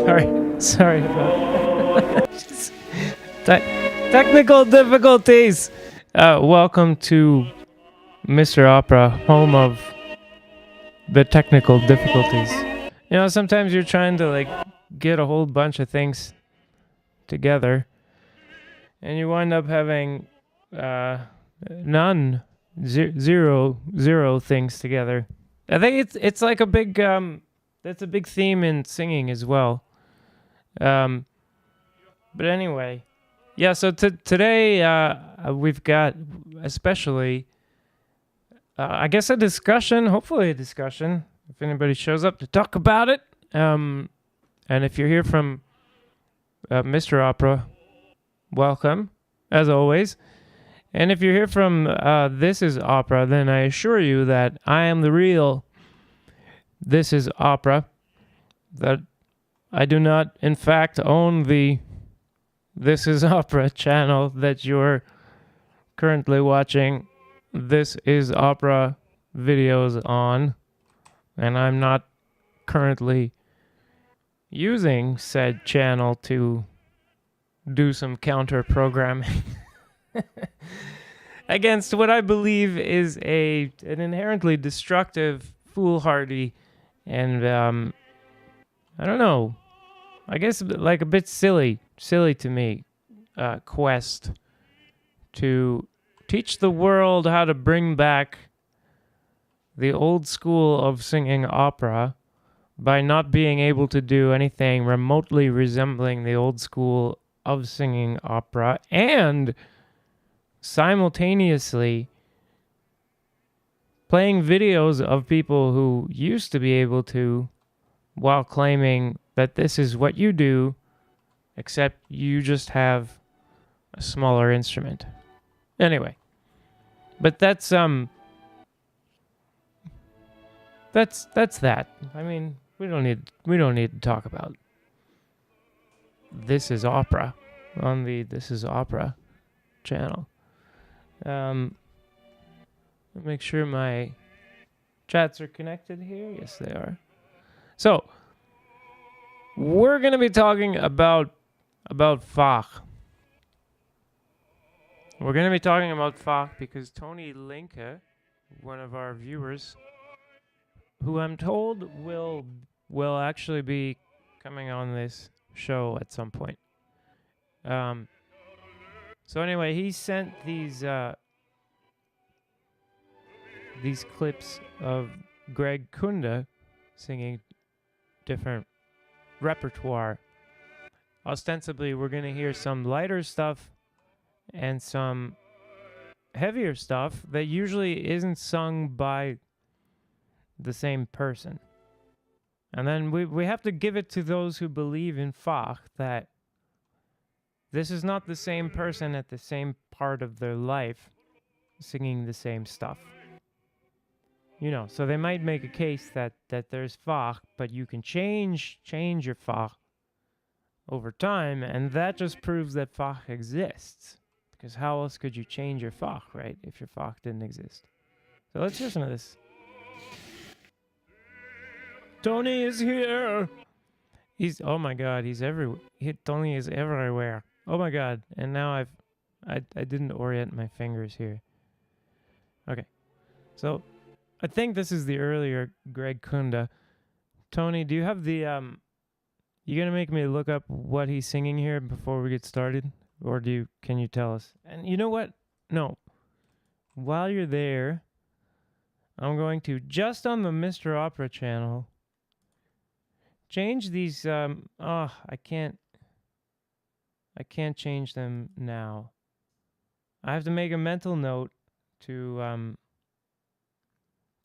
Sorry about technical difficulties. Welcome to Mr. Opera, home of the technical difficulties. You know, sometimes you're trying to get a whole bunch of things together, and you wind up having zero things together. I think it's like a big that's a big theme in singing as well. But anyway, yeah. So today we've got especially I guess a discussion. Hopefully a discussion. If anybody shows up to talk about it. And if you're here from Mr. Opera, welcome as always. And if you're here from This Is Opera, then I assure you that I am the real This Is Opera. That I do not, in fact, own the This Is Opera channel that you're currently watching This Is Opera videos on. And I'm not currently using said channel to do some counter programming against what I believe is an inherently destructive, foolhardy, and I don't know, I guess like a bit silly to me, quest to teach the world how to bring back the old school of singing opera by not being able to do anything remotely resembling the old school of singing opera, and simultaneously playing videos of people who used to be able to, while claiming that this is what you do, except you just have a smaller instrument. Anyway, but that's that. I mean, we don't need to talk about This Is Opera on the This Is Opera channel. Make sure my chats are connected here. Yes, they are. So, we're going to be talking about Fach. We're going to be talking about Fach because Tony Linke, one of our viewers, who I'm told will actually be coming on this show at some point. So anyway, he sent these clips of Greg Kunde singing different repertoire. Ostensibly, we're going to hear some lighter stuff and some heavier stuff that usually isn't sung by the same person. And then we have to give it to those who believe in Fach that this is not the same person at the same part of their life singing the same stuff. You know, so they might make a case that there's Fach, but you can change your Fach over time, and that just proves that Fach exists. Because how else could you change your Fach, right, if your Fach didn't exist? So let's listen to this. Tony is here! Oh my god, he's everywhere. Tony is everywhere. Oh my god, and now I didn't orient my fingers here. Okay, so I think this is the earlier Greg Kunde. Tony, do you have the, you gonna make me look up what he's singing here before we get started? Or can you tell us? And you know what? No. While you're there, I'm going to, just on the Mr. Opera channel, change these, I can't change them now. I have to make a mental note to,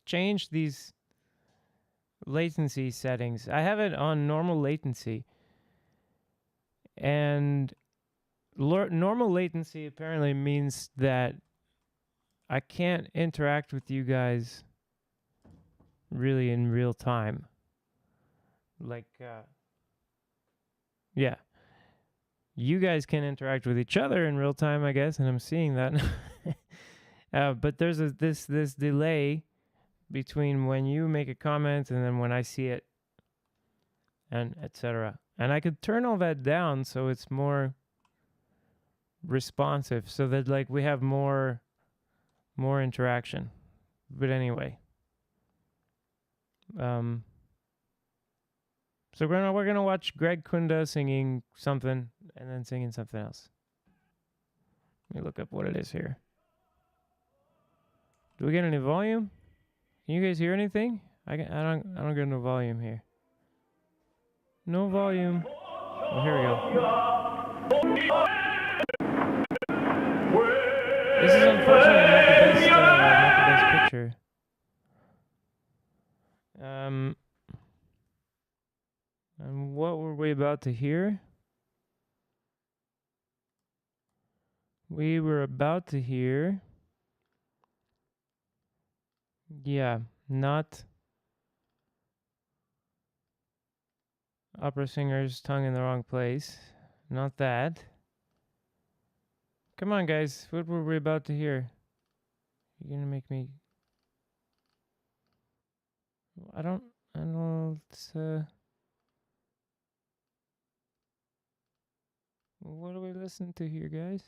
change these latency settings. I have it on normal latency. And normal latency apparently means that I can't interact with you guys really in real time. Like, yeah. You guys can interact with each other in real time, I guess, and I'm seeing that. But there's this delay between when you make a comment and then when I see it, and etc. And I could turn all that down so it's more responsive, so that like we have more interaction. But anyway, so we're gonna watch Greg Kunde singing something and then singing something else. Let me look up what it is here. Do we get any volume? Can you guys hear anything? I don't get no volume here. No volume. Oh, here we go. This is unfortunately not the best picture. And what were we about to hear? We were about to hear. Yeah, not opera singer's tongue in the wrong place. Not that. Come on, guys. What were we about to hear? You're gonna make me. I don't. It's, what do we listen to here, guys?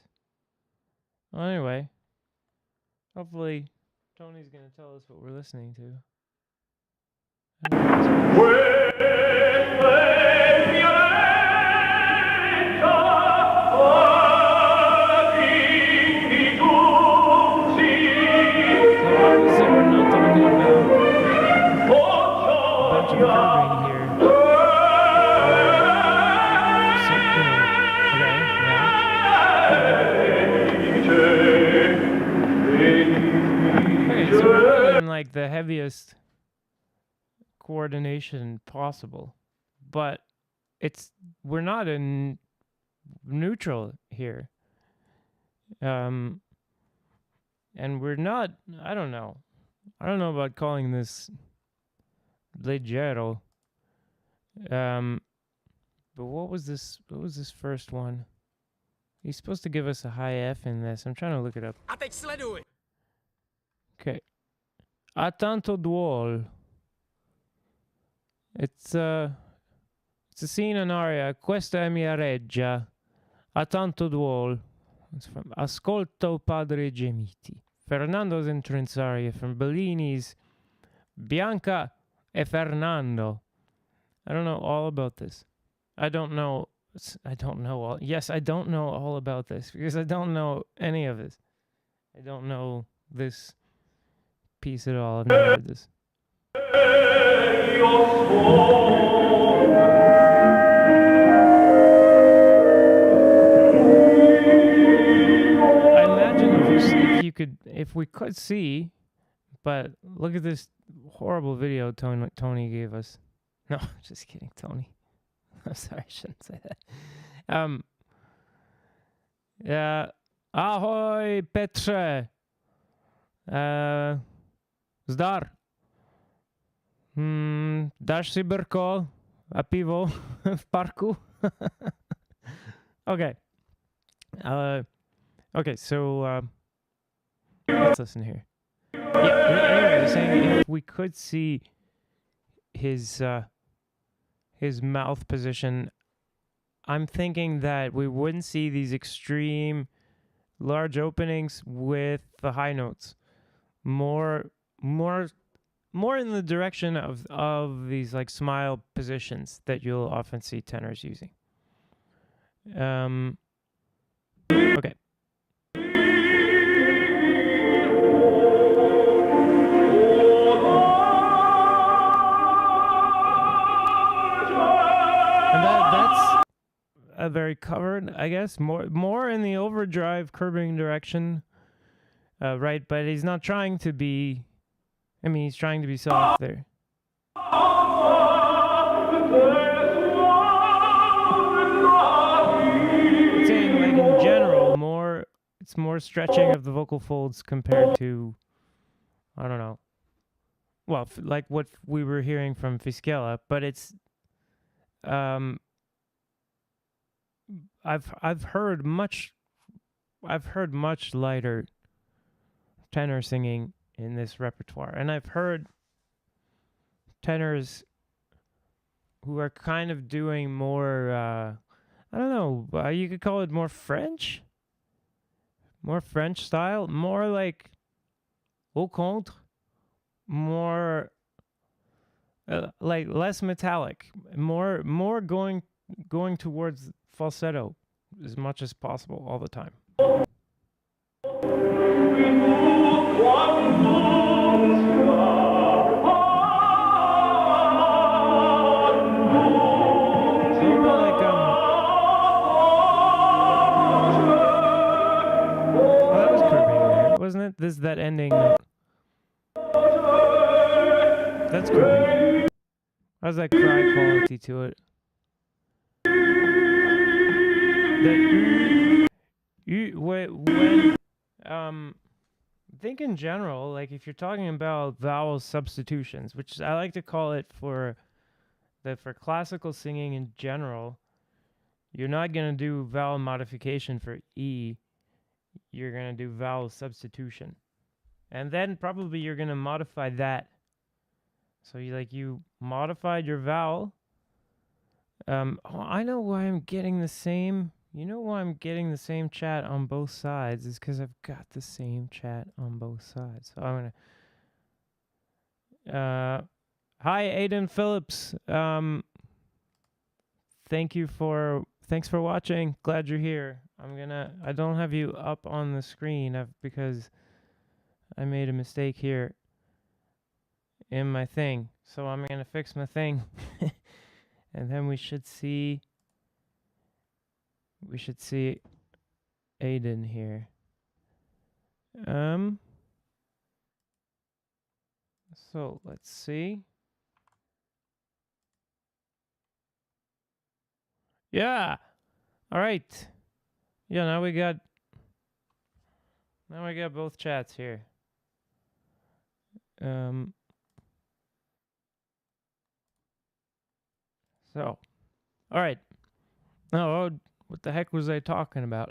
Well, anyway. Hopefully, Tony's gonna tell us what we're listening to. Like the heaviest coordination possible, but we're not in neutral here, and we're not. I don't know about calling this leggero. But what was this first one? He's supposed to give us a high F in this. I'm trying to look it up. Okay. A tanto duol. It's a scene in aria. Questa è mia reggia. A tanto duol. It's from Ascolto Padre Gemiti. Fernando's Intrinsaria from Bellini's Bianca e Fernando. I don't know all about this. I don't know all. Yes, I don't know all about this because I don't know any of this. I don't know this piece at all. I've never heard this. I imagine if we could see, but look at this horrible video Tony gave us. No, just kidding, Tony. I'm sorry, I shouldn't say that. Ahoy, Petre. Zdar. Daš si brko a pivo v parku? Okay. Okay, so let's listen here. Yeah, anyway, saying if we could see his mouth position, I'm thinking that we wouldn't see these extreme large openings with the high notes. More in the direction of these like smile positions that you'll often see tenors using. Okay. Very covered, I guess. More in the overdrive curving direction, right? But he's not trying to be. I mean, he's trying to be soft there. I'm saying, like in general, it's more stretching of the vocal folds compared to, I don't know. Well, like what we were hearing from Fischella, but it's. I've heard much lighter tenor singing in this repertoire, and I've heard tenors who are kind of doing more, I don't know, you could call it more French style, more like au contre, more like less metallic, more going towards falsetto as much as possible all the time. Wasn't it? This is that ending note. That's groovy. How's that cry quality to it? I think in general, like if you're talking about vowel substitutions, which I like to call it for classical singing in general, you're not gonna do vowel modification for E. You're gonna do vowel substitution, and then probably you're gonna modify that. So you modified your vowel. I know why I'm getting the same. You know why I'm getting the same chat on both sides is because I've got the same chat on both sides. So I'm gonna. Hi, Aiden Phillips. Thanks for watching. Glad you're here. I don't have you up on the screen because I made a mistake here in my thing. So I'm gonna fix my thing, and then we should see Aiden here. So let's see. Yeah. All right. Yeah, now we got both chats here. So, all right. Oh, what the heck was I talking about?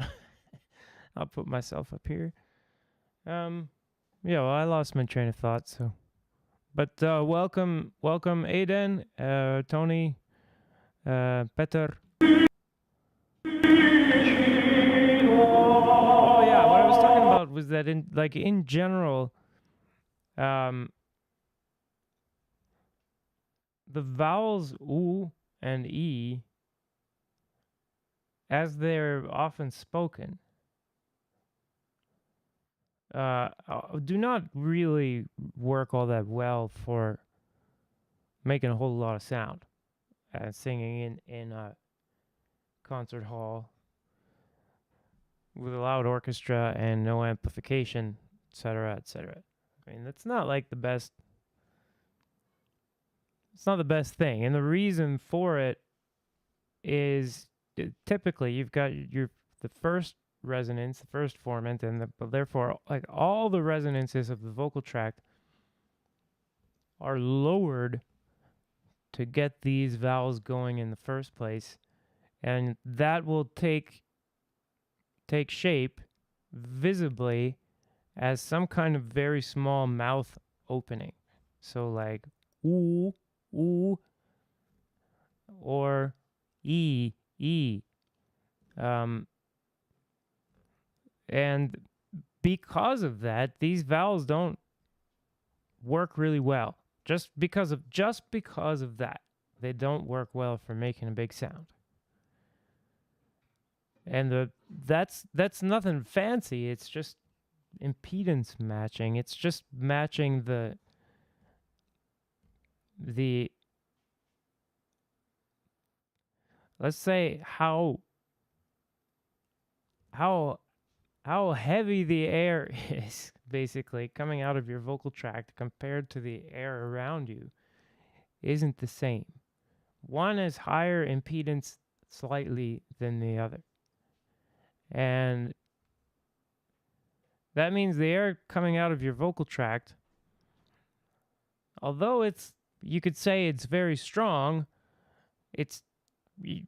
I'll put myself up here. Yeah, well, I lost my train of thought, so. But welcome, Aiden, Tony, Peter. Oh yeah, what I was talking about was that in general, the vowels U and E, as they're often spoken, do not really work all that well for making a whole lot of sound and singing in a concert hall with a loud orchestra and no amplification, etc., etc. I mean, that's not like the best. It's not the best thing, and the reason for it is typically you've got the first resonance, the first formant, and therefore like all the resonances of the vocal tract are lowered to get these vowels going in the first place, and that will take shape visibly as some kind of very small mouth opening. So like ooh, ooh, or e, e. And because of that, these vowels don't work really well. Just because of that, they don't work well for making a big sound. And that's nothing fancy. It's just impedance matching. It's just matching the let's say how heavy the air is basically coming out of your vocal tract compared to the air around you isn't the same. One has higher impedance slightly than the other. And that means the air coming out of your vocal tract, although you could say it's very strong,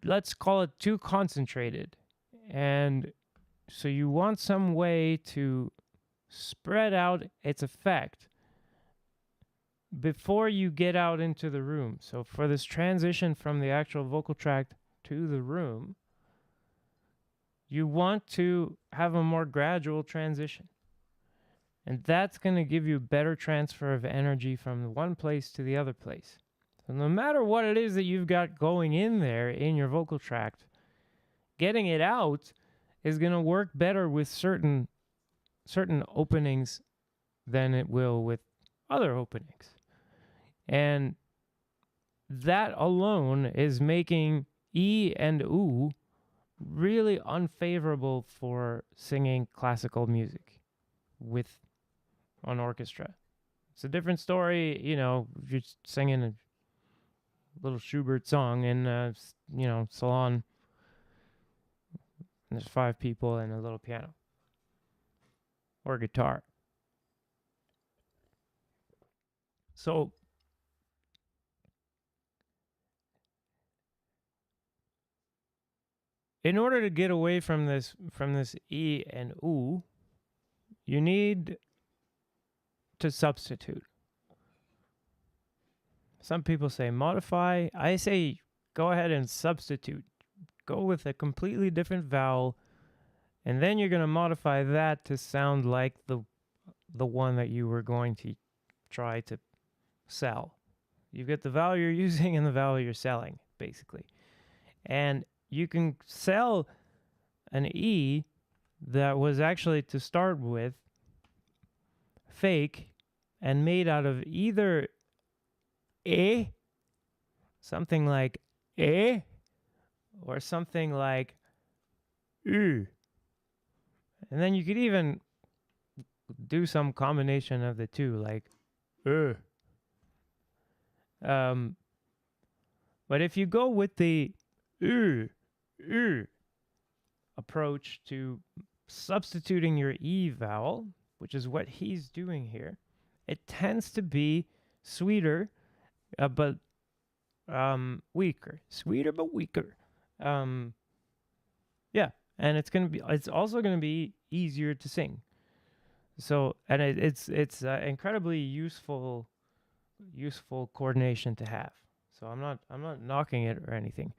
let's call it too concentrated. And so you want some way to spread out its effect before you get out into the room. So for this transition from the actual vocal tract to the room, you want to have a more gradual transition. And that's going to give you better transfer of energy from one place to the other place. So no matter what it is that you've got going in there in your vocal tract, getting it out is going to work better with certain openings than it will with other openings. And that alone is making E and oo really unfavorable for singing classical music with an orchestra. It's a different story, you know, if you're singing a little Schubert song in a, you know, salon, and there's 5 people and a little piano or guitar. So in order to get away from this E and oo, you need to substitute. Some people say modify. I say go ahead and substitute. Go with a completely different vowel, and then you're going to modify that to sound like the one that you were going to try to sell. You get the vowel you're using and the vowel you're selling, basically. And you can sell an E that was actually, to start with, fake and made out of either something like or something like and then you could even do some combination of the two, like but if you go with the approach to substituting your E vowel, which is what he's doing here, it tends to be sweeter, but weaker. Sweeter but weaker. Yeah, and it's also gonna be easier to sing. So, and it's incredibly useful coordination to have. So I'm not knocking it or anything.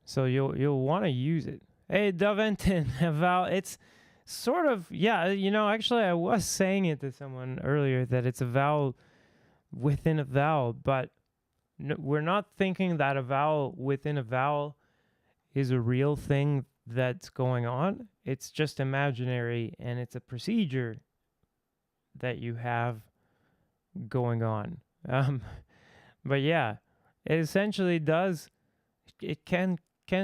So you'll want to use it. Hey, Daventon, vowel. It's sort of, yeah, you know, actually I was saying it to someone earlier that it's a vowel within a vowel, but we're not thinking that a vowel within a vowel is a real thing that's going on. It's just imaginary, and it's a procedure that you have going on. But yeah, it essentially does, it can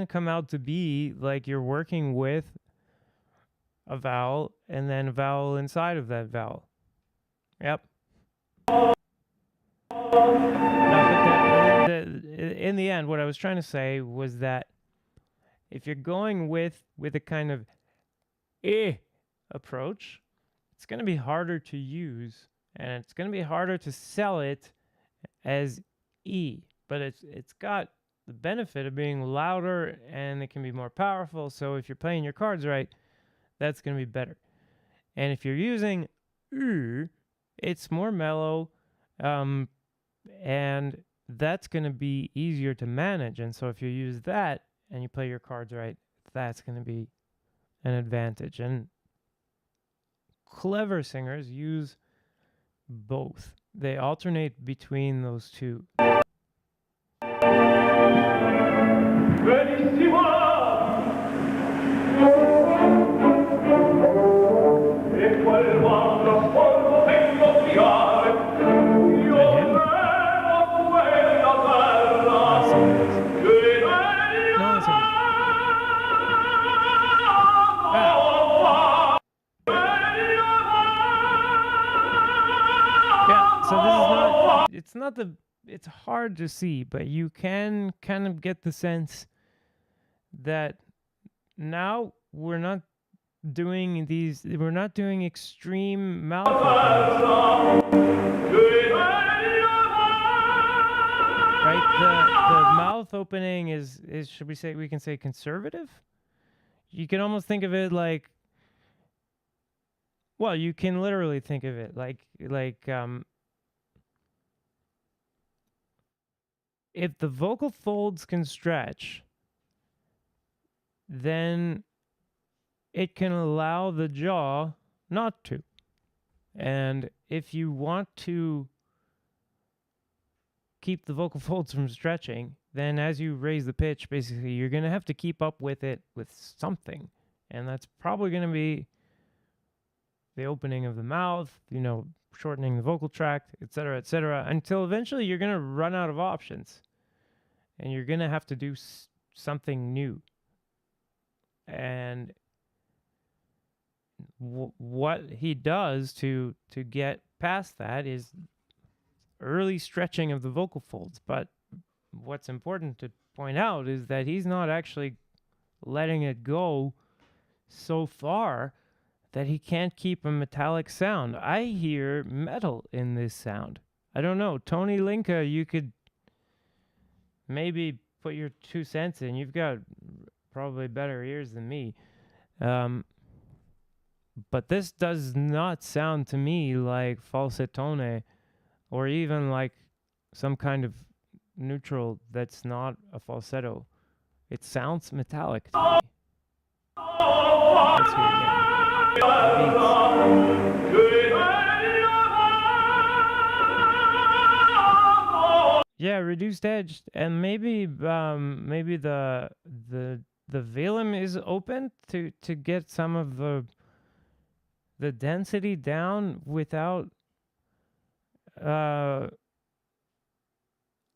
come out to be like you're working with a vowel and then a vowel inside of that vowel. Yep. In the end, what I was trying to say was that if you're going with a kind of approach, it's going to be harder to use, and it's going to be harder to sell it as E. But it's got the benefit of being louder, and it can be more powerful. So if you're playing your cards right, that's going to be better. And if you're using it's more mellow, and that's going to be easier to manage. And so if you use that and you play your cards right, that's going to be an advantage. And clever singers use both. They alternate between those two. It's hard to see, but you can kind of get the sense that now we're not doing extreme mouth openings. Right? The mouth opening is should we can say conservative? You can almost think of it like, well, you can literally think of it like if the vocal folds can stretch, then it can allow the jaw not to. And if you want to keep the vocal folds from stretching, then as you raise the pitch, basically you're going to have to keep up with it with something. And that's probably going to be the opening of the mouth, shortening the vocal tract, etc., until eventually you're going to run out of options. And you're going to have to do something new. And what he does to get past that is early stretching of the vocal folds. But what's important to point out is that he's not actually letting it go so far that he can't keep a metallic sound. I hear metal in this sound. I don't know. Tony Linka, you could maybe put your 2 cents in. You've got probably better ears than me. But this does not sound to me like falsettone or even like some kind of neutral that's not a falsetto. It sounds metallic to me. Let's hear it again. Yeah, reduced edge, and maybe the velum is open to get some of the density down without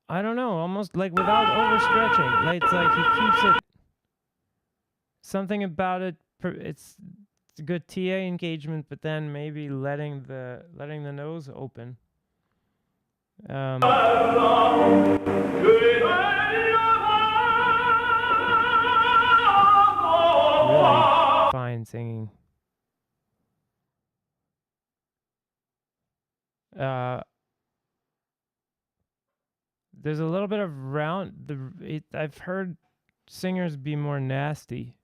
I don't know, almost like without overstretching. Like it's like he keeps it. Something about it. It's a good TA engagement, but then maybe letting the nose open. Really fine singing. There's a little bit of I've heard singers be more nasty,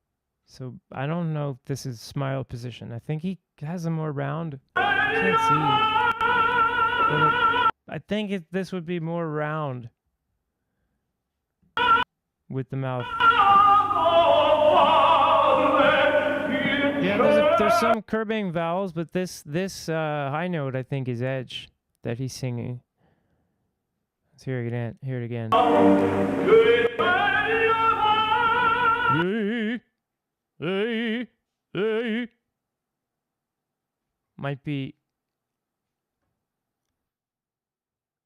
so I don't know if this is smile position. I think he has a more round. I can't see. But I think this would be more round with the mouth. Yeah, there's some curbing vowels, but this high note I think is edge that he's singing. Let's hear it again. Hear it again. Might be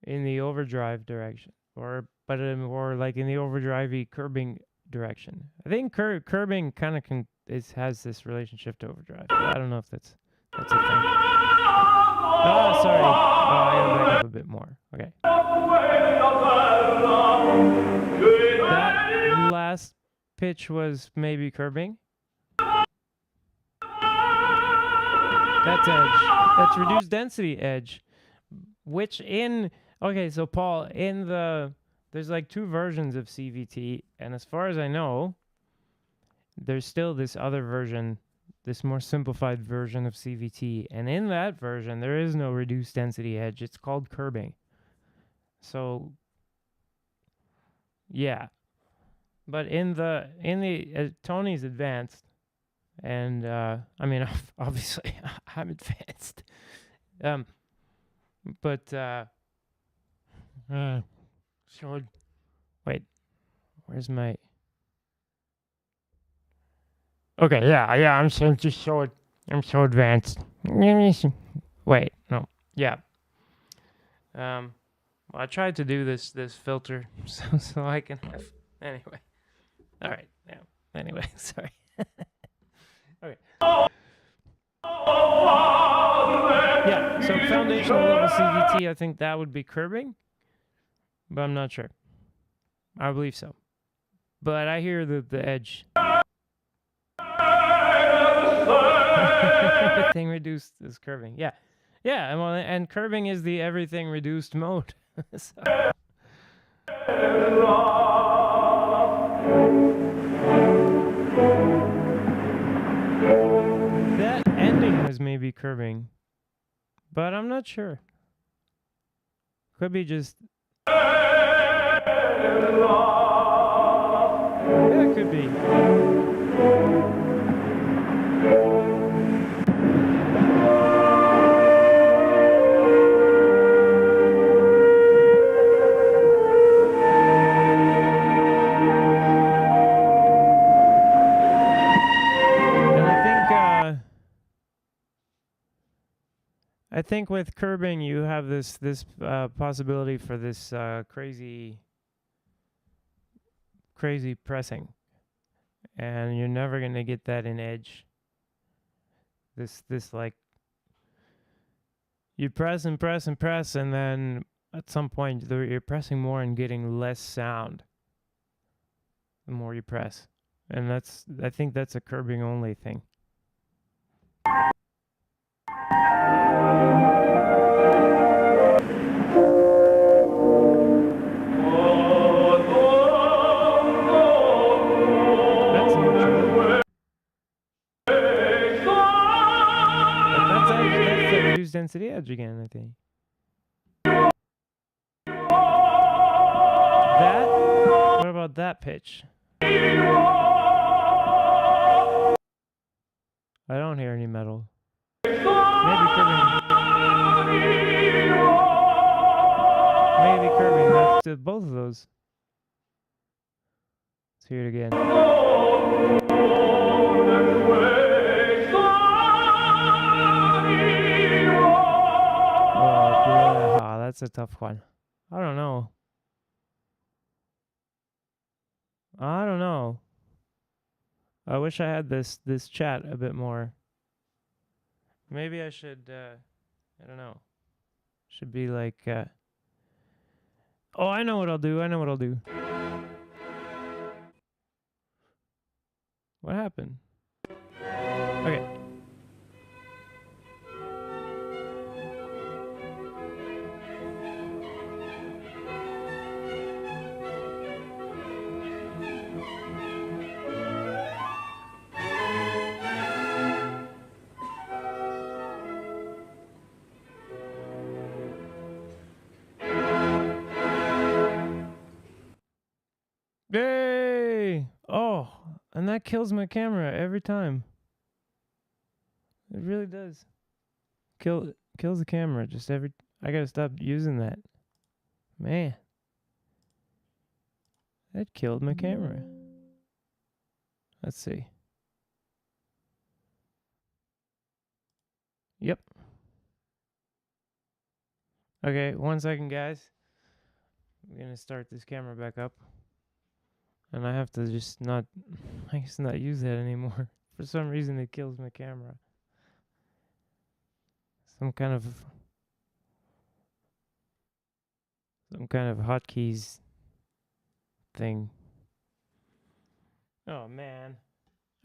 in the overdrive direction, or like in the overdrivey curbing direction. I think curbing kind of has this relationship to overdrive. But I don't know if that's a thing. Oh, sorry. I gotta back up a bit more. Okay. That last pitch was maybe curbing. That's edge. That's reduced density edge. Which okay, so Paul, there's like 2 versions of CVT, and as far as I know, there's still this other version, this more simplified version of CVT, and in that version, there is no reduced density edge. It's called curbing. So, yeah. But in the Tony's advanced, and I mean, obviously, I'm advanced. But wait, where's my? Okay, yeah, I'm so advanced. Wait, no, yeah. Well, I tried to do this filter so I can have. Anyway, all right, yeah. Anyway, sorry. Okay. Yeah, so foundational level CVT, I think that would be curbing, but I'm not sure. I believe so. But I hear the edge. Everything reduced is curving. Yeah. Yeah, and curbing is the everything reduced mode. So. That ending was maybe curving, but I'm not sure. Could be just. Yeah, it could be. I think with curbing, you have this possibility for this crazy pressing, and you're never gonna get that in Edge. This like you press and press and press, and then at some point you're pressing more and getting less sound the more you press, and I think that's a curbing only thing. Density Edge again, I think. That? What about that pitch? I don't hear any metal. Maybe curving. That's both of those. Let's hear it again. That's a tough one. I don't know. I wish I had this chat a bit more. Maybe I should I don't know. Should be like oh, I know what I'll do. What happened? Okay. Yay! Oh, and that kills my camera every time. It really does. Kills the camera just every. I gotta stop using that. Man, that killed my camera. Let's see. Yep. Okay, 1 second, guys. I'm gonna start this camera back up. And I have to just not use that anymore. For some reason it kills my camera. Some kind of hotkeys thing. Oh man.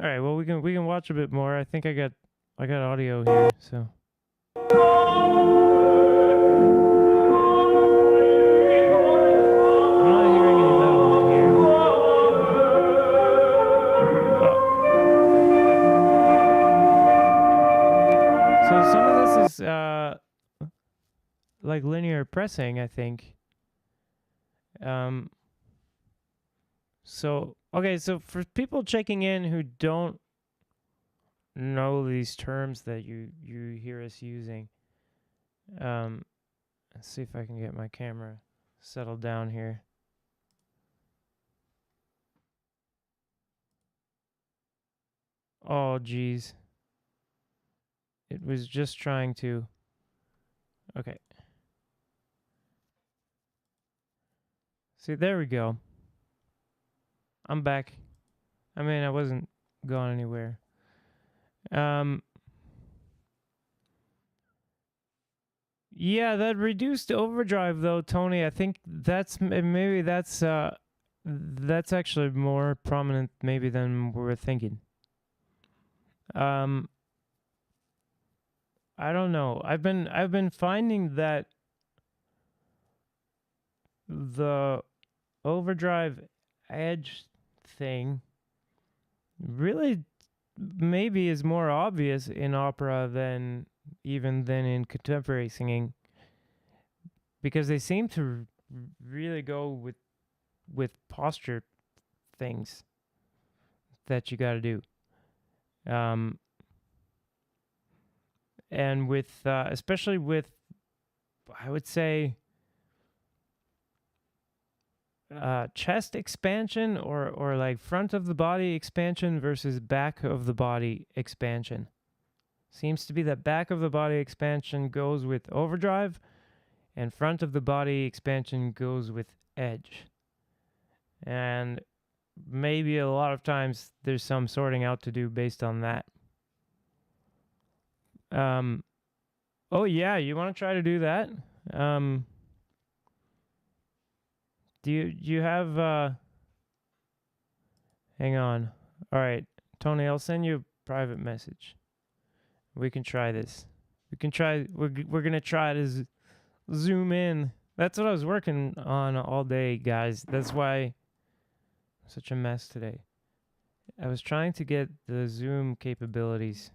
All right, well we can watch a bit more. I think I got audio here, so like linear pressing, I think. So for people checking in who don't know these terms that you hear us using, let's see if I can get my camera settled down here. Oh geez, it was just trying to. Okay. See, there we go. I'm back. I mean, I wasn't going anywhere. Yeah, that reduced overdrive though, Tony. I think that's actually more prominent maybe than we were thinking. I don't know. I've been finding that the overdrive edge thing really maybe is more obvious in opera than in contemporary singing, because they seem to really go with posture things that you got to do. And with especially with, I would say, chest expansion or like front of the body expansion versus back of the body expansion. Seems to be that back of the body expansion goes with overdrive and front of the body expansion goes with edge. And maybe a lot of times there's some sorting out to do based on that. Oh yeah, you want to try to do that? Do you have hang on. All right, Tony, I'll send you a private message. We can try this. We can try. We're gonna try to zoom in. That's what I was working on all day, guys. That's why I'm such a mess today. I was trying to get the zoom capabilities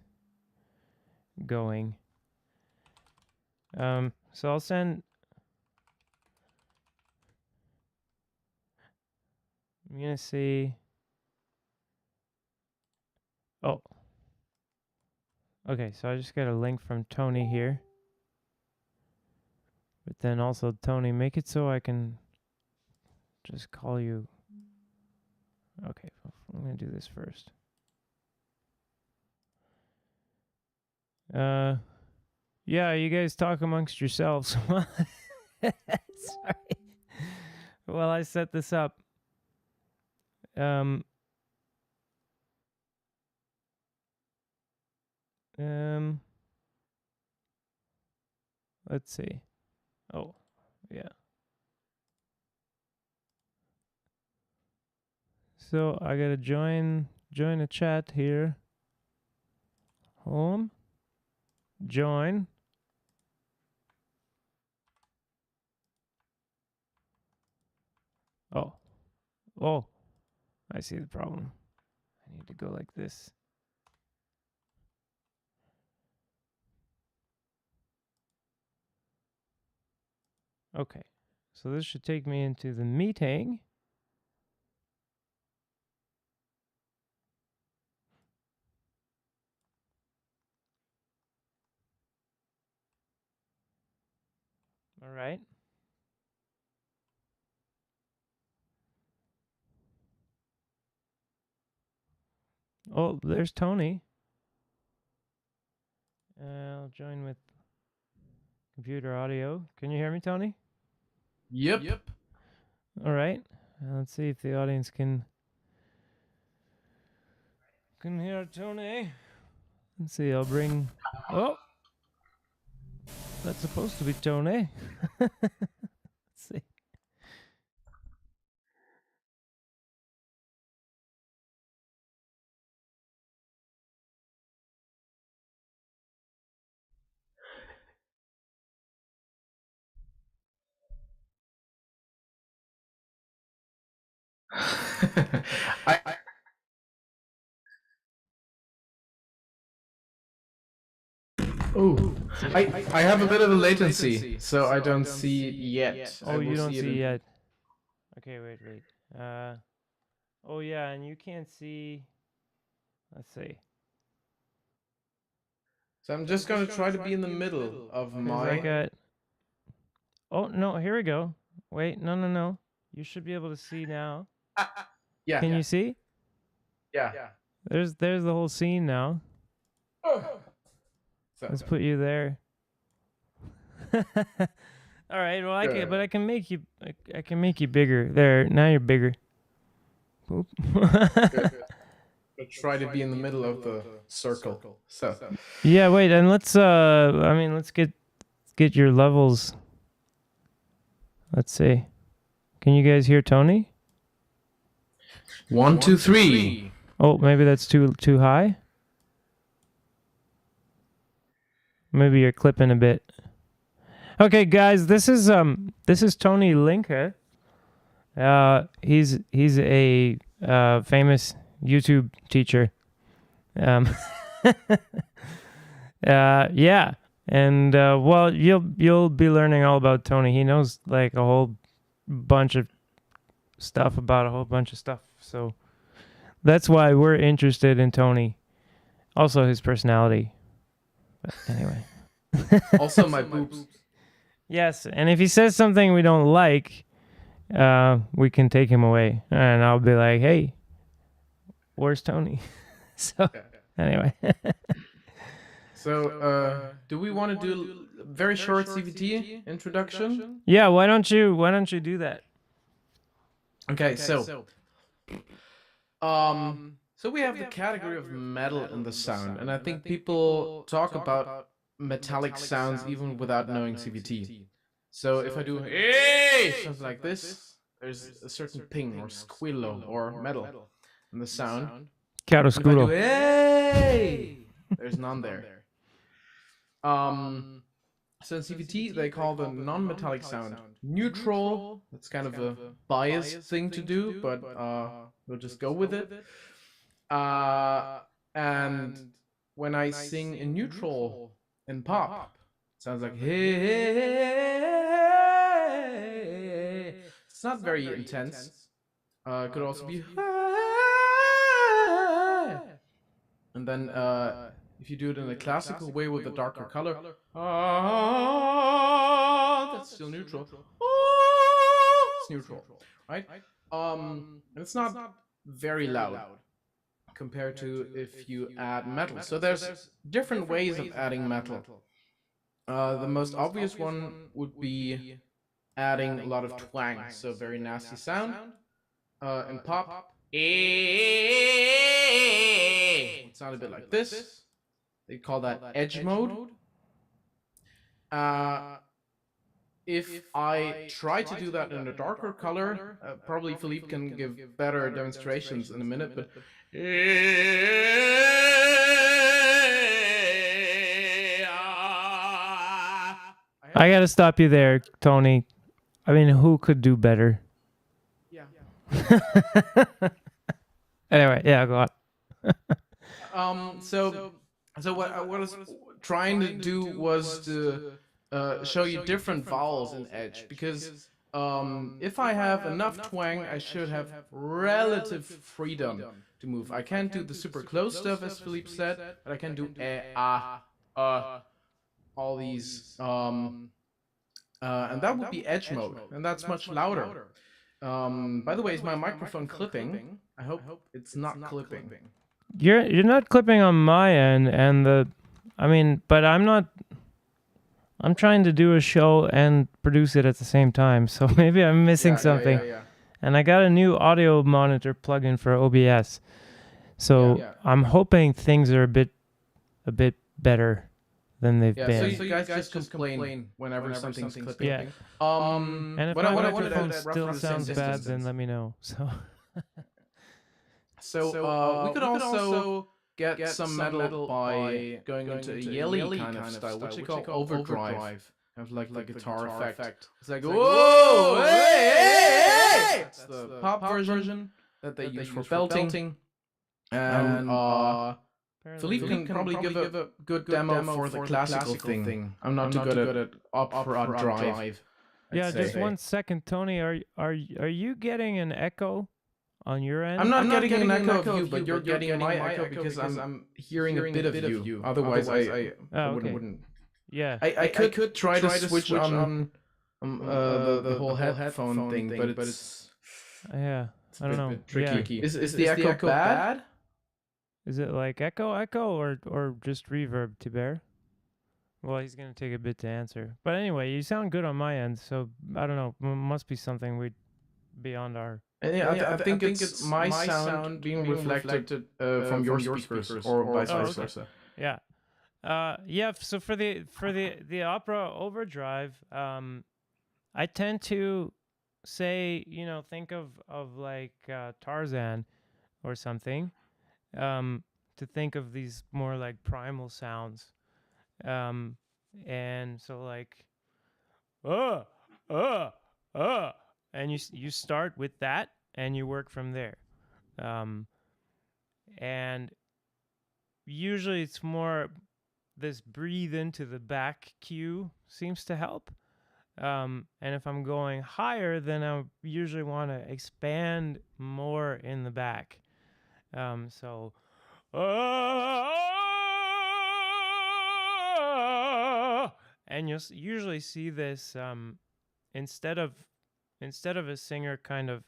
going. So I'll send. I'm gonna see. Oh. Okay, so I just got a link from Tony here. But then also, Tony, make it so I can just call you. Okay, I'm going to do this first. Yeah, you guys talk amongst yourselves. Sorry. While I set this up. Let's see. Oh, yeah. So I gotta join a chat here. Home. Join. Oh, I see the problem. I need to go like this. Okay, so this should take me into the meeting. All right. Oh, there's Tony. I'll join with computer audio. Can you hear me, Tony? Yep. All right. Let's see if the audience can hear Tony. Let's see. I'll bring. Oh, that's supposed to be Tony. Let's see. I I have a bit of a latency, so I don't see it yet. Oh, you don't see it yet. Okay, wait. Oh yeah, and you can't see. Let's see. So I'm just gonna try to be in the middle of my. Oh no, here we go. Wait, no. You should be able to see now. Yeah. Can you see? Yeah. There's the whole scene now. Let's put you there. All right. Well, I can make you bigger. There. Now you're bigger. Boop. Good. But try to be in the middle of the circle. So. Yeah. Wait. And let's. Let's get your levels. Let's see. Can you guys hear Tony? 1, 2, 3. Oh, maybe that's too high. Maybe you're clipping a bit. Okay, guys, this is Tony Linke. He's a famous YouTube teacher. Yeah, and well, you'll be learning all about Tony. He knows like a whole bunch of stuff about a whole bunch of stuff. So that's why we're interested in Tony. Also his personality. But anyway. Also my boobs. Yes, and if he says something we don't like, we can take him away, and I'll be like, "Hey, where's Tony?" So anyway. So, do we want to do a very short CVT introduction? Yeah, why don't you do that? Okay, so we have the category of metal in the sound, and I think people talk about metallic sounds even without knowing CVT. So if I do hey something like this, there's a certain ping or squillo or metal in the sound. And if I do Chiaroscuro. hey, there's none there. So in CVT they call the non-metallic sound neutral. That's kind of a biased thing to do, but we'll just go with it. And when I sing in neutral in pop, it sounds like hey, hey, hey. It's not very intense. It could also be hey. And then if you do it in a classical way with a darker color, that's still neutral. It's neutral, right? And it's not very loud compared to if you add metal. So there's different ways of adding metal. The most obvious one would be adding a lot of twang, so very nasty sound. In pop, it sounds a bit like this. They call that edge mode. If I try to do that in a darker color, probably Philippe can give better demonstrations in a minute, but I gotta stop you there, Tony. I mean, who could do better? yeah. Anyway, yeah, go on. So what I was trying to do was to show you different vowels in edge, because if I have enough twang, I should have relative freedom to move. I can't do the super close stuff, as Philippe said, but I can do all these, and that would be edge mode, and that's much louder. By the way, is my microphone clipping? I hope it's not clipping. You're not clipping on my end, and but I'm not. I'm trying to do a show and produce it at the same time, so maybe I'm missing something. Yeah. And I got a new audio monitor plugin for OBS, so I'm hoping things are a bit better than they've been. So you guys just complain whenever something's clipping. Yeah. And if my microphone still sounds bad, then let me know. So we could also get some metal by going into a yelly kind of style, which they call overdrive. Kind of like the guitar effect. It's like, whoa, hey! That's the pop version that they use for belting. And Philippe can probably give a good demo for the classical thing. I'm not too good at opera drive. Yeah, just 1 second, Tony. Are you getting an echo on your end? I'm not getting an echo of you, but you're getting my echo because I'm hearing a bit of you. Otherwise, I wouldn't. Yeah. I could try to switch on the whole headphone thing, but it's I don't know. tricky. Yeah. Is the echo bad? Is it like echo or just reverb, Tiber? Well, he's gonna take a bit to answer. But anyway, you sound good on my end, so I don't know. Must be something beyond our. Yeah, I think it's my sound being reflected from your speakers or vice versa. Yeah. So for the opera overdrive, I tend to say, think of like Tarzan or something, to think of these more like primal sounds, and so like and you start with that and you work from there, and usually it's more this breathe into the back cue seems to help. And if I'm going higher, then I usually want to expand more in the back. So, and you'll usually see this instead of a singer kind of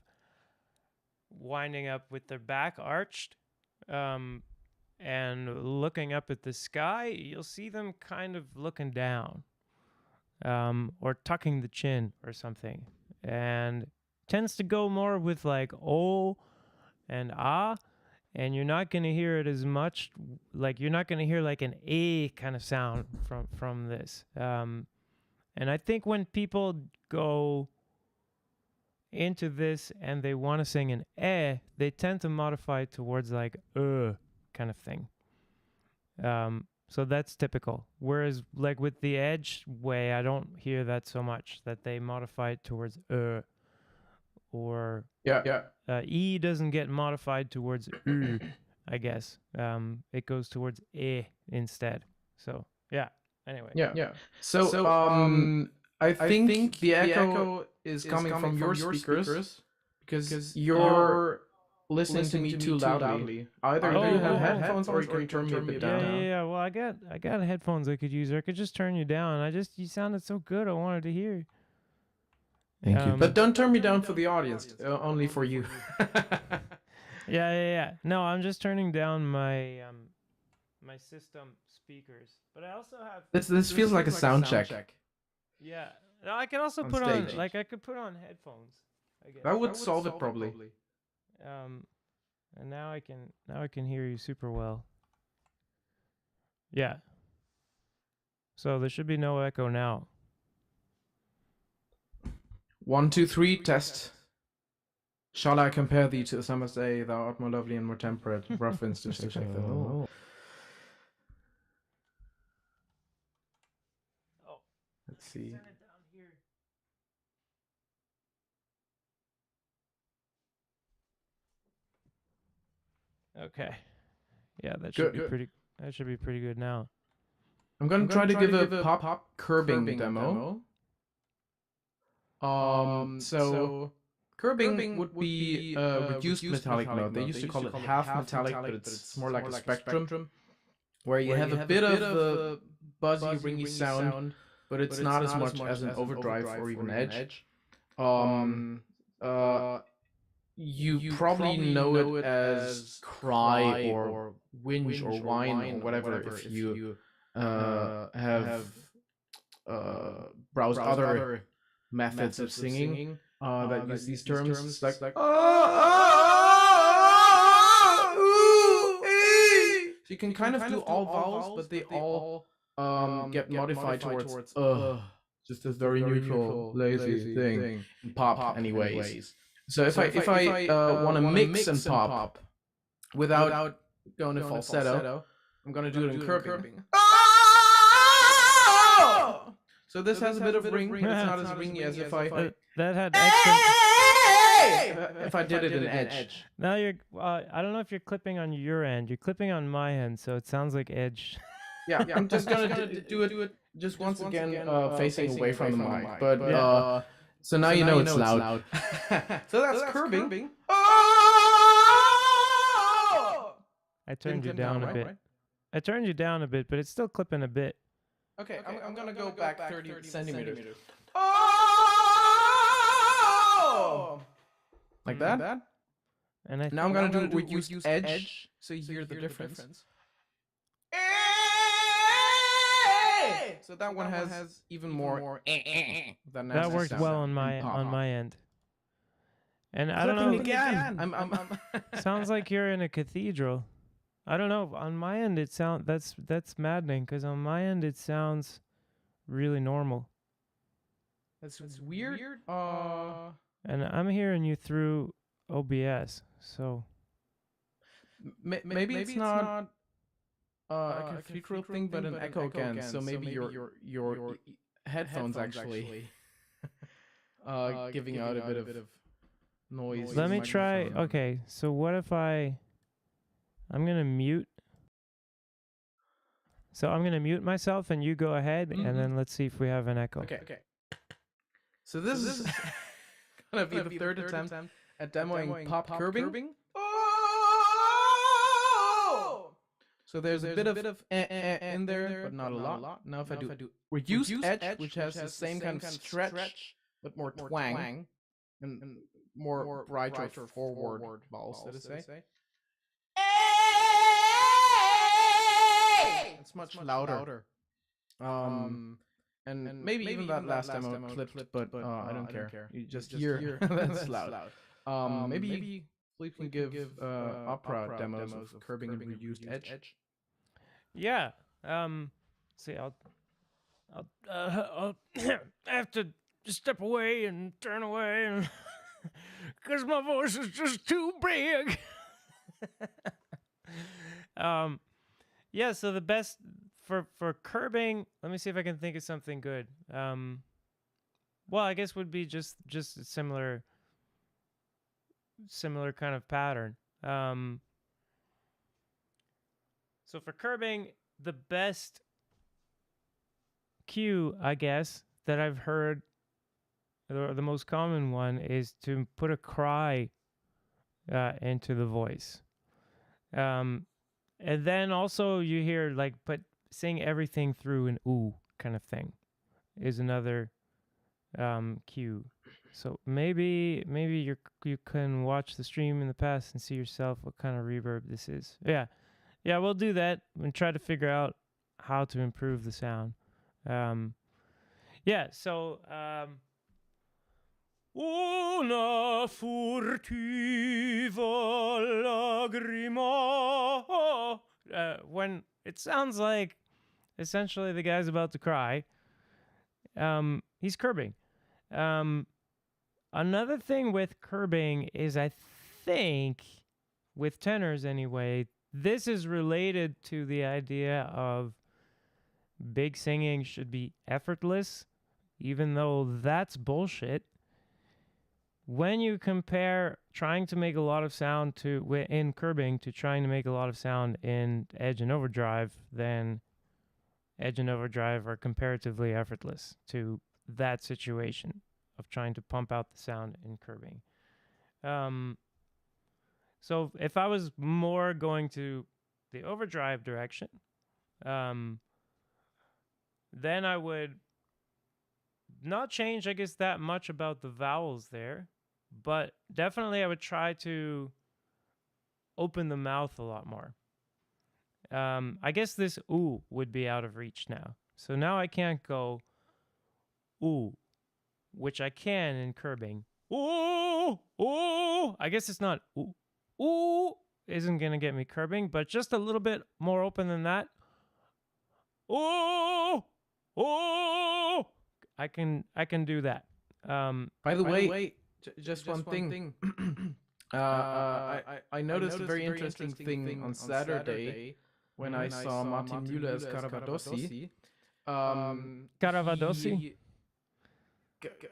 winding up with their back arched and looking up at the sky, you'll see them kind of looking down or tucking the chin or something, and tends to go more with like oh and ah, and you're not going to hear it as much. Like you're not going to hear like an a kind of sound from this. And I think when people go into this and they want to sing an they tend to modify it towards like kind of thing. So that's typical. Whereas like with the edge way, I don't hear that so much, that they modify it towards or e doesn't get modified towards I guess. It goes towards instead. So yeah. Anyway. Yeah. So I think the echo is coming from your speakers because you're listening to me too loudly. Either you have headphones or you can turn me a bit down. Yeah. Well, I got headphones I could use, or I could just turn you down. You sounded so good. I wanted to hear. Thank you. But don't turn me down for the audience. Only for you. Yeah. No, I'm just turning down my my system speakers. But I also have this feels like a sound check. Yeah. No, I can also put on I could put on headphones, I guess. That would solve it probably. And now I can hear you super well. Yeah. So there should be no echo now. 1, 2, 3, test. Shall I compare thee to a summer's day? Thou art more lovely and more temperate. Rough winds to shake the hill. Oh. Let's see. Send it down here. Okay. Yeah, that should be pretty. That should be pretty good now. I'm gonna try to give a pop curbing demo. So curbing would be a reduced metallic note. They used to call it half metallic, but it's more like a spectrum, where you have a bit of the buzzy, ringy sound, but it's not as much as an overdrive or even edge. You probably know it as cry or whinge or whine or whatever if you have browsed other methods of singing that use these terms. It's like so you can kind of do all vowels, but they all get modified towards just this very neutral, lazy thing in pop, anyways. So if I want to mix and pop without going to falsetto, I'm gonna do it in curbing. So this has a bit of ring, but it's not as ringy as if I that had extra. If I did it in edge. Now you're. I don't know if you're clipping on your end. You're clipping on my end, so it sounds like edge. Yeah, I'm just gonna do it just once again, facing away from the mic. But so now you know it's loud. So that's curbing. I turned you down a bit. Right? I turned you down a bit, but it's still clipping a bit. Okay, I'm gonna go back 30 centimeters. Like that? And now I'm gonna do reduce edge, so you hear the difference. So that one has even more. That worked well on my end. And I don't know. Again. I'm sounds like you're in a cathedral. I don't know. On my end, it sounds that's maddening because on my end it sounds really normal. That's weird. And I'm hearing you through OBS, so maybe it's not a cathedral thing, but an echo again. So maybe your headphones actually giving out a bit of noise. Let me try. Okay, so what if I'm gonna mute. So I'm gonna mute myself, and you go ahead, and then let's see if we have an echo. Okay. So this is gonna be the third attempt at demoing pop curbing. Oh! So there's a bit of in there, but not a lot. Now if I do reduced edge, which has the same kind of stretch, but more twang, and more brighter forward vowels, let us say. It's much louder. And maybe even that last demo clipped, but I don't care. You just hear that's loud. Maybe we can give opera demos of curbing and reduced edge. Yeah. See, I'll have to step away and turn away, because my voice is just too big. Yeah. So the best for curbing, let me see if I can think of something good. Well, I guess would be just a similar kind of pattern. So for curbing, the best cue, I guess, that I've heard, or the most common one, is to put a cry into the voice. And then also you hear sing everything through an ooh kind of thing is another cue. So maybe you can watch the stream in the past and see yourself what kind of reverb this is. Yeah, we'll do that and try to figure out how to improve the sound. Yeah, so una furtiva lagrima. When it sounds like essentially the guy's about to cry, he's curbing. Another thing with curbing is, I think, with tenors anyway, this is related to the idea of big singing should be effortless, even though that's bullshit. When you compare trying to make a lot of sound in curbing to trying to make a lot of sound in edge and overdrive, then edge and overdrive are comparatively effortless to that situation of trying to pump out the sound in curbing. So if I was more going to the overdrive direction, then I would not change, I guess, that much about the vowels there, but definitely I would try to open the mouth a lot more. I guess this ooh would be out of reach now. So now I can't go ooh, which I can in curbing. Ooh, ooh. I guess it's not ooh. Ooh isn't going to get me curbing, but just a little bit more open than that. Ooh, ooh. I can do that. By the way, just one thing. I noticed a very interesting thing on Saturday when I saw Martin Müller as Caravadossi. Caravadossi?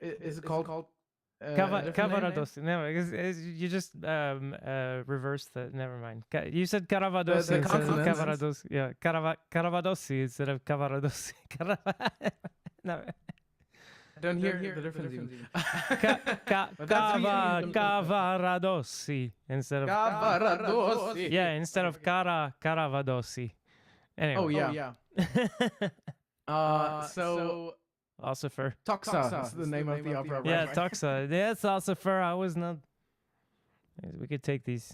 Is it called? Cavaradossi. Never. You just reversed the. Never mind. You said Caravadossi instead of Cavaradossi. Yeah, Caravadossi instead of Cavaradossi. No. I don't hear the difference. Cavaradossi instead of Cavaradossi. Yeah, instead of Caravadossi. Anyway. Oh yeah. So Ossifer. Toxa is the name of the opera. Yeah, Toxa. Yes, Ossifer. I was not. We could take these.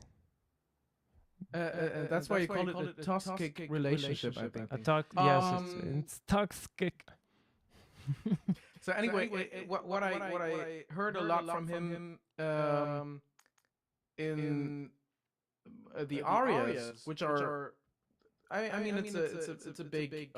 That's why you call it a toxic relationship, I think. Yes, it's toxic. So anyway, what I heard a lot from him in the arias, which are, I mean, it's a big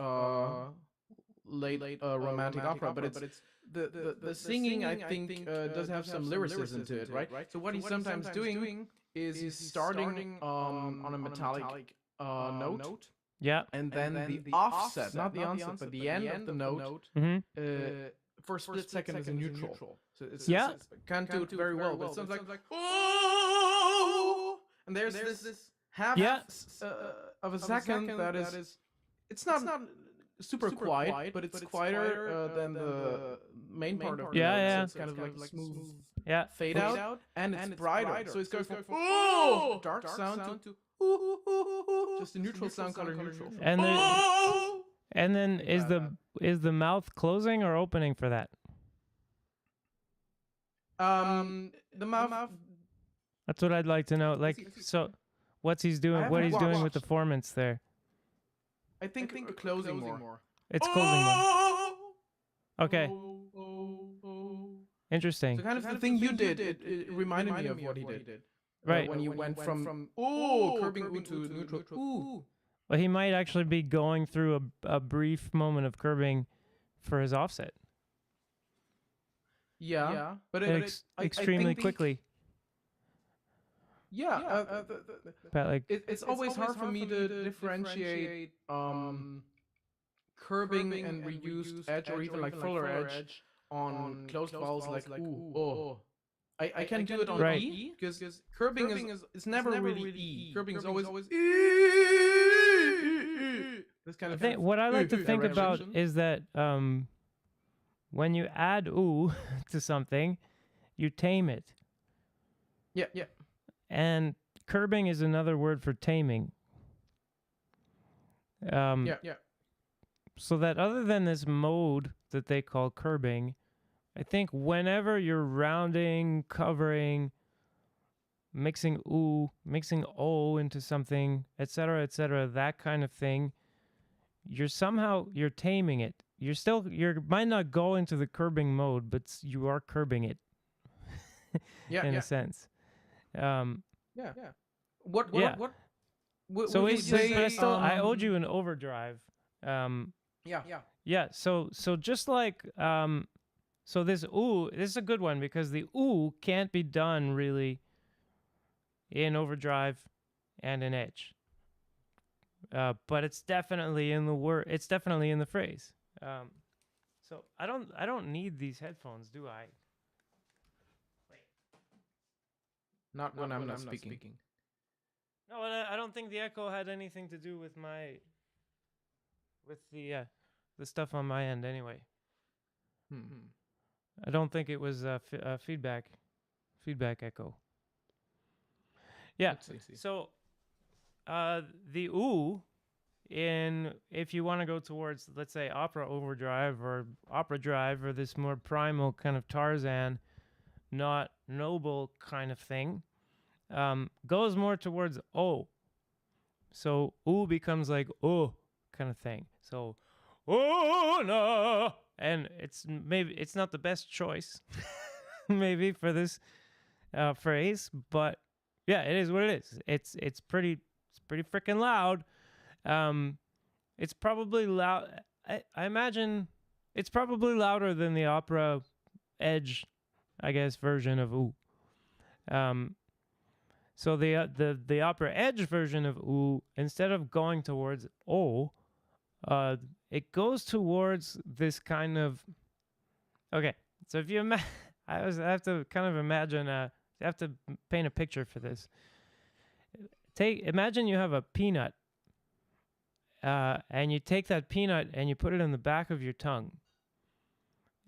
late romantic opera, but it's the singing, I think, does have some lyricism to it, right? So what he's sometimes doing is he's starting on a metallic note. Yeah. And then the offset, not the onset, but the end of the note, for a split second is a neutral. So it's can't do it very well, but it sounds like oh, and there's this half of a second that is it's not super quiet, but it's quieter than the main part of the Yeah, note. yeah. So it's kind of like smooth Yeah. fade out, and it's brighter. So it's going from oh dark sound to just a neutral sound color neutral. And then is the mouth closing or opening for that? The mouth. That's what I'd like to know. Like, so what's he's doing? What he's doing with the formants there? I think closing more. It's closing more. Okay. Interesting. So kind of the thing you did, it reminded me of what he did. Right. When you went from curbing ooh to neutral ooh. Well, he might actually be going through a brief moment of curbing for his offset. Yeah, but extremely quickly. Yeah, but like it's always hard for me to differentiate curbing and reused edge or even like fuller edge on closed vowels like ooh, oh. I can do it on right. E because curbing is never really E. Curbing is always E. This kind of thing. What I like to think about is that when you add ooh to something, you tame it. Yeah. And curbing is another word for taming. Yeah. So that other than this mode that they call curbing, I think whenever you're rounding, covering, mixing ooh, mixing o into something, etc., that kind of thing, you're taming it. You might not go into the curbing mode, but you are curbing it. in a sense. Yeah. What? So he's still, I owed you an overdrive. Yeah. So just like so this ooh, this is a good one because the ooh can't be done really in overdrive and in edge. But it's definitely in the word. It's definitely in the phrase. So I don't need these headphones, do I? Not when I'm not speaking. No, I don't think the echo had anything to do with the stuff on my end anyway. I don't think it was feedback echo. Yeah. So the ooh if you want to go towards, let's say, opera overdrive or opera drive or this more primal kind of Tarzan, not noble kind of thing, goes more towards O. So ooh becomes like oh kind of thing. So oh no, and it's not the best choice maybe for this phrase, but yeah, it is what it is. It's pretty freaking loud. It's probably loud. I imagine it's probably louder than the opera edge, I guess, version of ooh. So the opera edge version of ooh, instead of going towards o, it goes towards this kind of. Okay, so if you I have to kind of imagine. I have to paint a picture for this. Imagine you have a peanut, and you take that peanut and you put it in the back of your tongue,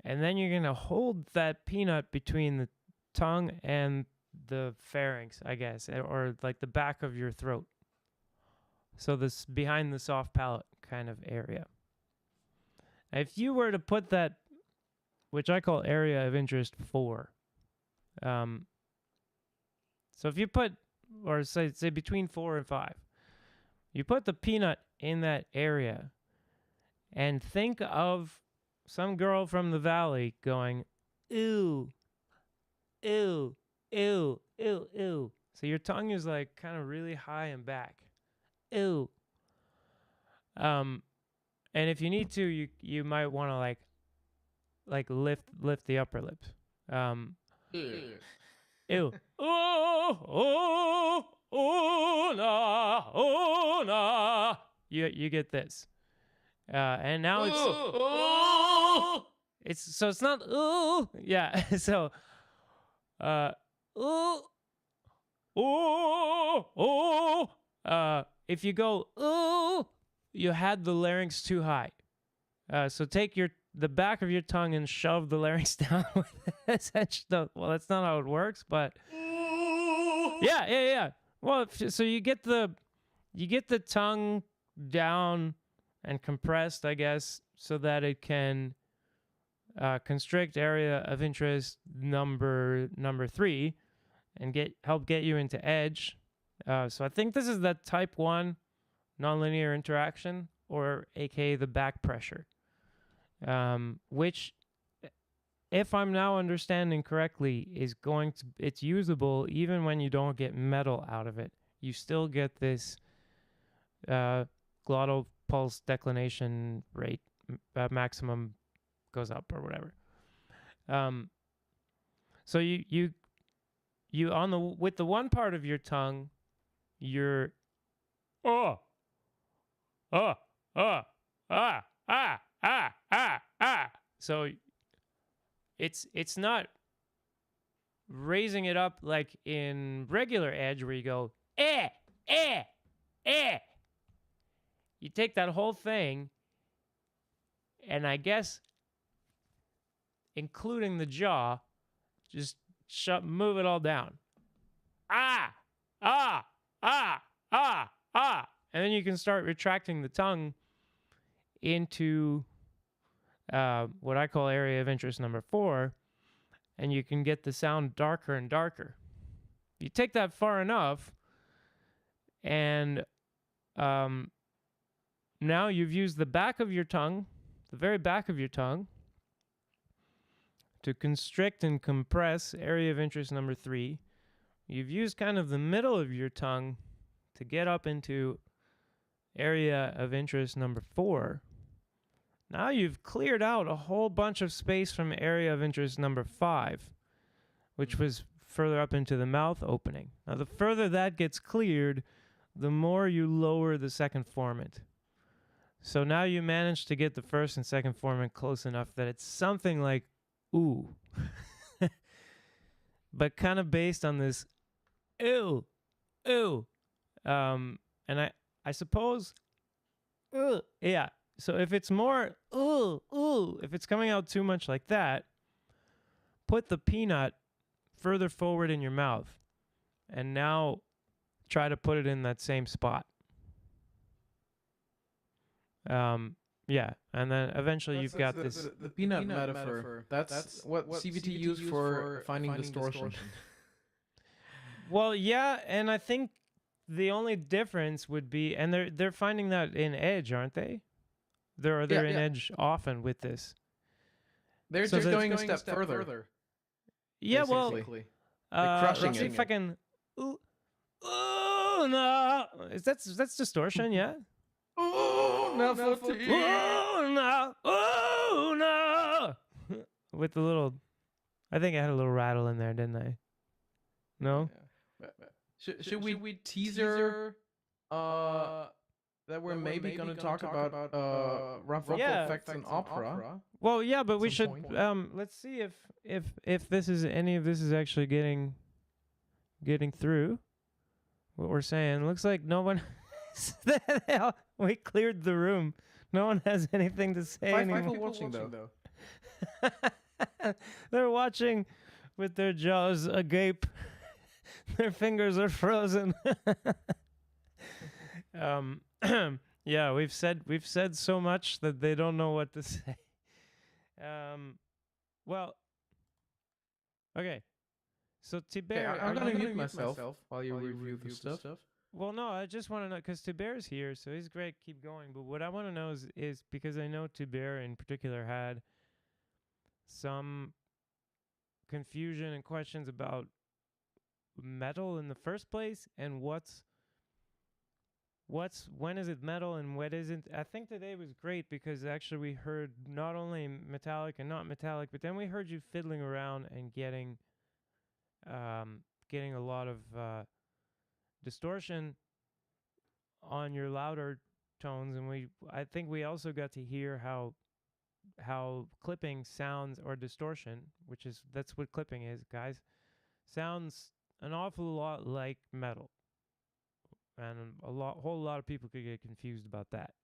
and then you're gonna hold that peanut between the tongue and the pharynx, I guess, or like the back of your throat. So this behind the soft palate kind of area. If you were to put that, which I call area of interest 4. So if you put, or say between 4 and 5, you put the peanut in that area and think of some girl from the valley going, ew, ew, ew, ew, ew. So your tongue is like kind of really high and back. Ew. And if you need to, you might want to like lift the upper lip. Ew. Ew. Oh, nah. You get this. And now it's not ooh. Yeah. So if you go ooh, you had the larynx too high. So take the back of your tongue and shove the larynx down with essentially. Well, that's not how it works, but yeah. Well, so you get the tongue down and compressed, I guess, so that it can constrict area of interest number 3 and help get you into edge. So I think this is that type 1 nonlinear interaction, or aka the back pressure, which, if I'm now understanding correctly, it's usable even when you don't get metal out of it. You still get this glottal pulse declination rate, maximum goes up or whatever. So you with the one part of your tongue, you're oh ah ah ah ah ah ah ah. So it's not raising it up like in regular edge where you go eh eh eh. You take that whole thing, and I guess including the jaw, just move it all down. Ah ah ah ah ah, and then you can start retracting the tongue into what I call area of interest number 4, and you can get the sound darker and darker. You take that far enough, and now you've used the back of your tongue, the very back of your tongue, to constrict and compress area of interest number 3. You've used kind of the middle of your tongue to get up into area of interest number 4. Now you've cleared out a whole bunch of space from area of interest number 5, which was further up into the mouth opening. Now, the further that gets cleared, the more you lower the second formant. So now you manage to get the first and second formant close enough that it's something like ooh. But kind of based on this ooh. And I suppose yeah. So if it's more if it's coming out too much like that, put the peanut further forward in your mouth, and now try to put it in that same spot. Yeah, and then eventually you've got this. The peanut metaphor. That's what CVT used for finding distortion. Well, yeah, and I think the only difference would be, and they're finding that in Edge, aren't they? They're in Edge often with this. They're just going a step further. Yeah, basically. well, crushing let's see it. if I can. Ooh, no, that's distortion, yeah. Oh, no, Oh no! With the little, I think I had a little rattle in there, didn't I? No. Yeah. Should we teaser that we're maybe going to talk about rough effects in opera? Well, yeah, but we should. Point. Let's see if this is any of this is actually getting through what we're saying. Looks like no one. We cleared the room. No one has anything to say anymore. 5 people watching though. They're watching with their jaws agape. Their fingers are frozen. Yeah, we've said so much that they don't know what to say. Well, okay. So Tiber, I'm gonna mute myself while you review the stuff. Well, no, I just want to know, because Tiber's here, so he's great. Keep going. But what I want to know is because I know Tiber in particular had some confusion and questions about metal in the first place, and when is it metal and what isn't. I think today was great because actually we heard not only metallic and not metallic, but then we heard you fiddling around and getting a lot of distortion on your louder tones, and I think we also got to hear how clipping sounds, or distortion, that's what clipping is, guys, sounds an awful lot like metal, and whole lot of people could get confused about that.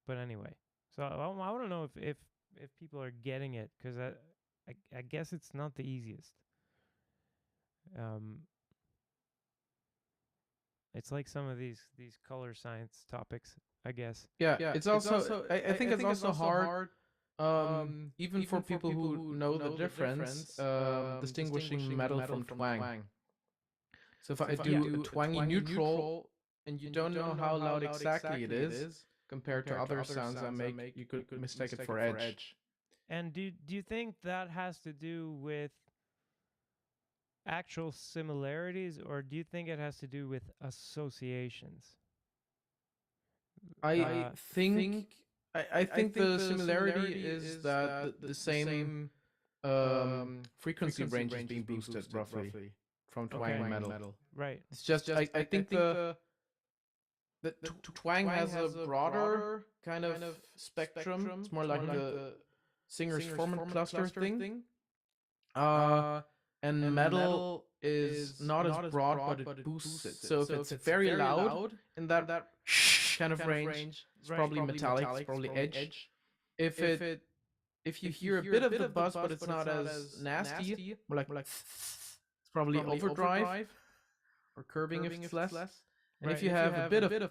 But anyway, So I don't know if people are getting it, because I guess it's not the easiest. It's like some of these color science topics, I guess. Yeah, it's also I think it's also hard, even for people who know the difference, distinguishing metal from twang. So if I do a twangy neutral and you don't know how loud exactly it is compared to other sounds I make, you could mistake it for edge. And do you think that has to do with actual similarities, or do you think it has to do with associations? I think I think the similarity is that the same frequency range is being boosted roughly from twang and metal. Right. It's just I think the twang has a broader kind of spectrum. It's more like the singer's formant cluster thing. And metal is not as broad, but it boosts it. So if it's very loud in that kind of range, it's probably metallic, it's probably edge. If you hear a bit of the buzz, but it's not as nasty, more like it's probably overdrive or curving if it's less. And if you have a bit of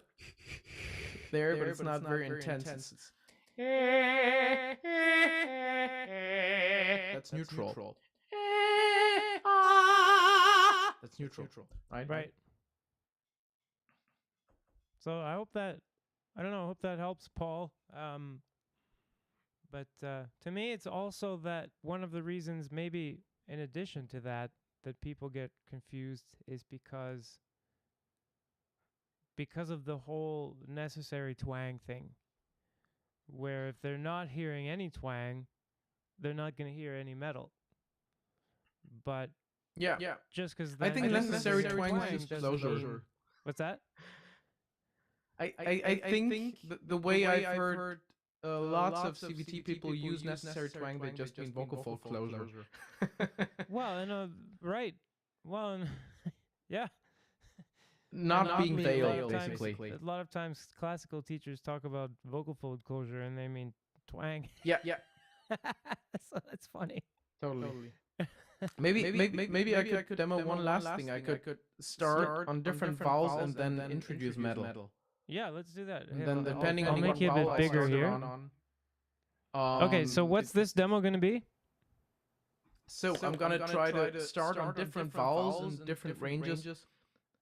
there, but it's not very intense, that's neutral. That's neutral, right? Right. So I hope that, I don't know, I hope that helps, Paul. But to me, it's also that one of the reasons, maybe in addition to that, that people get confused is because of the whole necessary twang thing, where if they're not hearing any twang, they're not going to hear any metal. But yeah, just because I think necessary twang is closure. What's that? I think the way I've heard lots of CVT people use necessary twang, they just mean vocal fold closure. Well, right. Well, yeah. Not being veiled, basically. A lot of times, classical teachers talk about vocal fold closure, and they mean twang. Yeah. So that's funny. Totally. Maybe I could demo one last thing. I could start on different vowels and then introduce metal. Yeah, let's do that. And then depending I'll on make what it a bit vowel I bigger started here. Okay, so what's this demo going to be? So I'm gonna try to start on different vowels and different ranges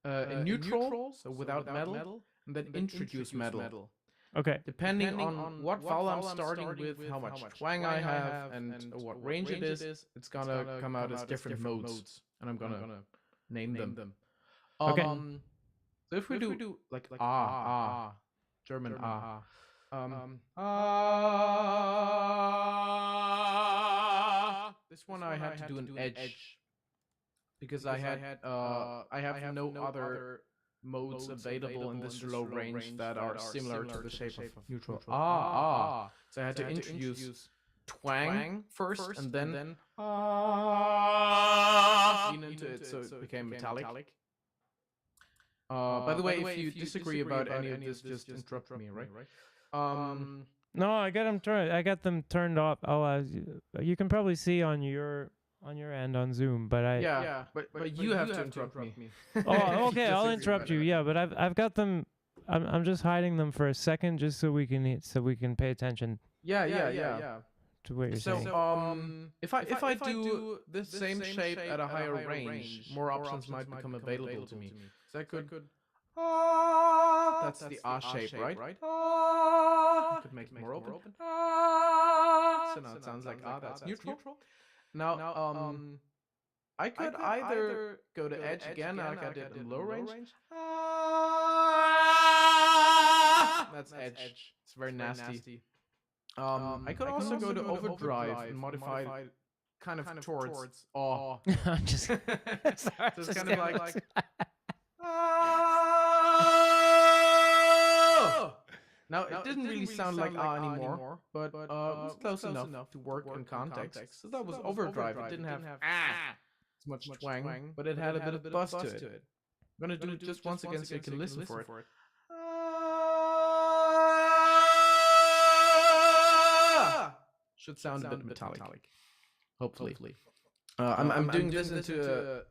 in neutral, so without metal, and then introduce metal. Okay. Depending on what vowel I'm starting with, how much twang I have, and what range it is, it's gonna come out as different modes, and I'm gonna name them. Okay. So if we do like German this one I had to do an edge because I have no other modes available in this low range that are similar to the shape of neutral. So I had to introduce twang first and then lean into it so it became metallic. By the way, if you disagree about any of this, just interrupt me, right? No, I got them turned off. Oh, you can probably see on your end on Zoom, but but you have to interrupt me. Oh, okay, I'll interrupt you. Yeah, but I've got them. I'm just hiding them for a second, just so we can pay attention. Yeah. To what you're saying. So if I do this same shape at a higher range, more options might become available to me. So I could that's the A shape, right? I could make it more open. So now it sounds like that's neutral. Now I could either go to edge again, like I did in low range. That's edge. It's very nasty. I could also go to overdrive and modify it kind of towards awe. I'm just sorry, So it's kind of like now it didn't really sound like anymore, but it was close enough to work in context. So that was overdrive. It didn't have as much twang, but it had a bit of buzz to it. I'm gonna do it just once again so you can listen for it. should sound a bit metallic. Hopefully. I'm doing this into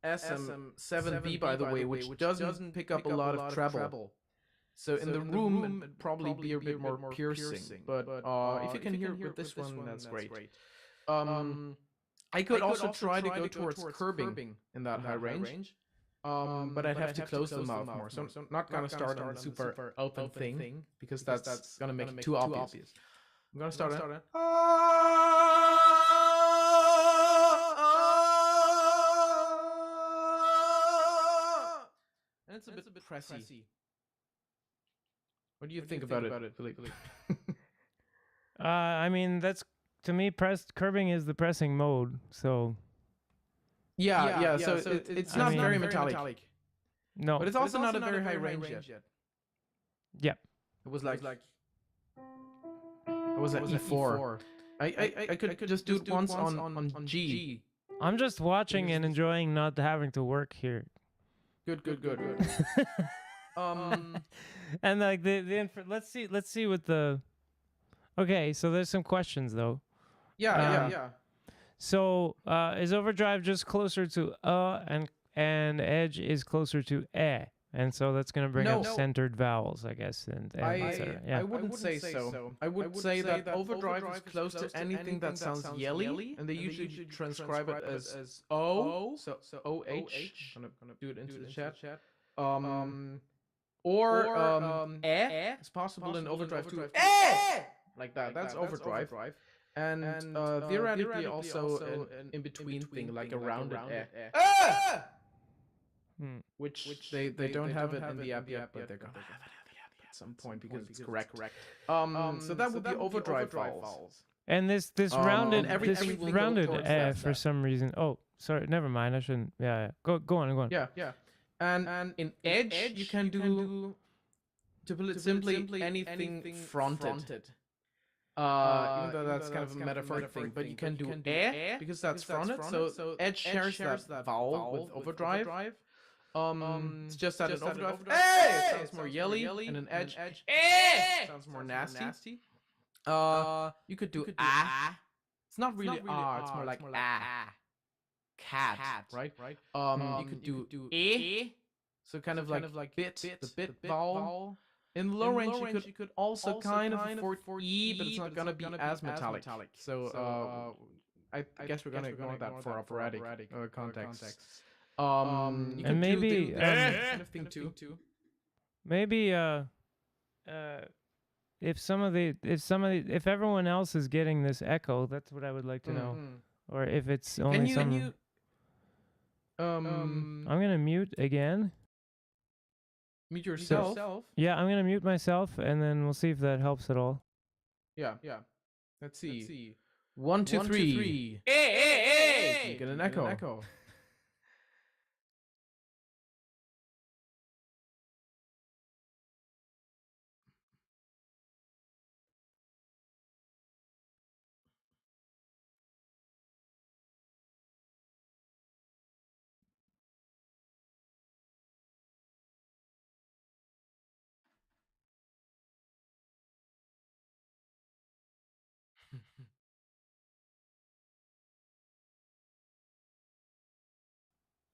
a SM7B, by the way, which doesn't pick up a lot of treble. So in the room, it'd probably be a bit more piercing. But if you can hear it with this one, that's great. I could also try to go towards curbing in that high range. But I'd have to close the mouth more. So I'm not gonna start on the super open thing, because that's gonna make it too obvious. I'm gonna start on. And it's a bit pressy. What do you think about it, Philippe? I mean, that's, to me, curbing is the pressing mode. So yeah. So it's not very metallic. No, but it's also not a very high range yet. Yeah, it was like it was at E4. I could just do it once on G. I'm just watching and enjoying not having to work here. Good. And like let's see what the. Okay, so there's some questions though. Yeah. So is overdrive just closer to and edge is closer to and so that's gonna bring up centered vowels, I guess, and etc. Yeah. I wouldn't say so. I would say that overdrive is close to anything that sounds yelly, and they usually transcribe it as O, so OH. I'm gonna do it into the chat. Or it's possible in overdrive too. Like that. That's overdrive. And theoretically also an in-between thing, like a rounded which they don't have it in the app yet, but they're gonna have it at some point because it's correct. So that would be overdrive vowels. And this rounded everything rounded for some reason. Oh, sorry, never mind. I shouldn't. Yeah. Go on. Yeah. And in edge you can do, to put it simply, anything fronted. Even though that's kind of a metaphoric thing, but you can do because that's fronted. So edge shares that vowel with overdrive. It's just that an overdrive sounds more yelly, and an edge sounds more nasty. You could do ah. It's not really ah. It's more like ah. Cat, right? You could do so kind of like bit, the bit vowel. In the low range, you could also kind of afford E, but it's not gonna be as metallic. So I guess we're gonna ignore that for operatic context. You and maybe do kind of thing too. Maybe if everyone else is getting this echo, that's what I would like to know. Or if it's only some. I'm gonna mute again. Mute yourself? Yeah, I'm gonna mute myself, and then we'll see if that helps at all. Yeah. Let's see. 1, 2, 3. Hey! You get an echo.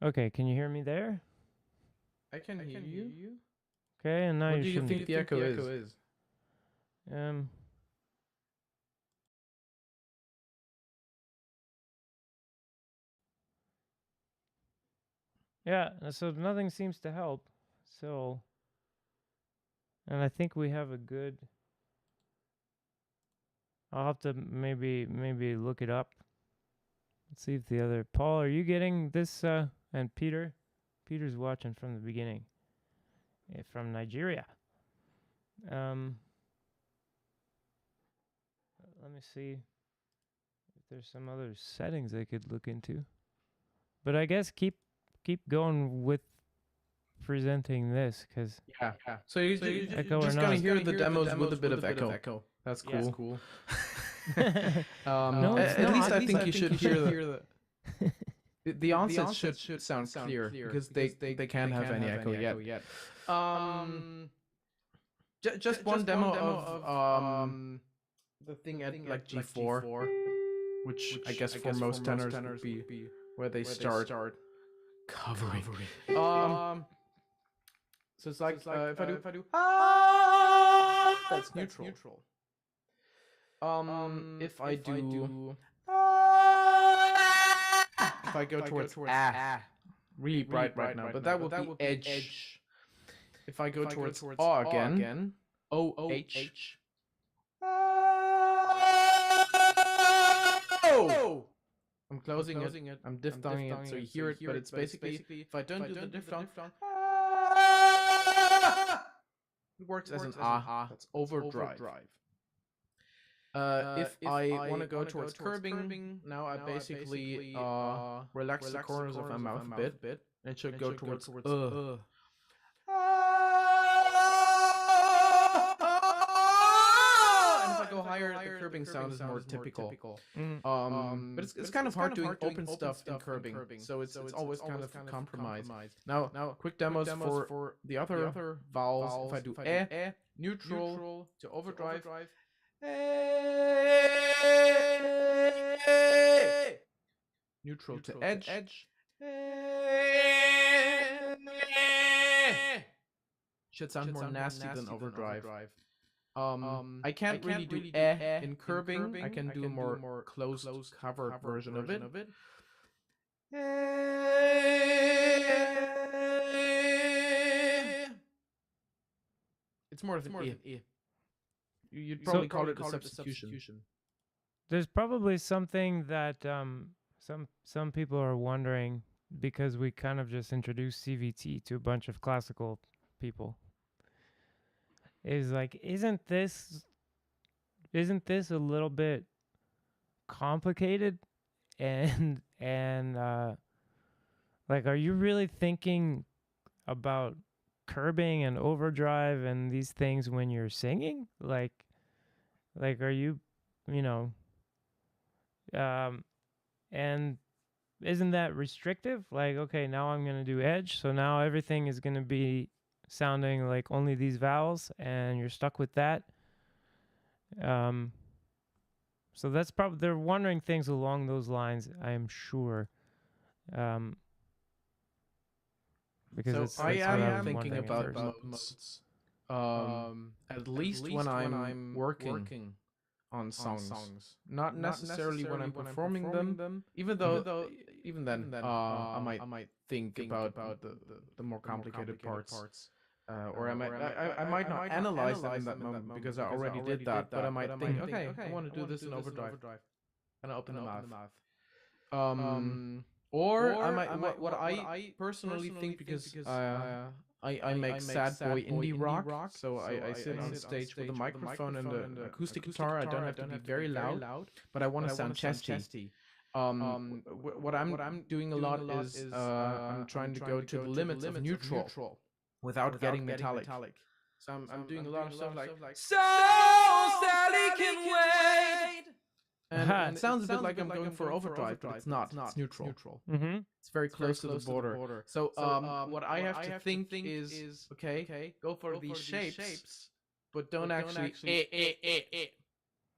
Okay, can you hear me there? I can hear you. Okay, and now what do you think the echo is? Yeah, so nothing seems to help. So, and I think we have a good. I'll have to maybe look it up. Let's see if the other Paul, are you getting this? And Peter's watching from the beginning. From Nigeria. Let me see if there's some other settings I could look into. But I guess keep going with presenting this, because yeah. So you're just gonna hear the demos with a bit of echo. That's cool. Yeah. Cool. No, at least I think you should hear the onset should sound clear because they can't have any echo yet. Just one demo of the thing at like G4, which I guess for most tenors would be where they start covering. So it's like if I do that's neutral. If I do if I go towards really bright right now, but that would be edge. If I go towards again, OH. Oh! I'm closing it. I'm diphthonging it so you hear it, but it's basically if I don't do the diphthong, it works as an ah. That's overdrive. If I want to go towards curbing, now I basically relax the corners of my mouth a bit, and it should go towards And if I go higher, the curbing sound is more typical. But it's kind of hard doing open stuff in curbing, so it's always kind of compromise. Now, quick demos for the other vowels. If I do neutral to overdrive. Neutral to edge. Should sound more nasty than overdrive. I can't really do in curbing. I can do a more closed covered version of it. It's more of an E. You'd probably call it a substitution. There's probably something that some people are wondering, because we kind of just introduced CVT to a bunch of classical people. Is like, isn't this a little bit complicated? And like, are you really thinking about curbing and overdrive and these things when you're singing? Like are you and isn't that restrictive? Like, okay, now I'm going to do edge, so now everything is going to be sounding like only these vowels, and you're stuck with that. So that's probably, they're wondering things along those lines, I'm sure. Because so I am thinking about modes. At least when I'm working on songs. Not necessarily when I'm performing them. Even then, I might think about the more complicated parts. Or I might not analyze them in that moment because I already did that. But I might think, okay, I want to do this in overdrive, and I open the mouth. Or I might what I personally think, because I make sad boy indie rock, so I sit on stage with a microphone and an acoustic guitar. I don't have to be very loud, but I want to sound chesty. What I'm doing a lot is I'm trying to go to the limits of neutral without getting metallic. So I'm doing a lot of stuff like "So Sally can wait," and it sounds a bit like I'm going for overdrive, but it's not. It's neutral. Mm-hmm. It's very close to the border. So what I have to think is okay, go for these shapes, but don't actually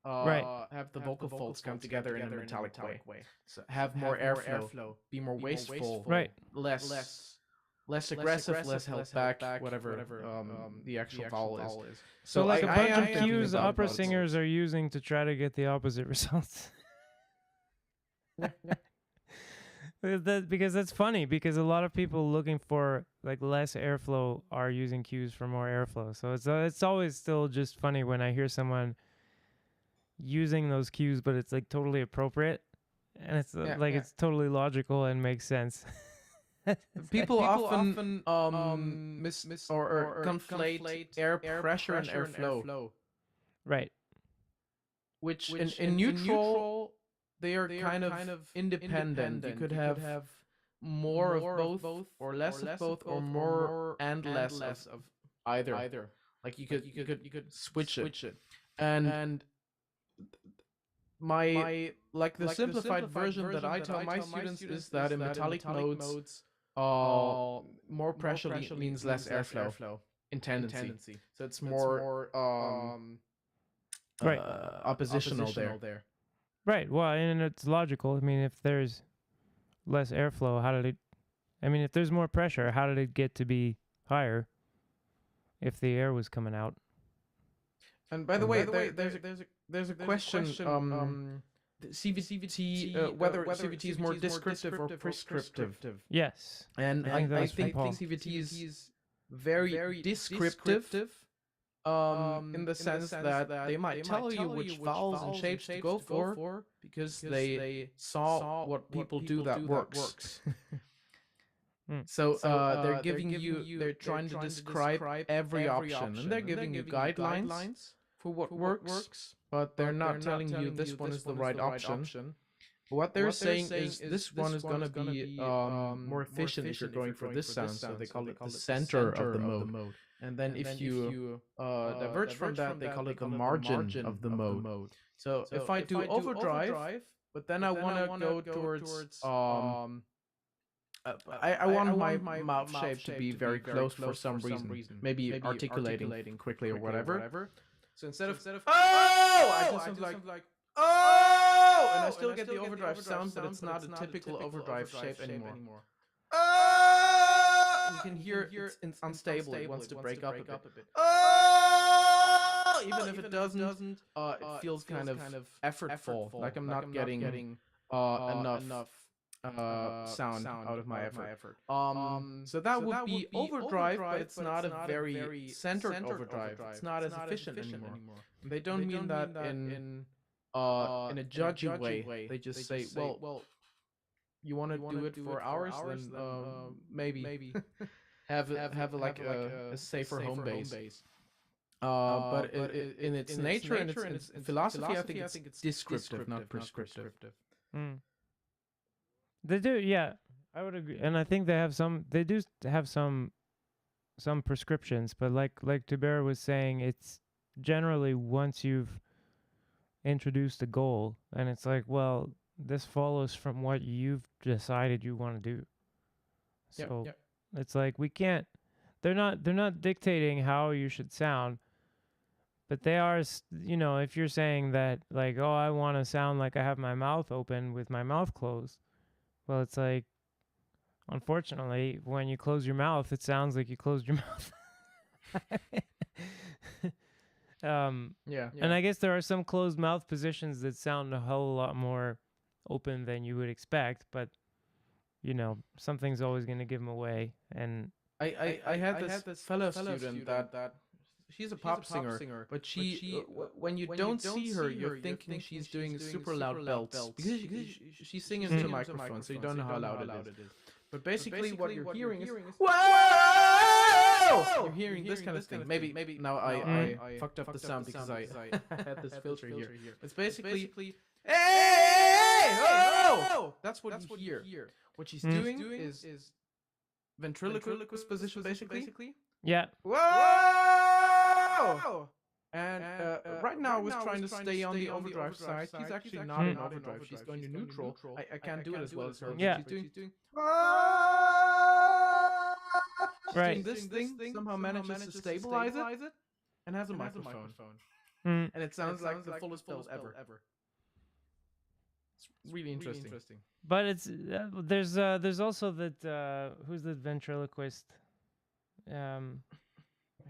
right. have the vocal folds come together in a metallic way. So have more airflow, be more wasteful, right? Less aggressive, less held back, whatever the actual vowel is. So like a bunch of cues opera singers are using to try to get the opposite results. Because that's funny, because a lot of people looking for like less airflow are using cues for more airflow. So it's always still just funny when I hear someone using those cues, but it's like totally appropriate, and it's it's totally logical and makes sense. People often miss or conflate air pressure and airflow. Right. Which in neutral, they are kind of independent. You could have more of both, or less of both, or more and less of either. Like you could switch it. And my the simplified version that I tell my students is that in metallic modes, more pressure means less airflow in tendency. So it's more Right. oppositional there. Right. Well, and it's logical. I mean, if there's less airflow, if there's more pressure, how did it get to be higher if the air was coming out? And by the way, there's a question. CVT, whether CVT is more descriptive or prescriptive. Yes. And I think CVT is very descriptive. In the sense that they might tell you which vowels and shapes to go for because they saw what people do that works. So they're giving you, they're trying to describe every option, and they're giving you guidelines for what works, but they're not telling you this one is the right option. What they're saying is this one is going to be more efficient if you're going for this sound, so they call it the center of the mode. And then if you diverge from that, they call it the margin of the mode. So if I do overdrive, but then I want to go towards I want my mouth shape to be very close for some reason. Maybe articulating quickly or whatever. So instead of I do something like oh, and I still get the overdrive sound, but it's not a typical overdrive shape anymore. Oh, and you can hear it's unstable. It wants to break up a bit. Oh, even if it doesn't, it feels kind of effortful. Like I'm not getting enough sound out of my effort. So that would be overdrive, but it's not a very centered overdrive. It's not as efficient anymore. And they don't mean that in a judgy way. They just say, well, you want to do it for hours, then maybe have a safer home base. But in its nature and its philosophy, I think it's descriptive, not prescriptive. They do, yeah. I would agree, and I think they do have some prescriptions, but like Tibera was saying, it's generally once you've introduced a goal, and it's like, well, this follows from what you've decided you want to do. So it's like they're not dictating how you should sound, but they are, if you're saying that, like, oh, I want to sound like I have my mouth open with my mouth closed. Well, it's like, unfortunately, when you close your mouth, it sounds like you closed your mouth. And I guess there are some closed mouth positions that sound a whole lot more open than you would expect, but something's always going to give them away. And I had this fellow student that she's a pop singer, but she when you don't see her, you're thinking she's doing super loud belts because she's singing into the microphone, so you don't know how loud it is. But basically, what you're hearing is whoa! You're hearing this kind of thing. Maybe now I fucked up the sound because I had this filter here. It's basically hey! Oh! That's what you hear. What she's doing is ventriloquist position, basically. Yeah. Whoa! And right now I was trying to stay on the overdrive side. She's actually not in overdrive. She's going to neutral. I can't do it as well as her. Yeah. She's doing right. Doing this thing, somehow manages to stabilize it and has a microphone. And it sounds like the fullest belt ever. It's really interesting. But it's there's also that who's the ventriloquist? I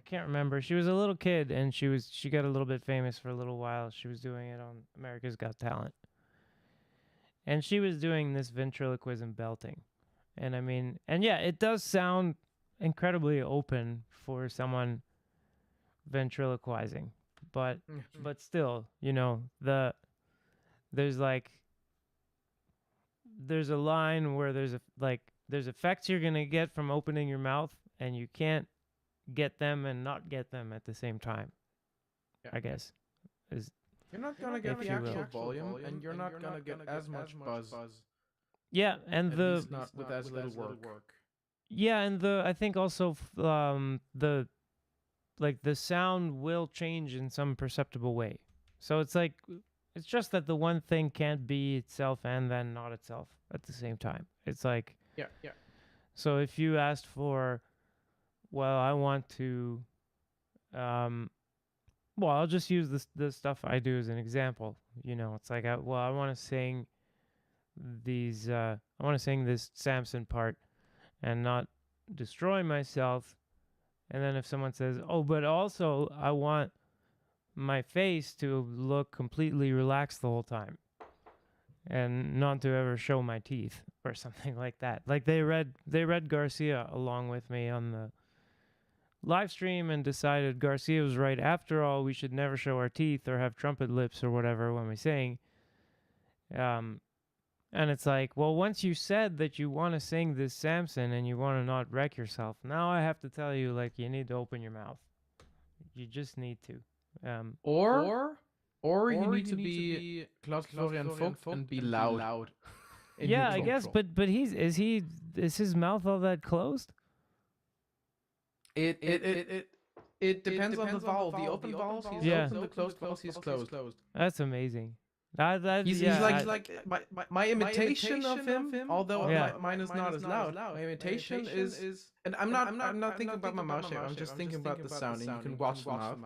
can't remember. She was a little kid, and she got a little bit famous for a little while. She was doing it on America's Got Talent, and she was doing this ventriloquism belting, and it does sound incredibly open for someone ventriloquizing, but still, there's a line where there's effects you're gonna get from opening your mouth, and you can't get them and not get them at the same time. I guess you're not gonna get the actual volume, and you're not gonna get as much buzz. Yeah, and at not with as little work. Yeah, and I think also the sound will change in some perceptible way. So it's just that the one thing can't be itself and then not itself at the same time. It's like yeah. So if you asked for, well, I want to well, I'll just use the stuff I do as an example. It's like, I want to sing I want to sing this Samson part and not destroy myself. And then if someone says, oh, but also I want my face to look completely relaxed the whole time and not to ever show my teeth or something like that. Like they read Garcia along with me on the live stream and decided Garcia was right. After all, we should never show our teeth or have trumpet lips or whatever when we sing. And it's like, well, once you said that you want to sing this Samson and you want to not wreck yourself, now I have to tell you, like, you need to open your mouth. You just need to. Or you need to be Klaus Florian Vogt and be loud. Yeah, I guess, but is his mouth all that closed? It depends on the vowel. The open vowels he's open, the closed vowels he's closed. That's amazing. He's like my imitation of him, although mine is not as loud. My imitation is, and I'm not thinking about my mouth shape. I'm just thinking about the sound, and you can watch the mouth.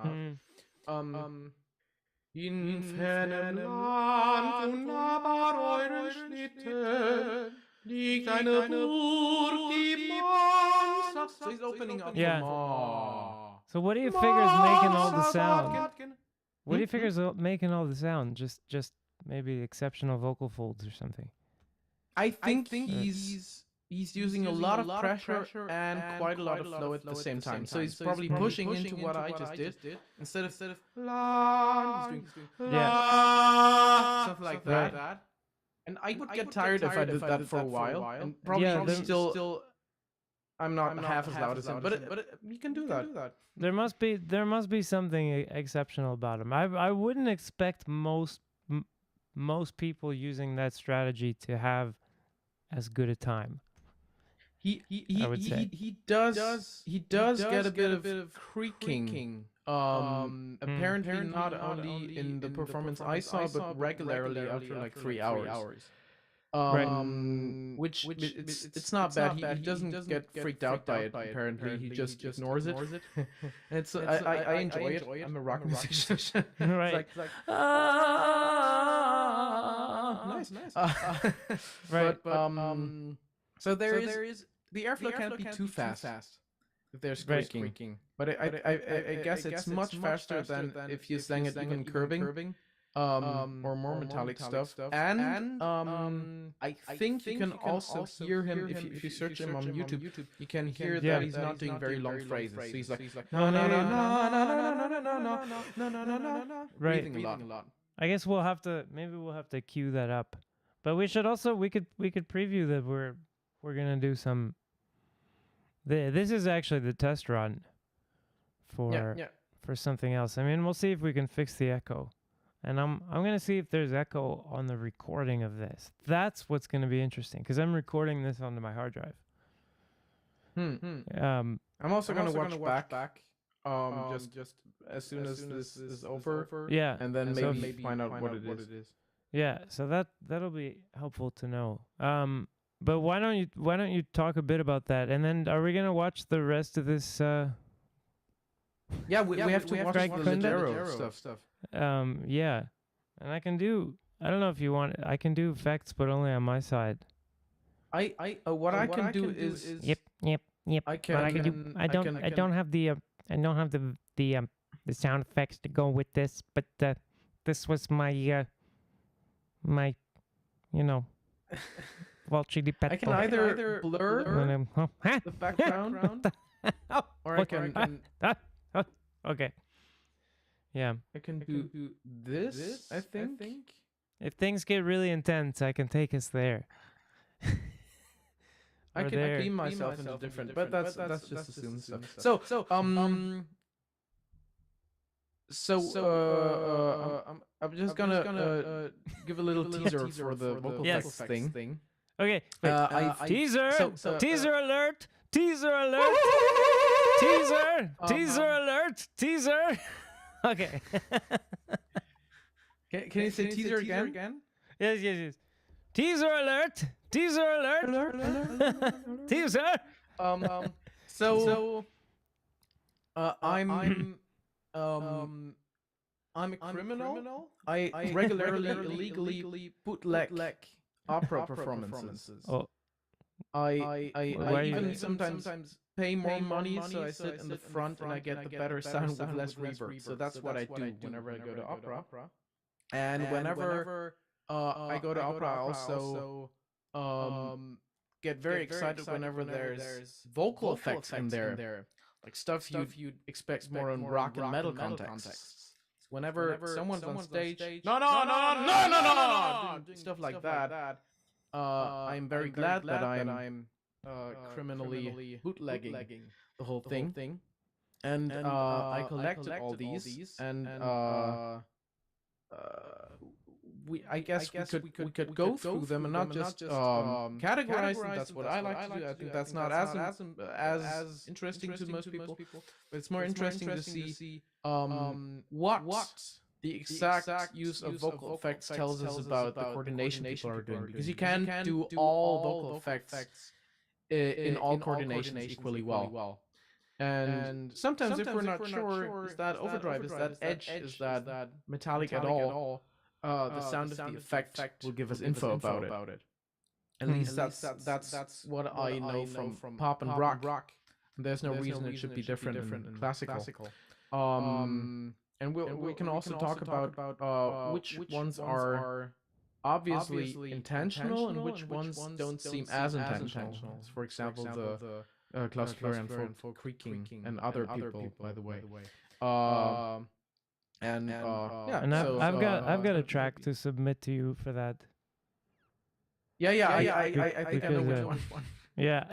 In fernem Land unnahbar euren Schritten liegt eine Burg, die Mann. So he's opening up. Yeah. So what do you figure is making all the sound? What do you figure is making all the sound? Just maybe exceptional vocal folds or something. I think he's using a lot of pressure and quite a lot of flow at the same time. So he's probably pushing into what I just did. Instead of la, he's doing stuff like that. And I would get tired if I did that for a while. And probably still I'm not half as loud as him, but you can do that. There must be something exceptional about him. I wouldn't expect most people using that strategy to have as good a time. He does get a bit of creaking. Apparently not only in the performance I saw, but regularly after like 3 hours. Which it's not bad. He doesn't get freaked out by it. Apparently, he just ignores it. And so I enjoy it. I'm a rock musician. Right. It's like nice. Right. But so there is the airflow can't be too fast if there's creaking. But I guess it's much faster than if you sang it even curving. Or more metallic stuff. And I think you can also hear him if you search him on YouTube. You can hear that he's not doing very long phrases. So he's like no, breathing a lot. I guess we'll have to cue that up. But we should also we could preview that we're gonna do some. This is actually the test run for something else. I mean, we'll see if we can fix the echo. And I'm gonna see if there's echo on the recording of this. That's what's gonna be interesting because I'm recording this onto my hard drive. I'm also gonna watch back. Just as soon as this is over. Yeah. And then maybe find out what it is. Yeah. So that'll be helpful to know. But why don't you talk a bit about that? And then are we gonna watch the rest of this? Yeah, we have to watch the Kunde stuff. Yeah, and I can do. I don't know if you want. I can do effects, but only on my side. What I can do is. Yep. I don't have the sound effects to go with this, but this was my Well, Chili Pepper. I can either blur the background, or I can. Okay. Yeah. I can do this, I think. If things get really intense, I can take us there. I can beam myself into different, but that's just assumed stuff. I'm just gonna give a little teaser for the vocal effects thing. Okay, wait. Teaser alert! Teaser alert! Teaser alert! Teaser! Okay. Can you say teaser again? Yes. Teaser alert! Teaser alert! Teaser! I'm I'm a criminal. I regularly illegally bootleg opera performances. Oh, I even sometimes pay more money, so I sit in the front and I get the better sound with less reverb. So that's what I do whenever I go to opera. And whenever I go to opera, I also get very excited whenever there's vocal effects in there, like stuff you'd expect more in rock and metal contexts. Whenever someone's on stage, no, no, no, no, no, no, no, doing stuff like that, I'm very glad that I'm criminally bootlegging the whole thing. And I collected all these, and I guess we could go through them and not just categorize them. That's what I like to do. I think that's not as interesting to most people, but it's more interesting to see what the exact use of vocal effects tells us about the coordination people are doing, because you can't do all vocal effects in all coordinations equally well. And sometimes if we're not sure, is that overdrive, is that edge, is that metallic at all, the sound of the effect will give us info about it. At least that's what I know from pop and rock. There's no reason it should be different in classical. And we can also talk about which ones are obviously intentional and which ones don't seem as intentional. For example, the Klaus Florian folk creaking and other people, by the way. Yeah, and so I've got a track to submit to you for that. I think I know which one. Yeah.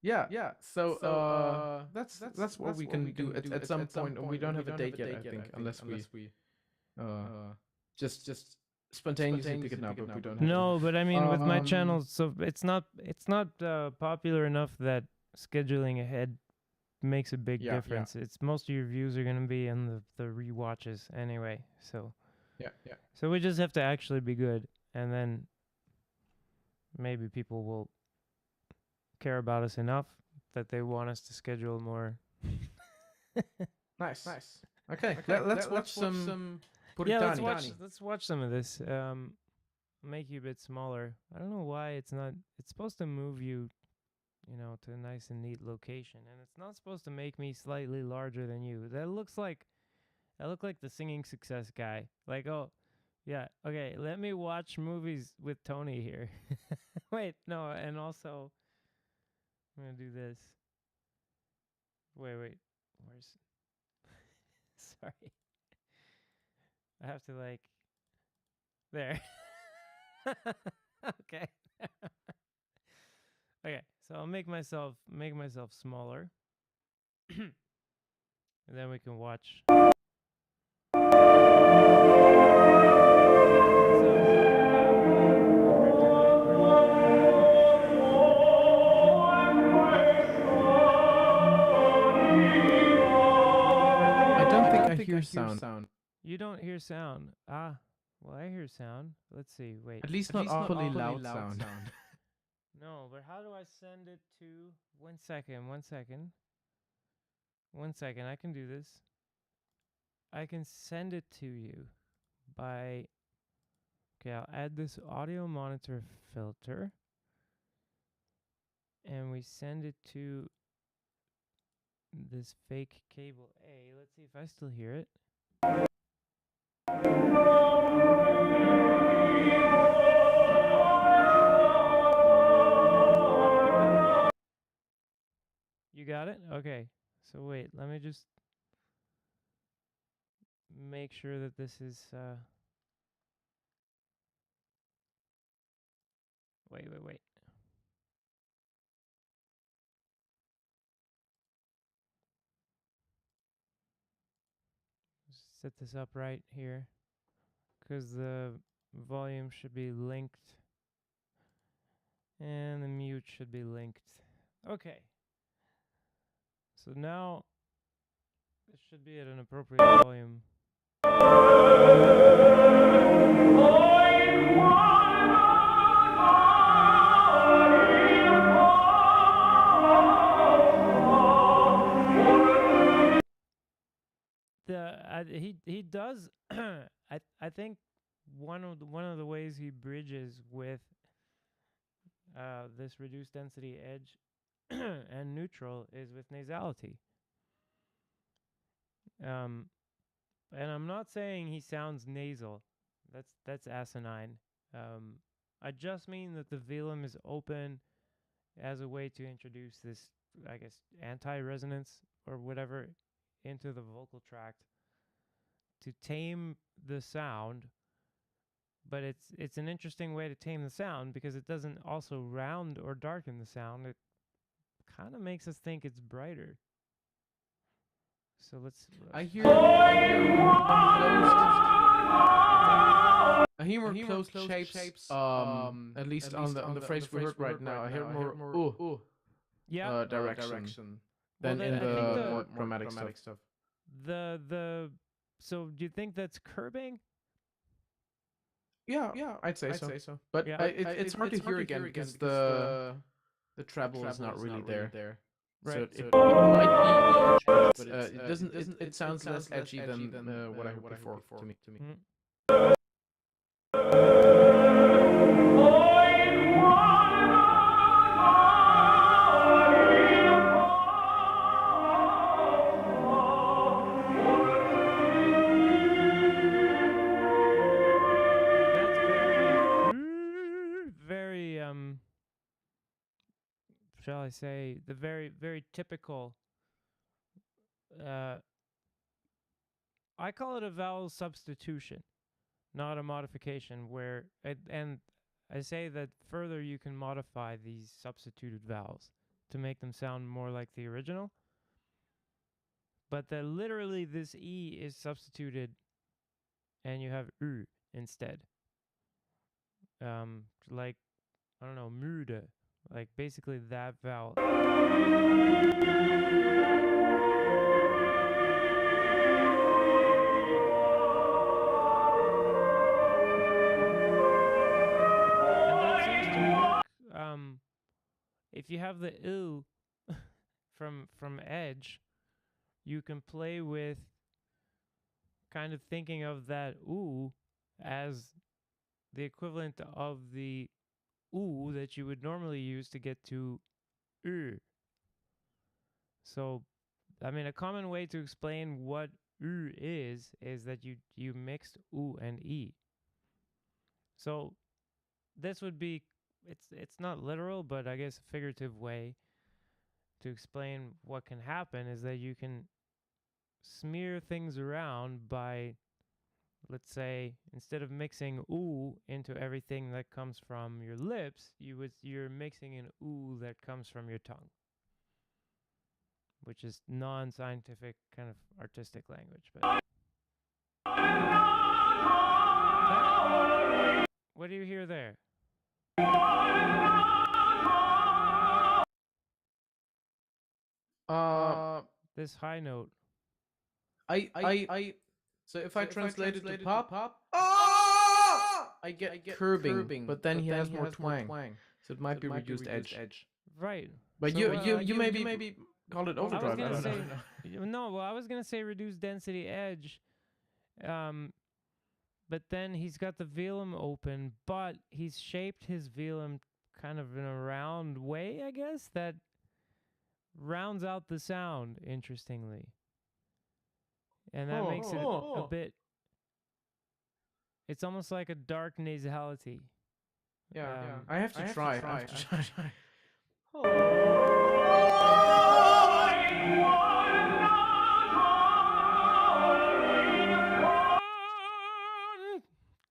Yeah. So that's what we can do at some point, and we don't have a date yet, I think, unless we just spontaneously pick it up, but we don't have No, but I mean, with my channel, so it's not popular enough that scheduling ahead makes a big difference. It's most of your views are gonna be in the rewatches anyway. So yeah. So we just have to actually be good, and then maybe people will care about us enough that they want us to schedule more. Nice. Okay, let's watch some. Let's watch some of this. Make you a bit smaller. I don't know why it's not. It's supposed to move you, to a nice and neat location, and it's not supposed to make me slightly larger than you. I look like the singing success guy. Like, oh, yeah, okay. Let me watch movies with Tony here. Wait, no, and also, I'm gonna do this. Wait, where's? Sorry. I have to there. Okay. Okay, so I'll make myself smaller. And then we can watch. I don't think I hear sound. You don't hear sound. Ah, well, I hear sound. Let's see. Wait. At least not awfully loud sound. No, but how do I send it to? 1 second. I can do this. I can send it to you by. Okay, I'll add this audio monitor filter. And we send it to this fake cable A. Let's see if I still hear it. You got it? Okay. So wait, let me just make sure that this is wait. Set this up right here, because the volume should be linked and the mute should be linked. Okay. So now this should be at an appropriate volume. does. I think one of the ways he bridges with this reduced density edge and neutral is with nasality. And I'm not saying he sounds nasal. That's asinine. I just mean that the velum is open as a way to introduce this, I guess, anti-resonance or whatever into the vocal tract to tame the sound. But it's an interesting way to tame the sound because it doesn't also round or darken the sound. It kind of makes us think it's brighter. So let's. I hear more closed shapes. At least on the phrase we heard right now, I hear more direction than in the more dramatic stuff. So do you think that's curbing? Yeah, I'd say so. But yeah, it's hard to hear again because the treble is not really there. Right. So it might be changed, but it doesn't. It sounds less edgy than what I heard before to me. Shall I say, the very typical, I call it a vowel substitution, not a modification, where, and I say that further you can modify these substituted vowels to make them sound more like the original, but that literally this E is substituted and you have U instead. Like, I don't know, müde. Like basically that vowel. And that seems to work. If you have the U from edge, you can play with kind of thinking of that U as the equivalent of the U that you would normally use to get to So, I mean, a common way to explain what is that you mixed U and E. So, this would be, it's not literal, but I guess a figurative way to explain what can happen is that you can smear things around by, let's say, instead of mixing U into everything that comes from your lips, you're mixing an U that comes from your tongue, which is non-scientific kind of artistic language. But what do you hear there? This high note. So if I translate it to pop, I get curbing, but then he has more twang. So it might be reduced edge. Right. But So, you maybe call it overdrive. I don't know. No, well, I was gonna say reduced density edge, but then he's got the velum open, but he's shaped his velum kind of in a round way, I guess, that rounds out the sound, interestingly. And that makes it a bit, it's almost like a dark nasality. Yeah, I have to try.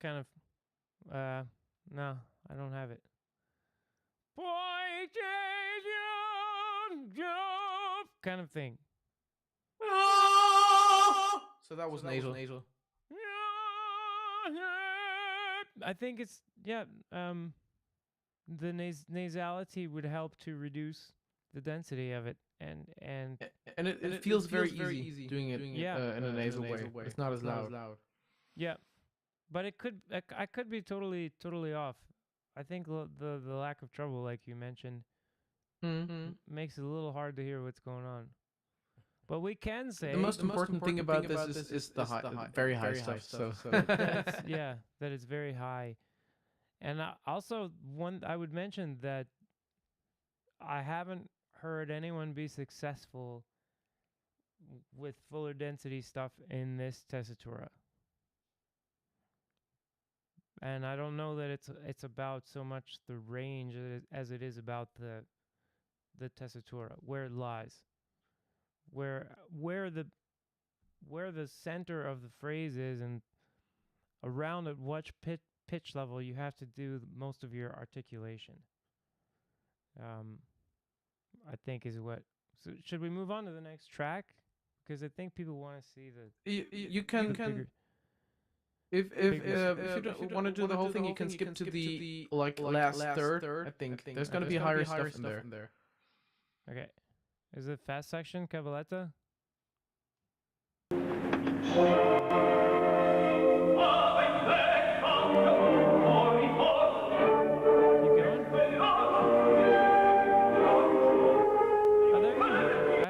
Kind of, no, I don't have it. Kind of thing. So that was nasal. I think it's, yeah, the nasality would help to reduce the density of it, and it feels very easy doing it in a nasal way. It's not as loud. Yeah, but it could, I could be totally off. I think the lack of treble, like you mentioned, makes it a little hard to hear what's going on. But we can say the most important thing about this is the high, very high stuff. So that that it's very high. And also, I would mention that I haven't heard anyone be successful with fuller density stuff in this tessitura. And I don't know that it's about so much the range as it is about the tessitura, where it lies, where the center of the phrase is, and around at what pitch level you have to do most of your articulation. I think is what. So should we move on to the next track? Because I think people want to see the. you can. If you don't want to do the whole thing, you can skip to the last third. I think there's gonna be higher stuff in there. Okay, is it fast section cavaletta?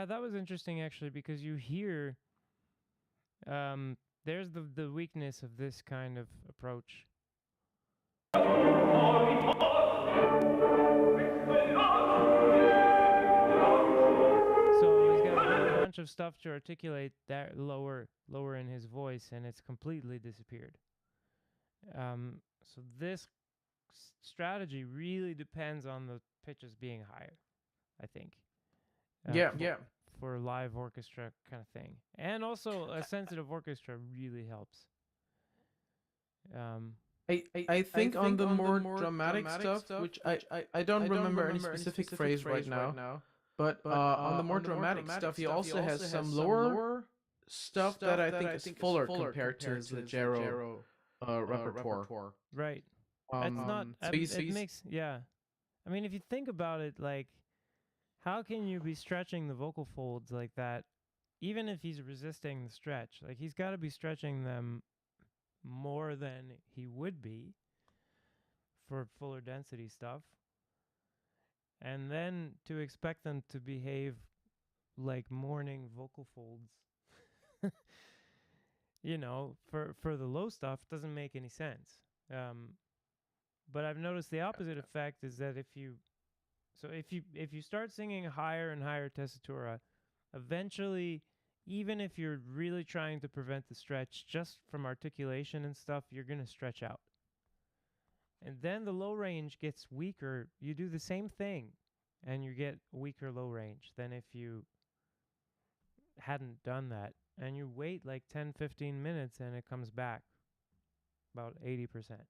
That was interesting actually, because you hear there's the weakness of this kind of approach. So he's got a bunch of stuff to articulate that lower in his voice, and it's completely disappeared. So this strategy really depends on the pitches being higher, I think. For live orchestra kind of thing, and also a sensitive orchestra really helps. I think on the more dramatic stuff, which I don't remember any specific phrase right now, but on the more dramatic stuff, he also has some lower stuff that I think is fuller compared to his leggero repertoire. Right. It's not. It makes I mean, if you think about it, like, how can you be stretching the vocal folds like that, even if he's resisting the stretch? Like, he's got to be stretching them more than he would be for fuller density stuff. And then to expect them to behave like morning vocal folds, you know, for the low stuff doesn't make any sense. But I've noticed the opposite effect is that if you start singing higher and higher tessitura, eventually, even if you're really trying to prevent the stretch just from articulation and stuff, you're going to stretch out. And then the low range gets weaker. You do the same thing, and you get a weaker low range than if you hadn't done that. And you wait like 10, 15 minutes, and it comes back about 80%.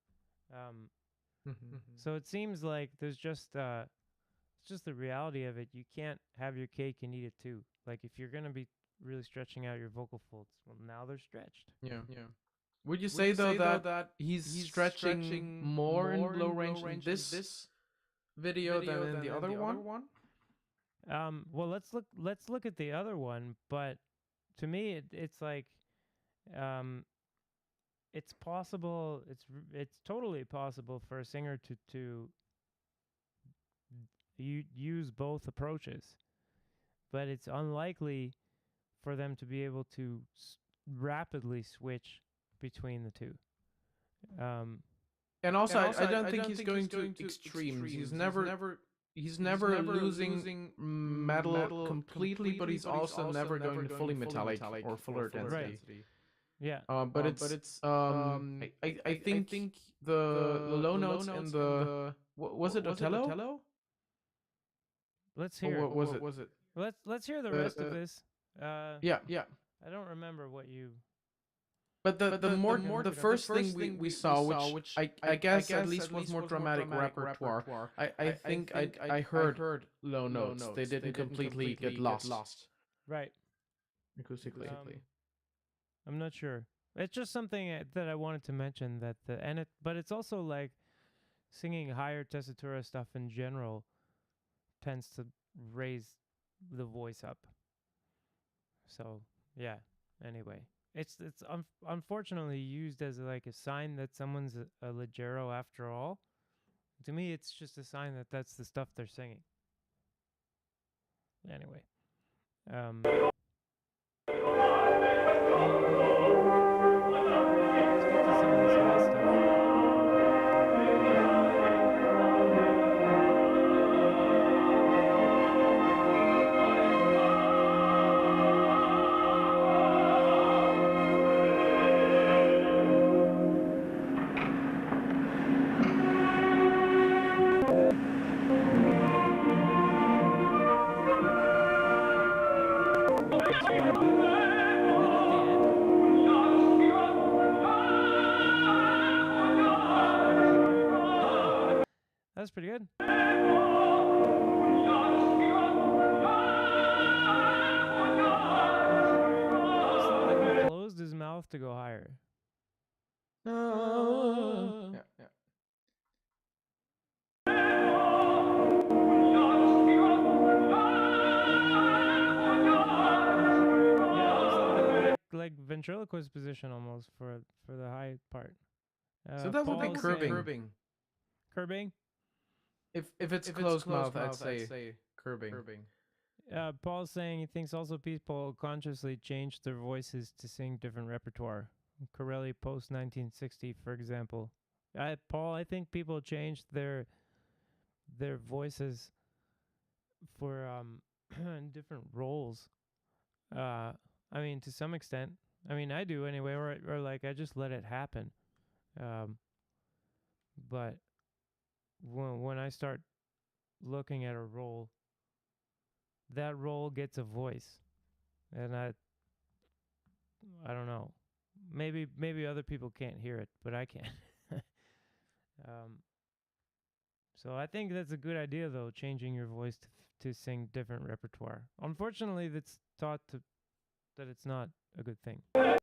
So it seems like there's just it's just the reality of it. You can't have your cake and eat it too. Like, if you're gonna be really stretching out your vocal folds, well, now they're stretched. Yeah. Would you say though that he's stretching more in low range in this video than in the other one? Well, let's look at the other one. But to me, it's like, it's possible. It's totally possible for a singer to use both approaches, but it's unlikely for them to be able to rapidly switch between the two. And also, I don't think he's going to extremes. He's never losing metal completely, but he's also never going to fully metallic or fuller density. Right. Yeah. But it's I think the low notes and the was it Otello? Let's hear. Or what was it? Let's hear the rest of this. Yeah. I don't remember what you. But the first thing we saw, which I guess at least was more dramatic repertoire. I think I heard low notes. They didn't completely get lost. Right. Acoustically. I'm not sure. It's just something that I wanted to mention, but it's also like singing higher tessitura stuff in general tends to raise the voice up. So yeah. Anyway, it's unfortunately used as like a sign that someone's a leggero after all. To me, it's just a sign that that's the stuff they're singing. Anyway. that's pretty good. He closed his mouth to go higher. Yeah, yeah. Like ventriloquist position almost for the high part. So that would be curbing. Curbing. If it's closed mouth, I'd say curbing. Paul's saying he thinks also people consciously changed their voices to sing different repertoire. Corelli post 1960, for example. Paul, I think people changed their voices for different roles. I mean, to some extent. I mean, I do anyway, or like I just let it happen. But when I start looking at a role, that role gets a voice, and I don't know. Maybe other people can't hear it, but I can. So I think that's a good idea, though, changing your voice to sing different repertoire. Unfortunately, that's taught that it's not a good thing. I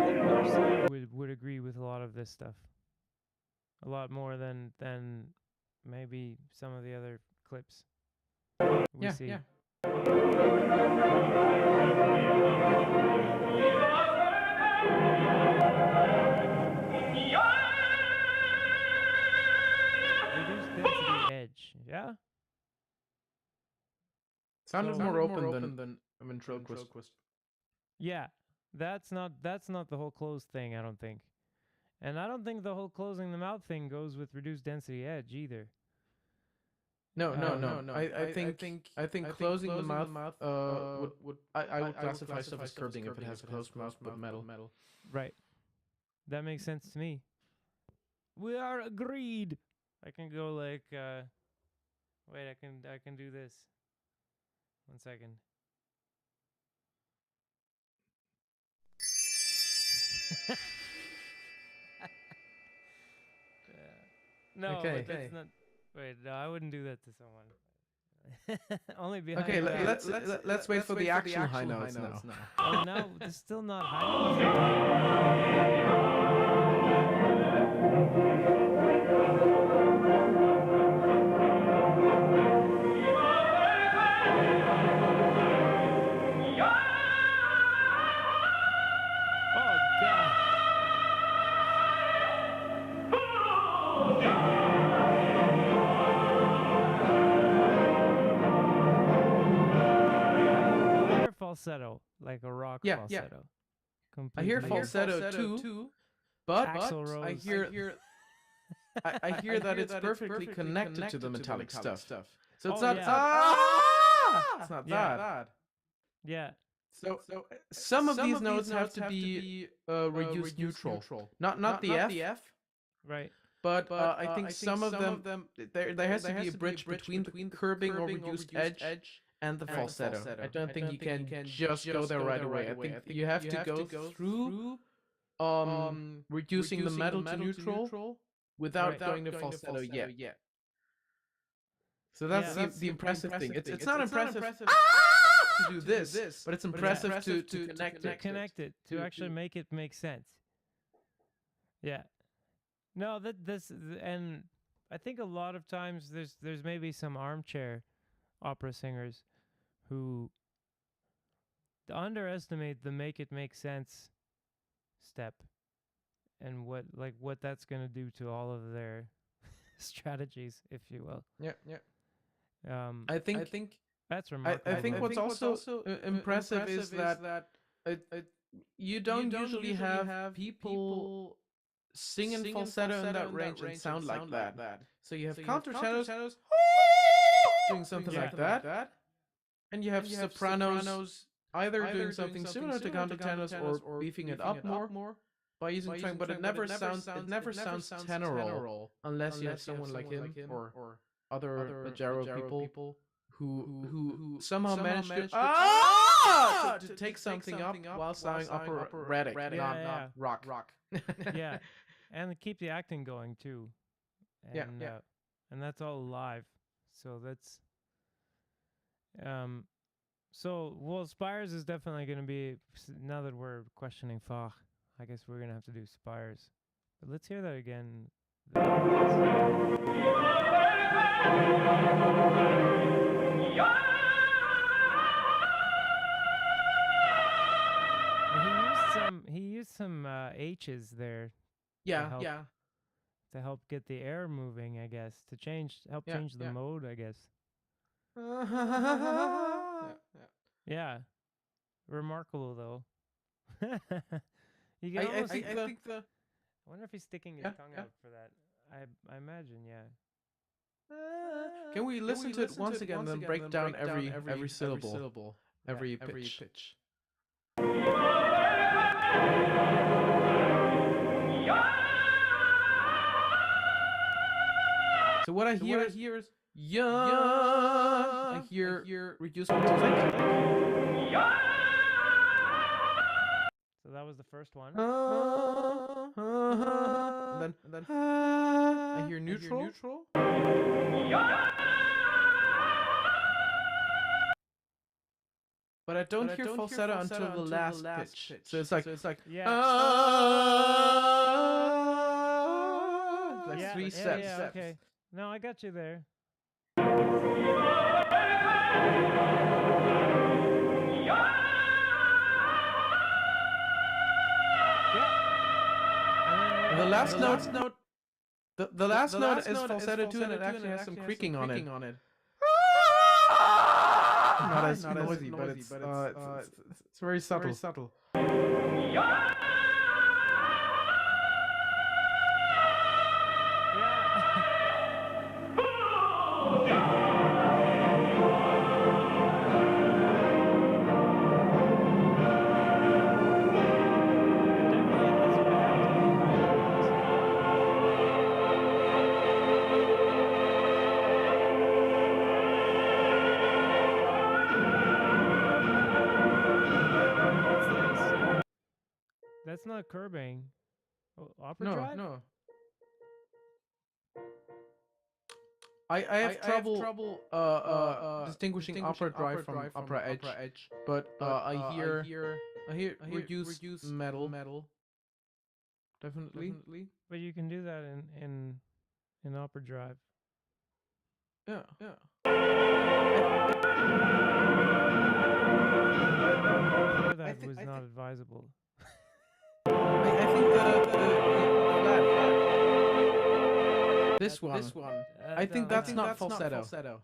think Marcy would agree with a lot of this stuff. A lot more than maybe some of the other clips we see. Yeah. Reduce density edge. Yeah. Sounded more open than a ventriloquist. Yeah, that's not the whole closed thing, I don't think. And I don't think the whole closing the mouth thing goes with reduced density edge either. No. I think closing the mouth I would classify stuff as curbing if it has a closed mouth but metal. Right. That makes sense to me. We are agreed. I can go like wait, I can do this. 1 second. No, okay. That's not. Wait, no, I wouldn't do that to someone. Only behind. Okay, let's wait for the actual high notes now. Oh no, it's still not high falsetto, like a rock falsetto. I hear falsetto too, but I hear I hear that it's perfectly connected to the metallic stuff. So it's not it's not that. Yeah. So some of these notes have to be reduced neutral. Not the F. Right. But I think some of them there has to be a bridge between the curbing or reduced edge and the falsetto. I don't think you can just go there right away. I think you have to go through reducing the metal to neutral without going to falsetto yet. So that's the impressive thing. It's not impressive to do this, but it's impressive to connect it. To actually make it make sense. Yeah. No, and I think a lot of times there's maybe some armchair opera singers who underestimate the make it make sense step and what that's going to do to all of their strategies, if you will. Yeah. I think that's remarkable. I think what's also impressive is that you don't usually have people singing falsetto in that range and sound like that. So you have countertenors doing something like that, and you have sopranos either doing something similar to countertenors or beefing it up more by using twang, but it never sounds tenorol unless you have someone like him or other Pajero people who somehow managed to to take something up while sounding operatic, not rock. Yeah, and keep the acting going too. And and that's all live. So that's so well, Spires is definitely going to be, now that we're questioning Fach, I guess we're going to have to do Spires. But let's hear that again. He used some H's there. Yeah. To help get the air moving, I guess. To change the mode, I guess. Yeah. Remarkable though. You can almost, I wonder if he's sticking his tongue out for that. I imagine, yeah. Can we listen to it once again, then break down every syllable, every pitch? So what I hear is yeah. I hear reduced intensity. So that was the first one. And then I hear neutral. But I don't hear falsetto until the last pitch. So it's like yeah. Like 3 steps. Yeah, okay. No, I got you there. The last note. The last note is falsetto too, and it actually has some creaking on it. Not as noisy, but it's very subtle. That's not curbing. Oh, opera drive? No. I have trouble distinguishing opera drive from opera edge, but I hear reduced metal. Definitely. But you can do that in opera drive. Yeah. That was not advisable. I think this one. I think that's not falsetto.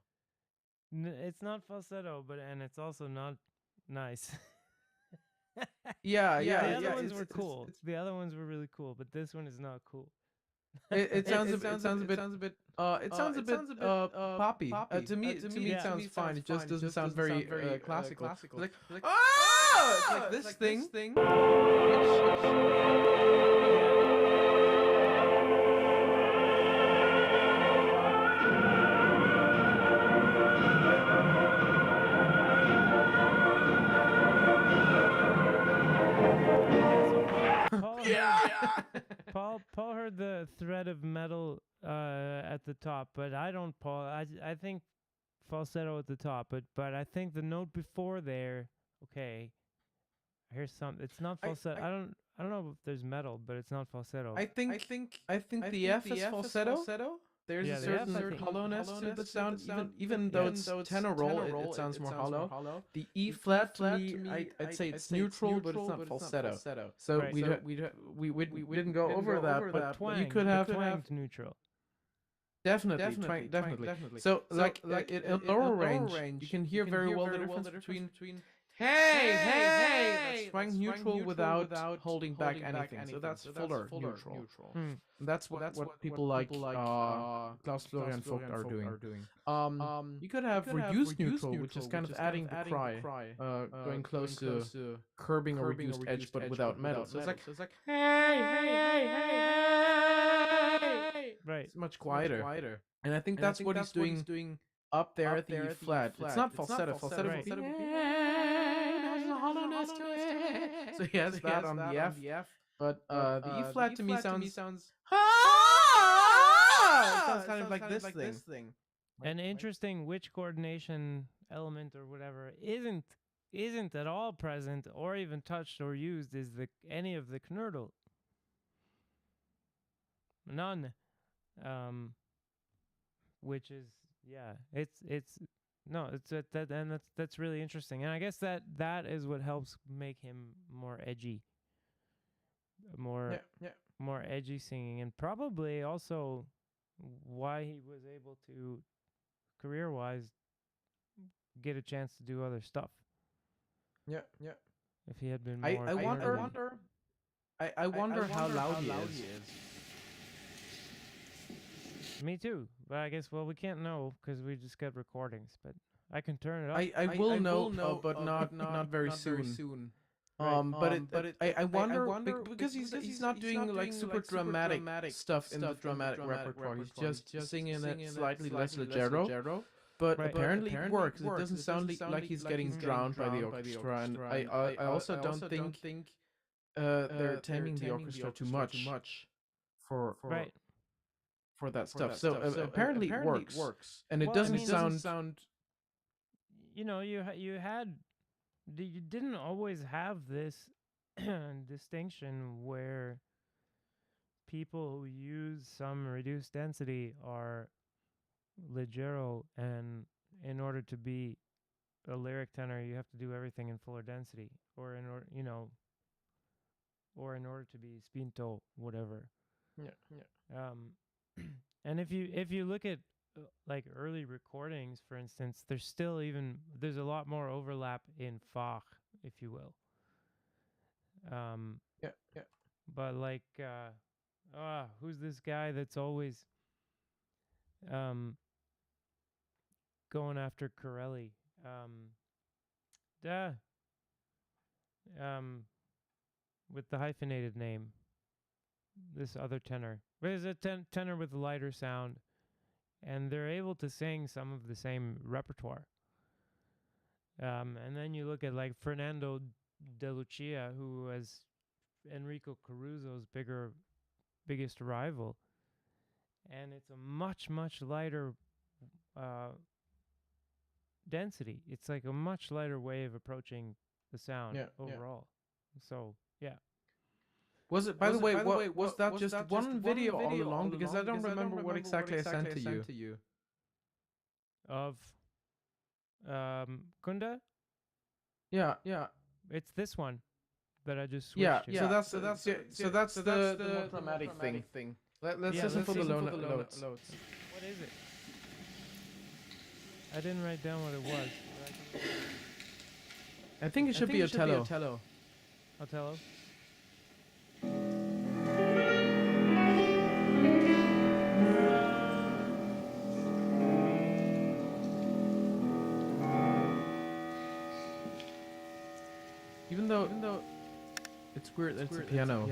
It's not falsetto, but and it's also not nice. Yeah. The other ones were cool. The other ones were really cool, but this one is not cool. It sounds a bit poppy. To me, it sounds fine. It just doesn't sound very classical. Like it's like this thing. Paul heard the thread of metal at the top, but I don't, Paul. I think falsetto at the top, but I think the note before there, okay. Here's some. It's not falsetto. I don't know if there's metal, but it's not falsetto. I think the F is falsetto. There's a certain hollowness to the sound, even though it's tenor roll, it sounds more hollow. The E flat, to me, I'd say it's neutral, but it's not falsetto. So we didn't go over that, but you could have twanged neutral. Definitely. So like in lower range, you can hear very well the difference between hey, swang neutral without holding back anything. So that's fuller neutral. That's what people like Klaus Florian Vogt are doing. You could have reduced neutral, which is kind of adding the cry, going close to curbing a reduced edge, but without metal. So it's like hey. Right. It's much quieter. And I think that's what he's doing up there at the E flat. It's not falsetto. Falsetto would be, it has a hollowness to it. So he has that on the F. But the E flat to me sounds it sounds kind of like this thing. An interesting witch coordination element or whatever isn't at all present or even touched or used is any of the knödel. None. Which is that's really interesting. And I guess that is what helps make him more edgy. More edgy singing, and probably also why he was able to career-wise get a chance to do other stuff. Yeah. If he had been more I wonder how loud he is. Me too, but I guess we can't know because we just got recordings. But I can turn it up. I will know, but not very soon. I wonder because he's not doing like super dramatic stuff in the dramatic repertoire. He's just singing it slightly less leggero. But apparently it works. It doesn't sound like he's getting drowned by the orchestra, and I also don't think they're taming the orchestra too much for that stuff. So apparently it works, and it doesn't sound. You didn't always have this distinction where people who use some reduced density are leggero, and in order to be a lyric tenor, you have to do everything in fuller density, or in order to be spinto, whatever. Yeah. And if you look at like early recordings, for instance, there's a lot more overlap in Fach, if you will. Yeah. But like, who's this guy that's always going after Corelli? With the hyphenated name. This other tenor. There's a tenor with a lighter sound, and they're able to sing some of the same repertoire. And then you look at like Fernando de Lucia, who was Enrico Caruso's biggest rival, and it's a much lighter density. It's like a much lighter way of approaching the sound overall. So yeah. Was it? By the way, was that just one video all along? Because I don't remember what exactly I sent to you. Of Kunde? Yeah. It's this one that I just switched to. So that's the more dramatic thing. Let's listen for the notes. What is it? I didn't write down what it was. I think it should be Otello. Otello? Even though it's weird, it's a piano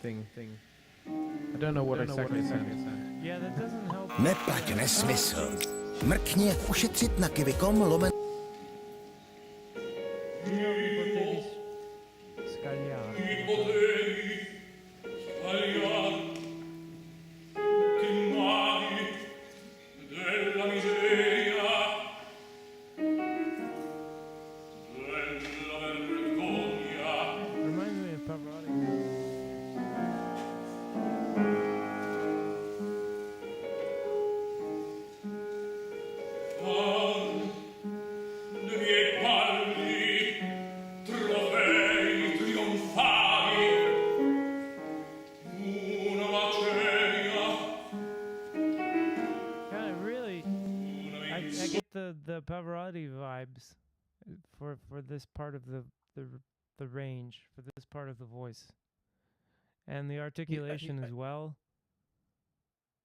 thing. I don't know what exactly it's saying. Yeah, that doesn't help. Nepak nesmysl. Mrkni jak ušetřit na kivikom lomen. The Pavarotti vibes for this part of the range, for this part of the voice, and the articulation as well.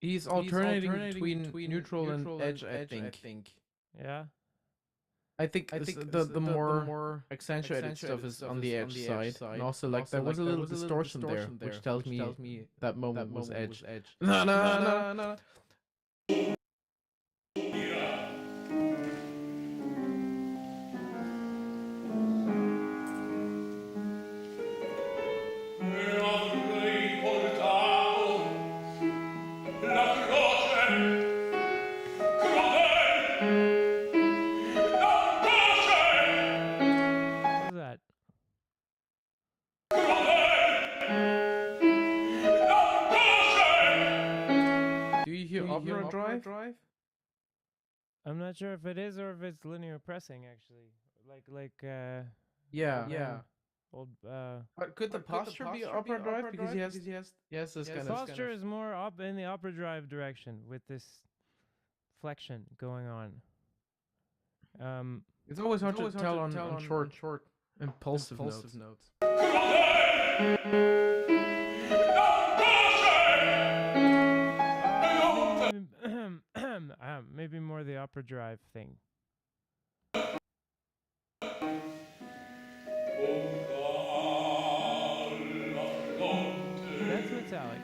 He's alternating between neutral and edge, I think. Yeah. I think the more accentuated stuff is on the edge side, and also like there was a little distortion there, which tells me that moment was edge. No. hear opera drive? I'm not sure if it is or if it's linear pressing actually. Yeah. Old But could the posture be opera drive because he has this kind of posture is more up in the upper drive direction with this flexion going on. It's always hard to tell on short impulsive notes. Maybe more the upper drive thing. That's metallic.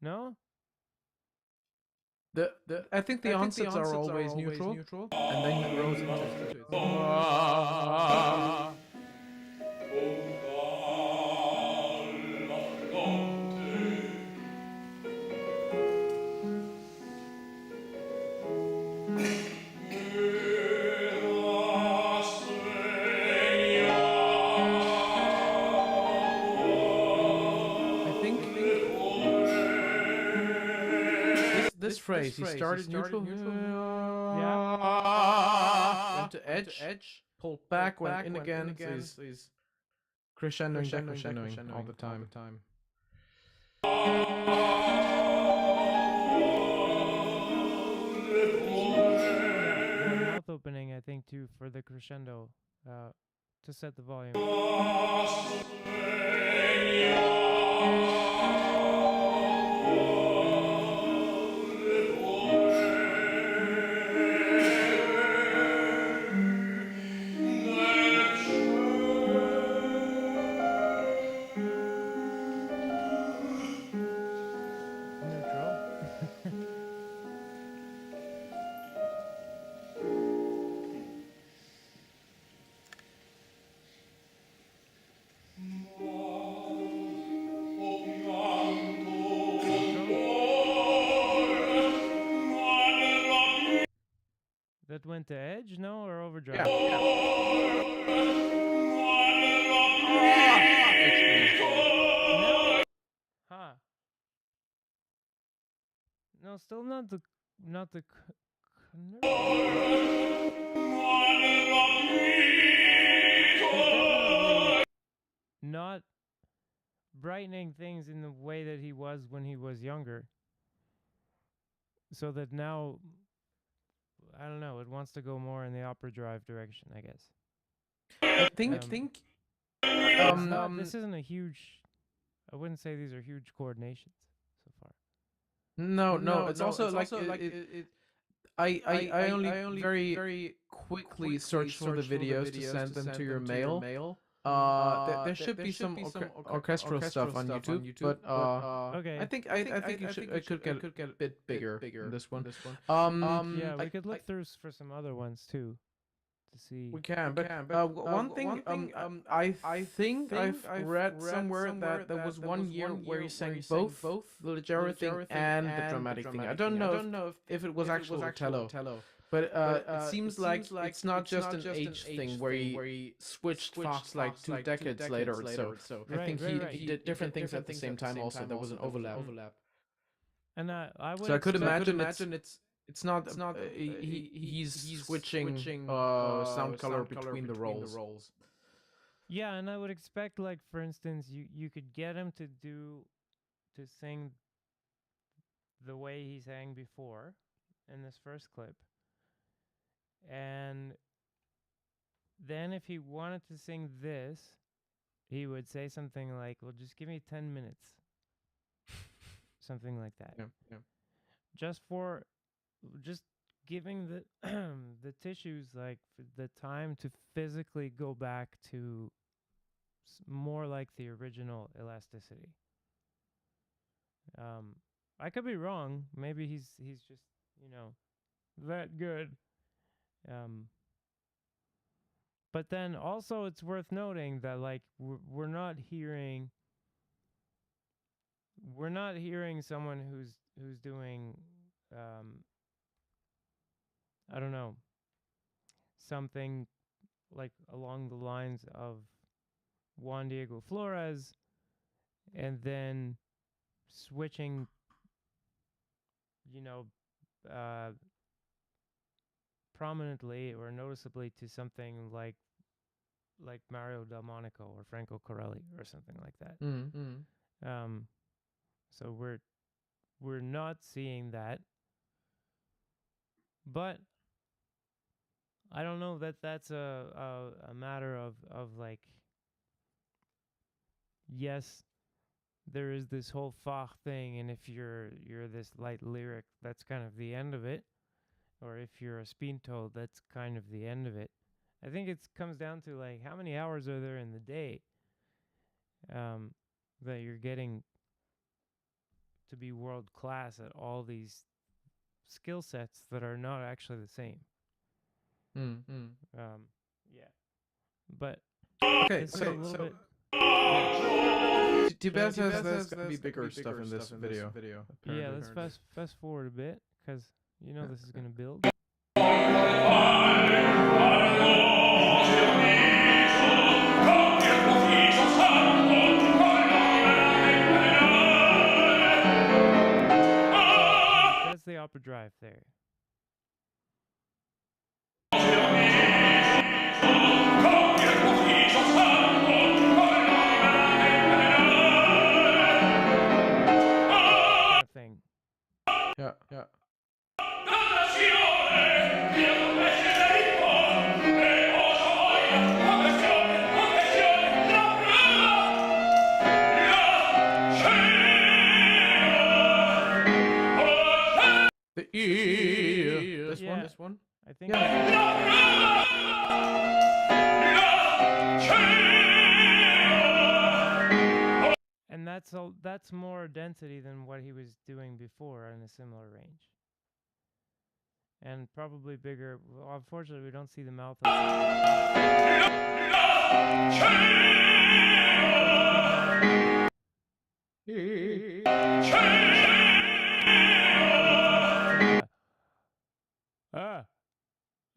No? I think the onsets are always neutral, and then he grows into it. This phrase, he started neutral, Yeah. went to edge, pulled back, went in again, so he's crescendoing all the time. The mouth opening, I think, too, for the crescendo, to set the volume. Neutral. That went to edge, no, or overdrive? No. Huh. No, still not the definitely not brightening things in the way that he was when he was younger. So that now, I don't know, it wants to go more in the opera drive direction, I guess. I think this isn't a huge, I wouldn't say these are huge coordinations so far. No, it's also like I only very quickly search for the videos to send them to your mail. There should be some orchestral stuff on YouTube, but Okay. I think it could get a bit bigger in this one. Yeah, we could look through for some other ones too, to see. We can, but one thing I think I've read somewhere that there was 1 year where he sang both the Ligeiro thing and the dramatic thing. I don't know if it was actual cello. But it seems like it's not just an age thing where he switched Fachs like 2 decades later or so. I think he did different things at the same time also. There was an overlap. And I would. So I could imagine it's not he's switching sound color between the roles. Yeah, and I would expect, like, for instance, you could get him to sing the way he sang before in this first clip. And then if he wanted to sing this, he would say something like, well, just give me 10 minutes. Something like that. Yeah. Just giving the the tissues, like, the time to physically go back to more like the original elasticity. I could be wrong. Maybe he's just, that good. But then also it's worth noting that, like, we're not hearing someone who's doing I don't know, something like along the lines of Juan Diego Flores, and then switching you know, prominently or noticeably to something like Mario Del Monaco or Franco Corelli or something like that. So we're not seeing that, but I don't know that that's a matter of like, yes, there is this whole Fach thing, and if you're this light lyric, that's kind of the end of it, or if you're a spinto, that's kind of the end of it. I think it comes down to like how many hours are there in the day that you're getting to be world class at all these skill sets that are not actually the same. Yeah, but okay, so Tibet says there's gonna be bigger stuff in this video. Yeah, let's fast forward a bit, because you know this is gonna build. That's the opera drive there. Thing. Yeah. The E. This one. I think. And that's more density than what he was doing before in a similar range. And probably bigger. Well, unfortunately, we don't see the mouth.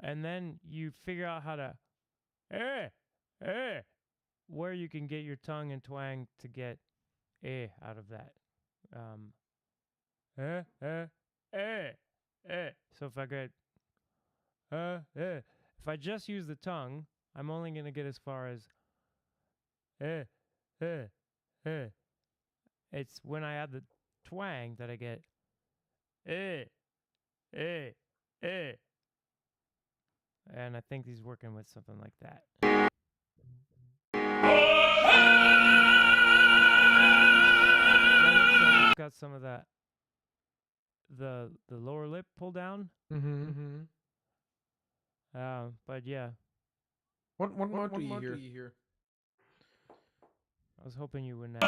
And then you figure out how to where you can get your tongue and twang to get out of that. So if I get if I just use the tongue, I'm only gonna get as far as It's when I add the twang that I get and I think he's working with something like that. Got some of that, the lower lip pull down. But yeah. What more do you hear? I was hoping you wouldn't.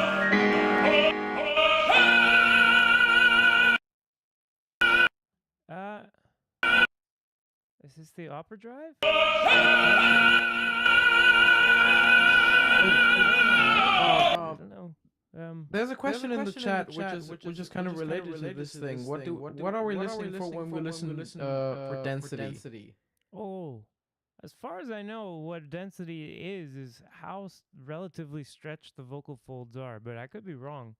Is this the opera drive? I don't know. There's a question in the chat which is kind of related to this thing. What are we listening for when we listen for density? Oh, as far as I know, what density is how relatively stretched the vocal folds are, but I could be wrong.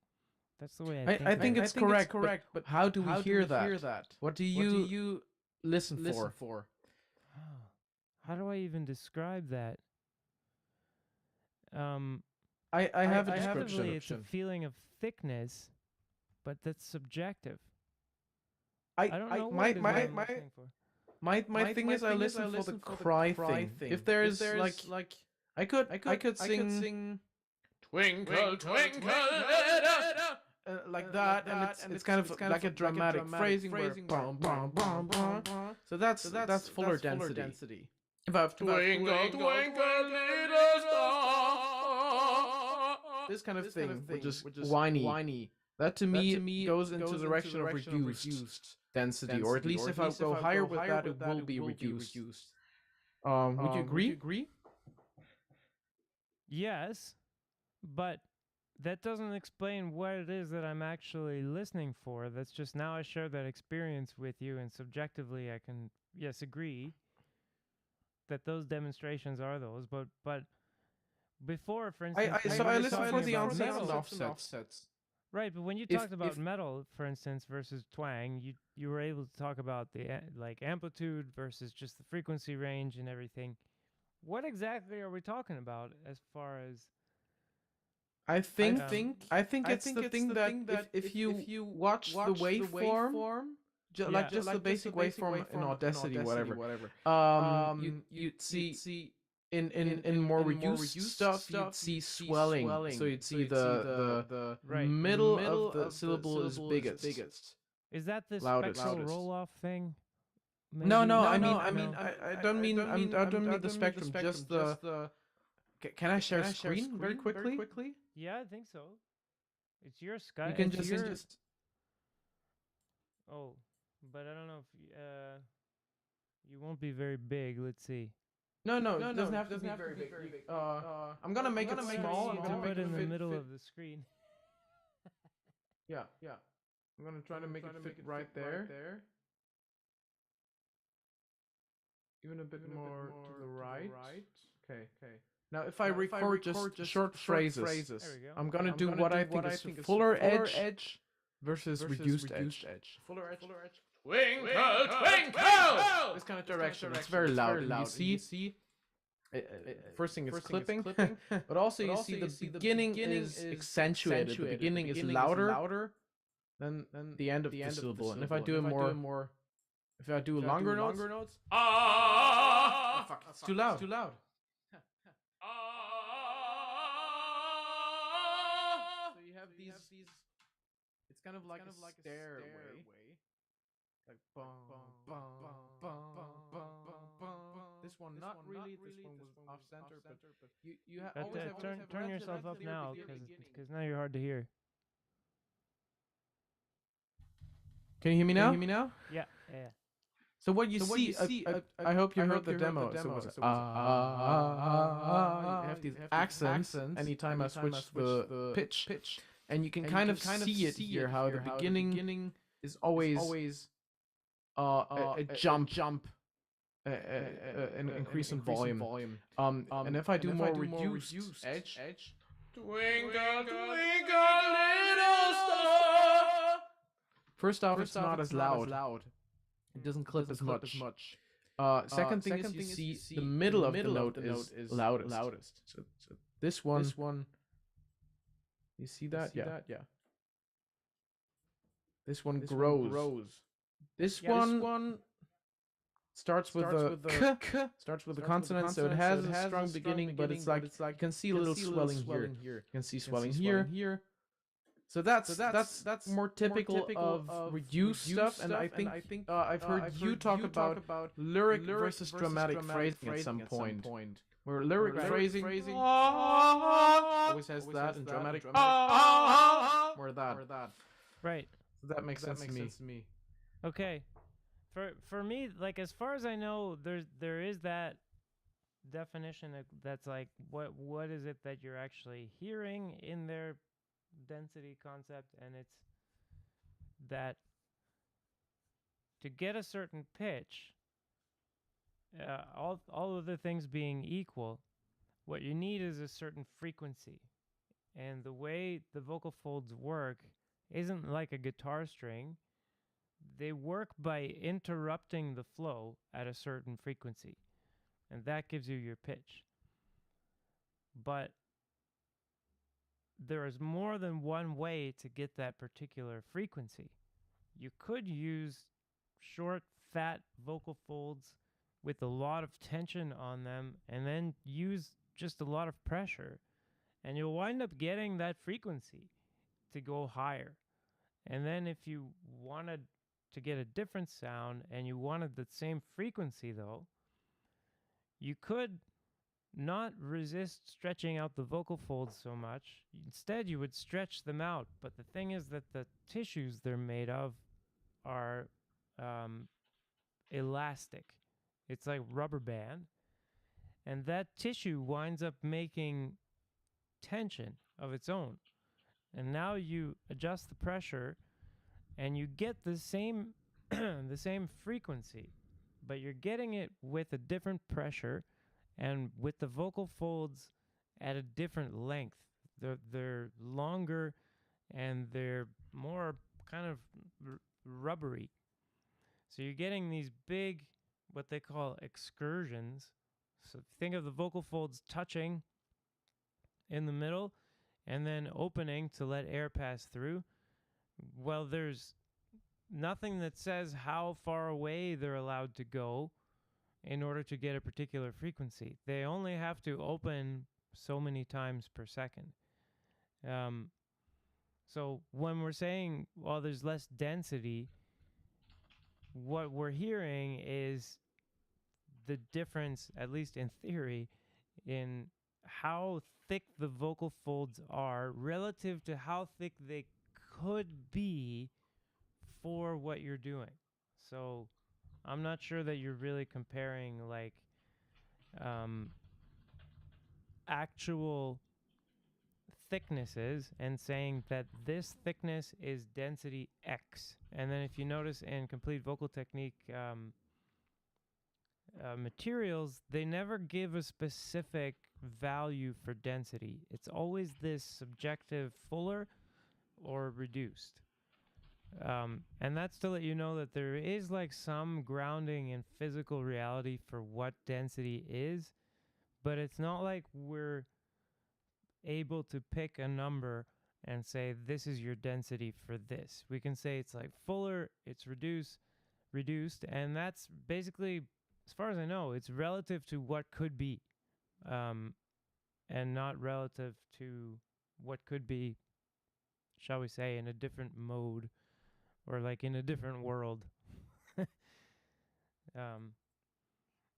That's the way I think it's correct. But how do we hear that? What do you listen for? How do I even describe that? I have a description. It's a feeling of thickness, but that's subjective. I don't know what I'm listening for. My thing is I listen for the cry thing. If there's like I could sing Twinkle Twinkle like that, and it's kind of like a dramatic phrasing where so that's fuller density. If I have Twinkle Twinkle Little Star, this kind of thing, which is whiny. That to me goes into the direction of reduced density, or at least if I go higher with that, it will be reduced. Would you agree? Yes, but that doesn't explain what it is that I'm actually listening for. That's just now I share that experience with you, and subjectively I can, yes, agree that those demonstrations are those, but before, for instance... I listen for the onset and offsets. Right, but when you talked about metal, for instance, versus twang, you were able to talk about the like amplitude versus just the frequency range and everything. What exactly are we talking about as far as? I think it's the thing that if you watch the waveform, just the basic waveform in Audacity, whatever, you'd see in more reduced stuff, you'd see swelling. So you'd see the middle of the syllable is biggest, Is that the loudest. spectral roll-off thing? Maybe? No, I don't mean I don't mean the spectrum, just the. Can I share screen very quickly? Yeah, I think so. It's your Skype. You can just. Oh, but I don't know if you won't be very big. Let's see. No, it doesn't have to be very big. I'm gonna make it small. I'm gonna put make it in the fit, middle fit. of the screen. Yeah. I'm gonna try to make it fit right there. Even a bit more to the right. Okay. Now, if I record just short phrases, There we go. I'm gonna do what I think is fuller edge versus reduced edge. Fuller edge. Twinkle, twinkle! This kind of direction. It's very loud. You see. First thing is clipping, but also you see the beginning is accentuated. The beginning is louder than the end of the syllable. And if I do longer notes, fuck, it's too loud. So you have these. It's kind of like a stairway. Like bum, bum, bum, bum, bum. This one, not really. This one was off center, but you always have turn yourself up now, because now you're hard to hear. Can you hear me now? Yeah. So what you see, I hope you heard the demo. So it was, you have these accents anytime I switch the pitch, and you can kind of see it here, how the beginning is always a jump, an increase in volume. And if I do more reduced edge, Twinkle, twinkle, little star. first off, it's not as loud. It doesn't clip as much. Second thing is you see the middle of the note is loudest. So this one, you see that? Yeah. This one grows. This one starts with the consonant, so it has a strong beginning, but it's like you can see a little swelling here. You can see swelling here. So that's more typical of reduced stuff, and I think I've heard you talk about lyric versus dramatic phrasing at some point. Where lyric phrasing always has that, and dramatic more that. Right. So that makes sense to me. Okay. For me, like, as far as I know, there is that definition that's like what is it that you're actually hearing in their density concept, and it's that to get a certain pitch, all other things being equal, what you need is a certain frequency. And the way the vocal folds work isn't like a guitar string. They work by interrupting the flow at a certain frequency, and that gives you your pitch. But there is more than one way to get that particular frequency. You could use short, fat vocal folds with a lot of tension on them, and then use just a lot of pressure, and you'll wind up getting that frequency to go higher. And then if you wanted to get a different sound and you wanted the same frequency though, you could not resist stretching out the vocal folds so much. Instead, you would stretch them out. But the thing is that the tissues they're made of are elastic. It's like rubber band. And that tissue winds up making tension of its own. And now you adjust the pressure and you get the same the same frequency, but you're getting it with a different pressure and with the vocal folds at a different length. They're longer and they're more kind of rubbery. So you're getting these big, what they call excursions. So think of the vocal folds touching in the middle and then opening to let air pass through. Well, there's nothing that says how far away they're allowed to go in order to get a particular frequency. They only have to open so many times per second. So when we're saying, well, there's less density, what we're hearing is the difference, at least in theory, in how thick the vocal folds are relative to how thick they could be for what you're doing. So I'm not sure that you're really comparing like actual thicknesses and saying that this thickness is density X. And then if you notice in Complete Vocal Technique materials, they never give a specific value for density. It's always this subjective fuller or reduced. And that's to let you know that there is like some grounding in physical reality for what density is, but it's not like we're able to pick a number and say this is your density for this. We can say it's like fuller, it's reduced, and that's basically, as far as I know, it's relative to what could be, and not relative to what could be, shall we say, in a different mode or like in a different world.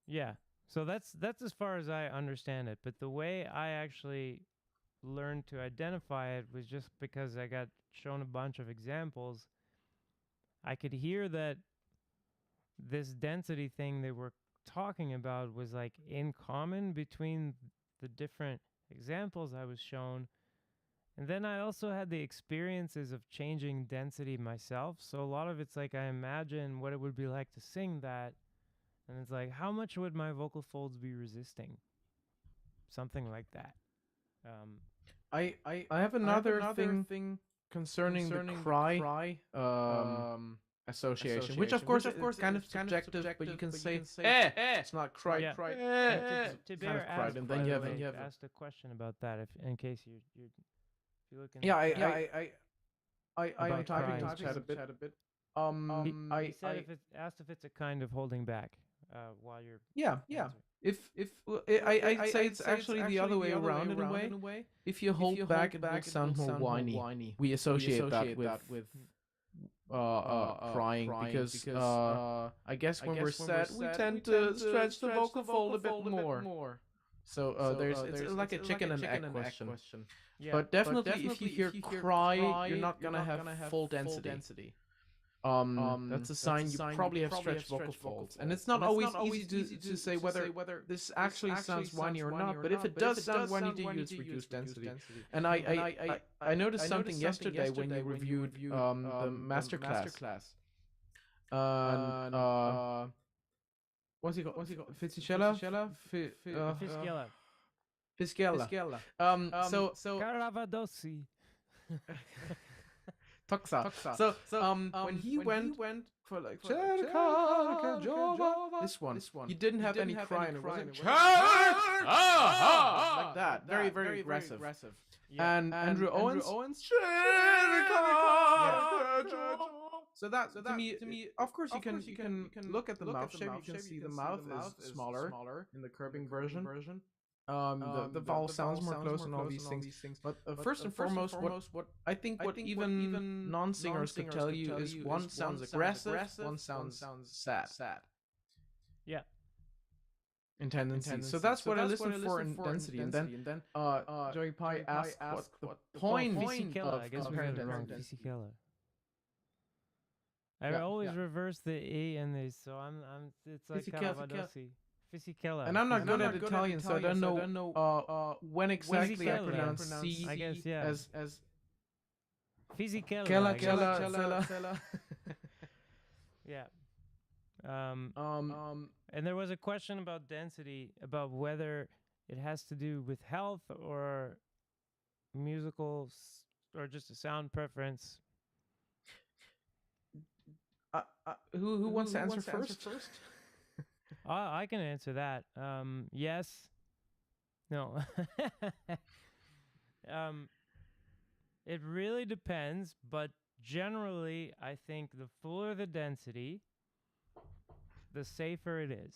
Yeah. So that's as far as I understand it. But the way I actually learned to identify it was just because I got shown a bunch of examples. I could hear that this density thing they were talking about was like in common between the different examples I was shown. And then I also had the experiences of changing density myself. So a lot of it's like I imagine what it would be like to sing that. And it's like, how much would my vocal folds be resisting? Something like that. I have another thing concerning the cry association, which of course is kind of subjective, but you can say it's not cry, Yeah. cry. Tiberi cried, and then you have asked a question about that, if in case you look in yeah, the chat. I am About typing crying. in chat a bit. He said asked if it's a kind of holding back while you're Yeah. answering. If I'd say it's actually the other way around in a way. If you hold back, it will sound more whiny. We associate that with crying because I guess when we're sad, we tend to stretch the vocal fold a bit more. So it's like a chicken and egg question. Yeah. But definitely, if you hear cry, you're not gonna have full density. That's a sign you probably have stretched vocal folds, and it's not always easy to say whether this actually sounds whiny or not. But if it does sound whiny to you, it's reduced density. And I noticed something yesterday when you reviewed the masterclass. And what's he called? Fisichella? Fischella. So Caravadosi. Toxa. So when he went for like this one, he didn't have any crying. It wasn't like that. Very aggressive. Yeah. And Andrew Owens. So that to me, of course you can look at the mouth shape. You can see the mouth is smaller in the curving version. The vowel sounds more close and all these things. But first and foremost, what I think what even non-singers could tell you is one sounds aggressive, one sounds sad. Yeah. In tendency. So that's what I listen for in density. And then Joey Pie asked what the point Fisikella. I guess we comparing got it wrong. density. Fisikella. I Yeah, always yeah. reverse the E in these, so I'm it's like Caravadosi. Fisikella. And I'm not good at Italian, so I don't know when exactly I pronounce C I guess, yeah. as Fisikella. Kella I guess. Kella. Yeah. And there was a question about density, about whether it has to do with health or musical or just a sound preference? Who wants to answer first? I can answer that. Yes. No. um, it really depends, but generally, I think the fuller the density, the safer it is.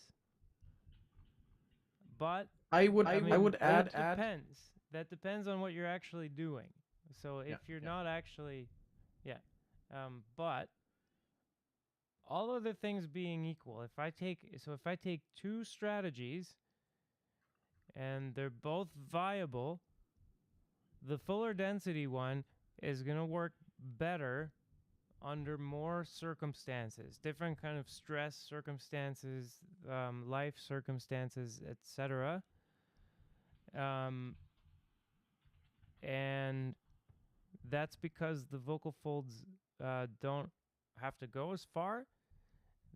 But I would that add. depends. That depends on what you're actually doing. So if you're not actually, yeah. But all other things being equal, if I take two strategies and they're both viable, the fuller density one is going to work better under more circumstances, different kind of stress circumstances, life circumstances, etc. And that's because the vocal folds don't have to go as far,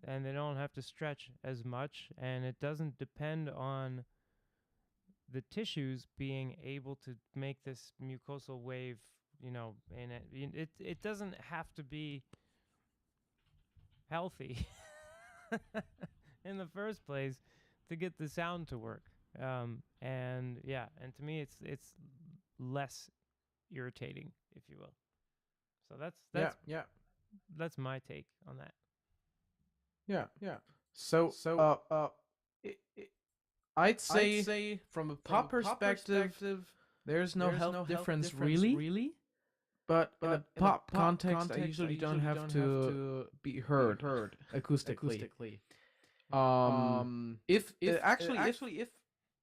and they don't have to stretch as much, and it doesn't depend on the tissues being able to make this mucosal wave, in it doesn't have to be healthy in the first place to get the sound to work. And to me it's less irritating, if you will. So that's my take on that. Yeah. So I'd say from a pop perspective, there's no health difference really. But in a pop context, I usually don't have to be heard acoustically.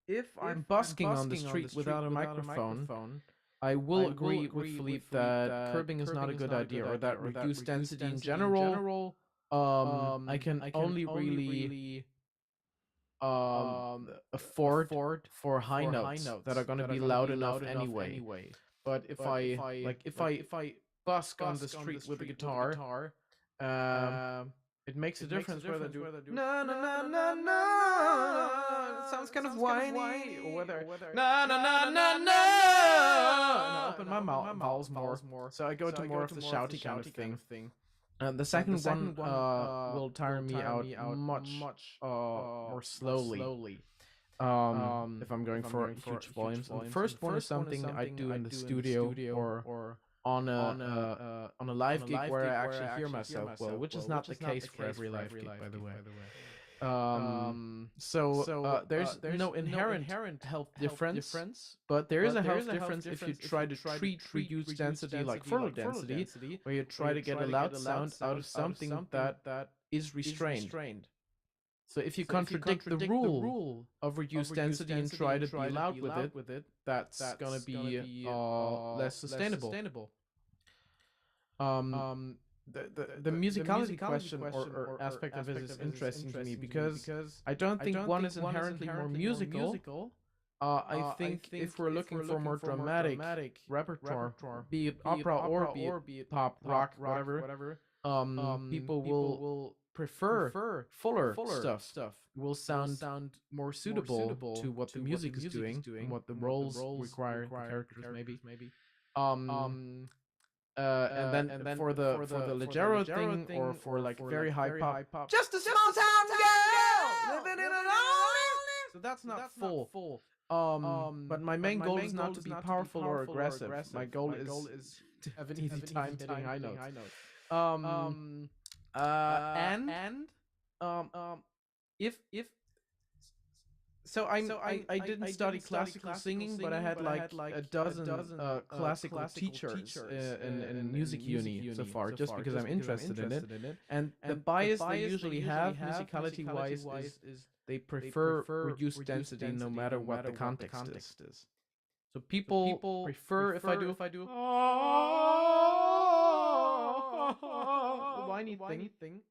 If I'm busking on the street without a microphone, I will agree with Philippe that curbing is not a good idea, or that reduced density in general. I can only really afford for high notes that are going to be loud enough anyway. But if I busk on the street with a guitar, it makes a difference whether I do na na na na na. It sounds kind of whiny, or whether na na na na na. And I open my mouth vowels more, so I go to more of the shouty kind of thing. The second one will tire me out much more slowly. If I'm going for huge volumes. And the first one is something I do in the studio or on a live gig where I actually hear myself well, which is not the case for every live gig, by the way. So there's no inherent health difference, but there is a health difference if you try to treat reduced density like full density, where you try to get a loud sound out of something that is restrained. So if you contradict the rule of reduced density and try to be loud with it, that's gonna be less sustainable. The musicality question or aspect of it is interesting to me because I don't think one is inherently more musical. I think if we're looking for more dramatic repertoire, be it opera or be it pop, rock, whatever, people will prefer fuller stuff. Will sound more suitable to what the music is doing and what the roles require, the characters maybe. And then for the leggero thing or for like very high pop, just a small town girl living in a lonely. So that's not full. But my main goal is not to be powerful or aggressive. My goal is to have an easy time hitting high notes. If so I didn't study classical singing, but I had like a dozen classical teachers in music uni so far, just because I'm interested in it. And the bias they usually have musicality wise is they prefer reduced density no matter what the context is. So people prefer if I do the whiny thing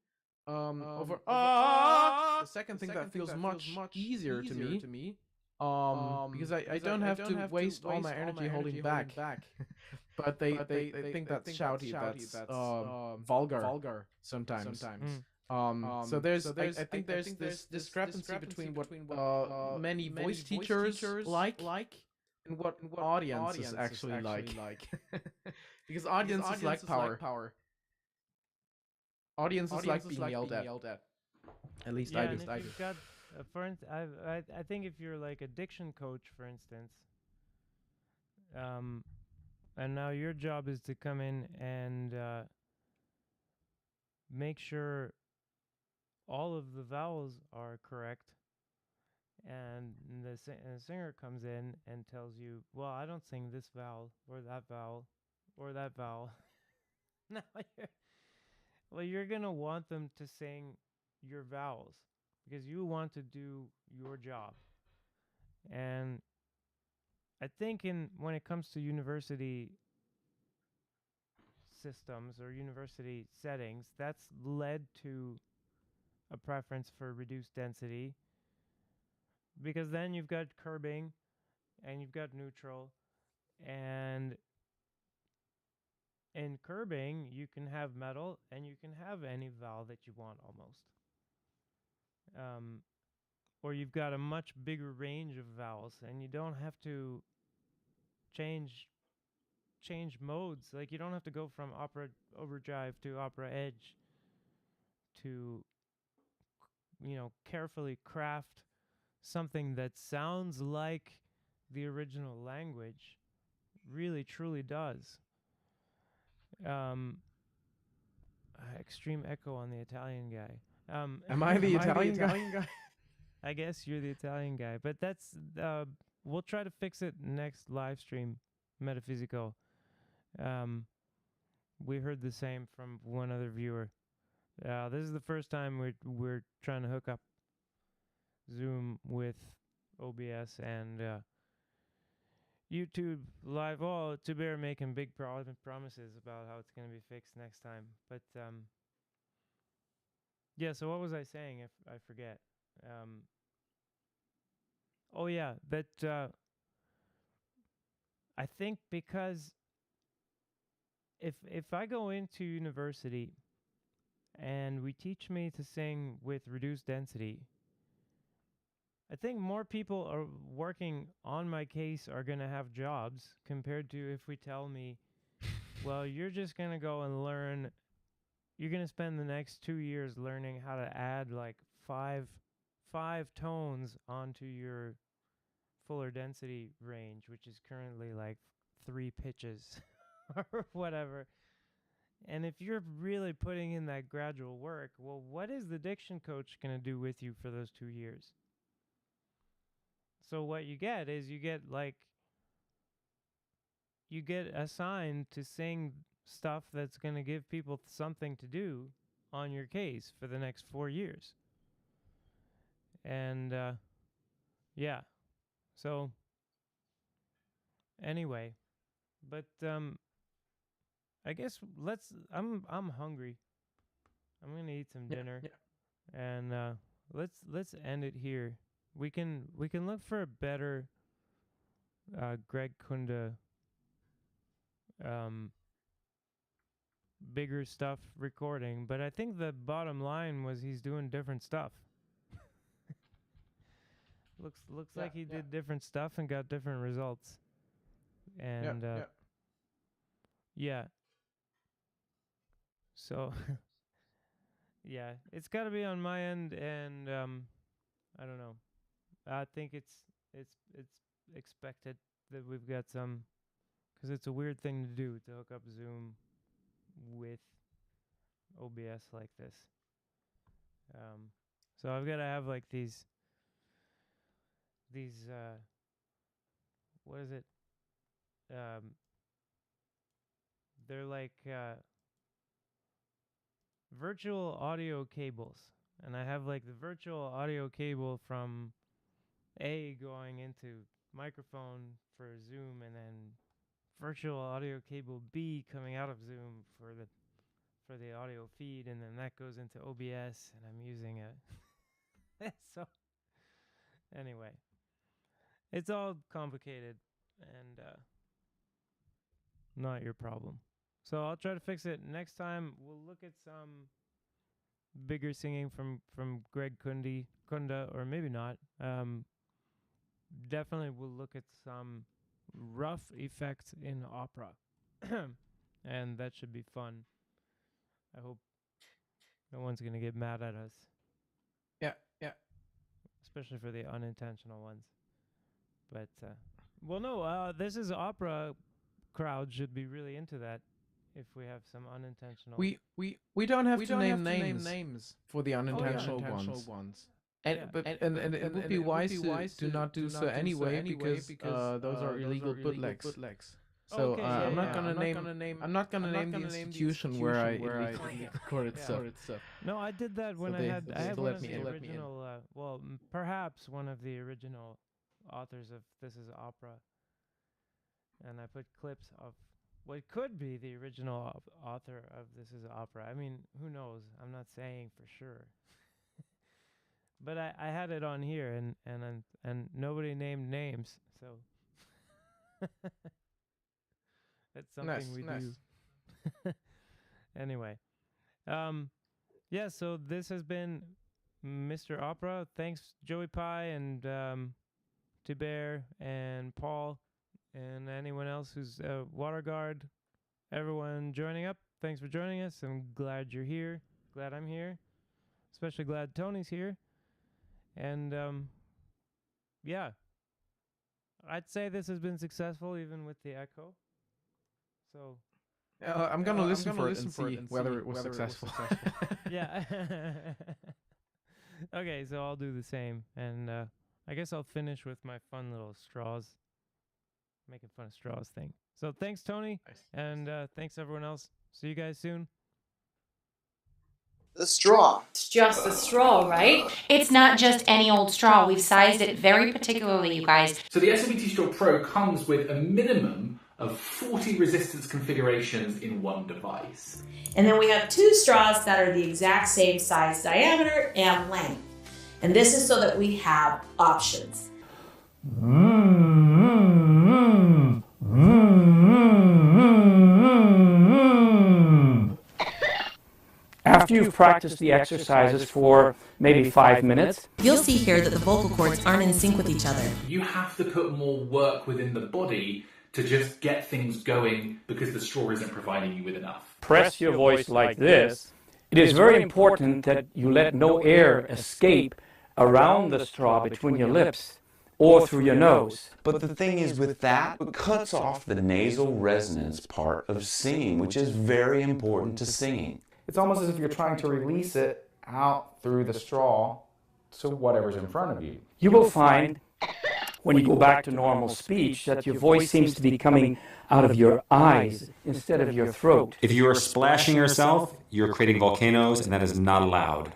over the second thing that feels much easier to me because I don't have to waste all my energy holding back. But they think that's shouty, that's vulgar sometimes. So I think there's this discrepancy between what many voice teachers like and what audiences actually like. Because audiences like power. Audiences like being yelled at. At least I do. And if you've got, I think if you're like a diction coach, for instance, and now your job is to come in and make sure all of the vowels are correct, and the singer comes in and tells you, well, I don't sing this vowel or that vowel or that vowel. Now you're gonna want them to sing your vowels because you want to do your job. And I think when it comes to university systems or university settings, that's led to a preference for reduced density, because then you've got curbing and you've got neutral, and in curbing you can have metal and you can have any vowel that you want almost, or you've got a much bigger range of vowels and you don't have to change modes. Like, you don't have to go from opera overdrive to opera edge to carefully craft something that sounds like the original language. Really truly does. Extreme echo on the Italian guy. Am I the Italian guy? I guess you're the Italian guy, but that's we'll try to fix it next live stream, Metaphysical. We heard the same from one other viewer. This is the first time we're trying to hook up Zoom with OBS and YouTube live. Oh, Tuber making big promises about how it's going to be fixed next time. But yeah, so what was I saying? If I forget. Oh yeah, that I think because if I go into university and we teach me to sing with reduced density, I think more people are working on my case are going to have jobs compared to if we tell me, well, you're just going to go and learn, you're going to spend the next 2 years learning how to add like five tones onto your fuller density range, which is currently like 3 pitches or whatever. And if you're really putting in that gradual work, well, what is the diction coach going to do with you for those 2 years? So what you get is you get assigned to sing stuff that's going to give people something to do on your case for the next 4 years. And yeah. So anyway, but I guess I'm hungry. I'm going to eat some dinner. Yeah. And let's end it here. We can look for a better Greg Kunde bigger stuff recording, but I think the bottom line was he's doing different stuff. looks like he did different stuff and got different results. And yeah. So yeah, it's got to be on my end, and I don't know. I think it's expected that we've got some, because it's a weird thing to do to hook up Zoom with OBS like this. So I've got to have like these what is it? They're like virtual audio cables, and I have like the virtual audio cable from A going into microphone for Zoom, and then virtual audio cable B coming out of Zoom for the audio feed, and then that goes into OBS, and I'm using it. So anyway, it's all complicated and not your problem. So I'll try to fix it next time. We'll look at some bigger singing from Greg Kunde, or maybe not. Definitely we'll look at some rough effects in opera. and that should be fun. I hope no one's gonna get mad at us. Yeah. Especially for the unintentional ones. But well, no, this is opera crowd should be really into that. If we have some unintentional, We don't have to name names for the unintentional ones. And it would be wise to not do so anyway because those are illegal bootlegs. So Okay, I'm not gonna name the institution where I illegally recorded stuff. No, I did that when So I they- had they I had still one let of me the in. original. Well, perhaps one of the original authors of This Is Opera, and I put clips of what could be the original author of This Is Opera. I mean, who knows? I'm not saying for sure. But I had it on here, and nobody named names, so that's something we do. Anyway, yeah. So this has been Mr. Opera. Thanks, Joey Pie and Tiber and Paul and anyone else who's water guard. Everyone joining up. Thanks for joining us. I'm glad you're here. Glad I'm here. Especially glad Tony's here. And yeah, I'd say this has been successful even with the echo. So I'm gonna listen for it and see whether it was successful. yeah. Okay, so I'll do the same, and I guess I'll finish with my fun little straws, making fun of straws thing. So thanks, Tony, and thanks everyone else. See you guys soon. The straw. It's just a straw, right? It's not just any old straw. We've sized it very particularly, you guys. So the SLBT Straw Pro comes with a minimum of 40 resistance configurations in one device. And then we have 2 straws that are the exact same size, diameter, and length. And this is so that we have options. After you've practiced the exercises for maybe 5 minutes, You'll see here that the vocal cords aren't in sync with each other. You have to put more work within the body to just get things going because the straw isn't providing you with enough. press your voice like this. It is very important that you let no air escape around the straw between your lips or through your nose. But the thing is with that, it cuts off the nasal resonance part of singing, which is very important to singing. It's almost as if you're trying to release it out through the straw to whatever's in front of you. You will find, when you go back to normal speech, that your voice seems to be coming out of your eyes instead of your throat. If you are splashing yourself, you're creating volcanoes, and that is not allowed.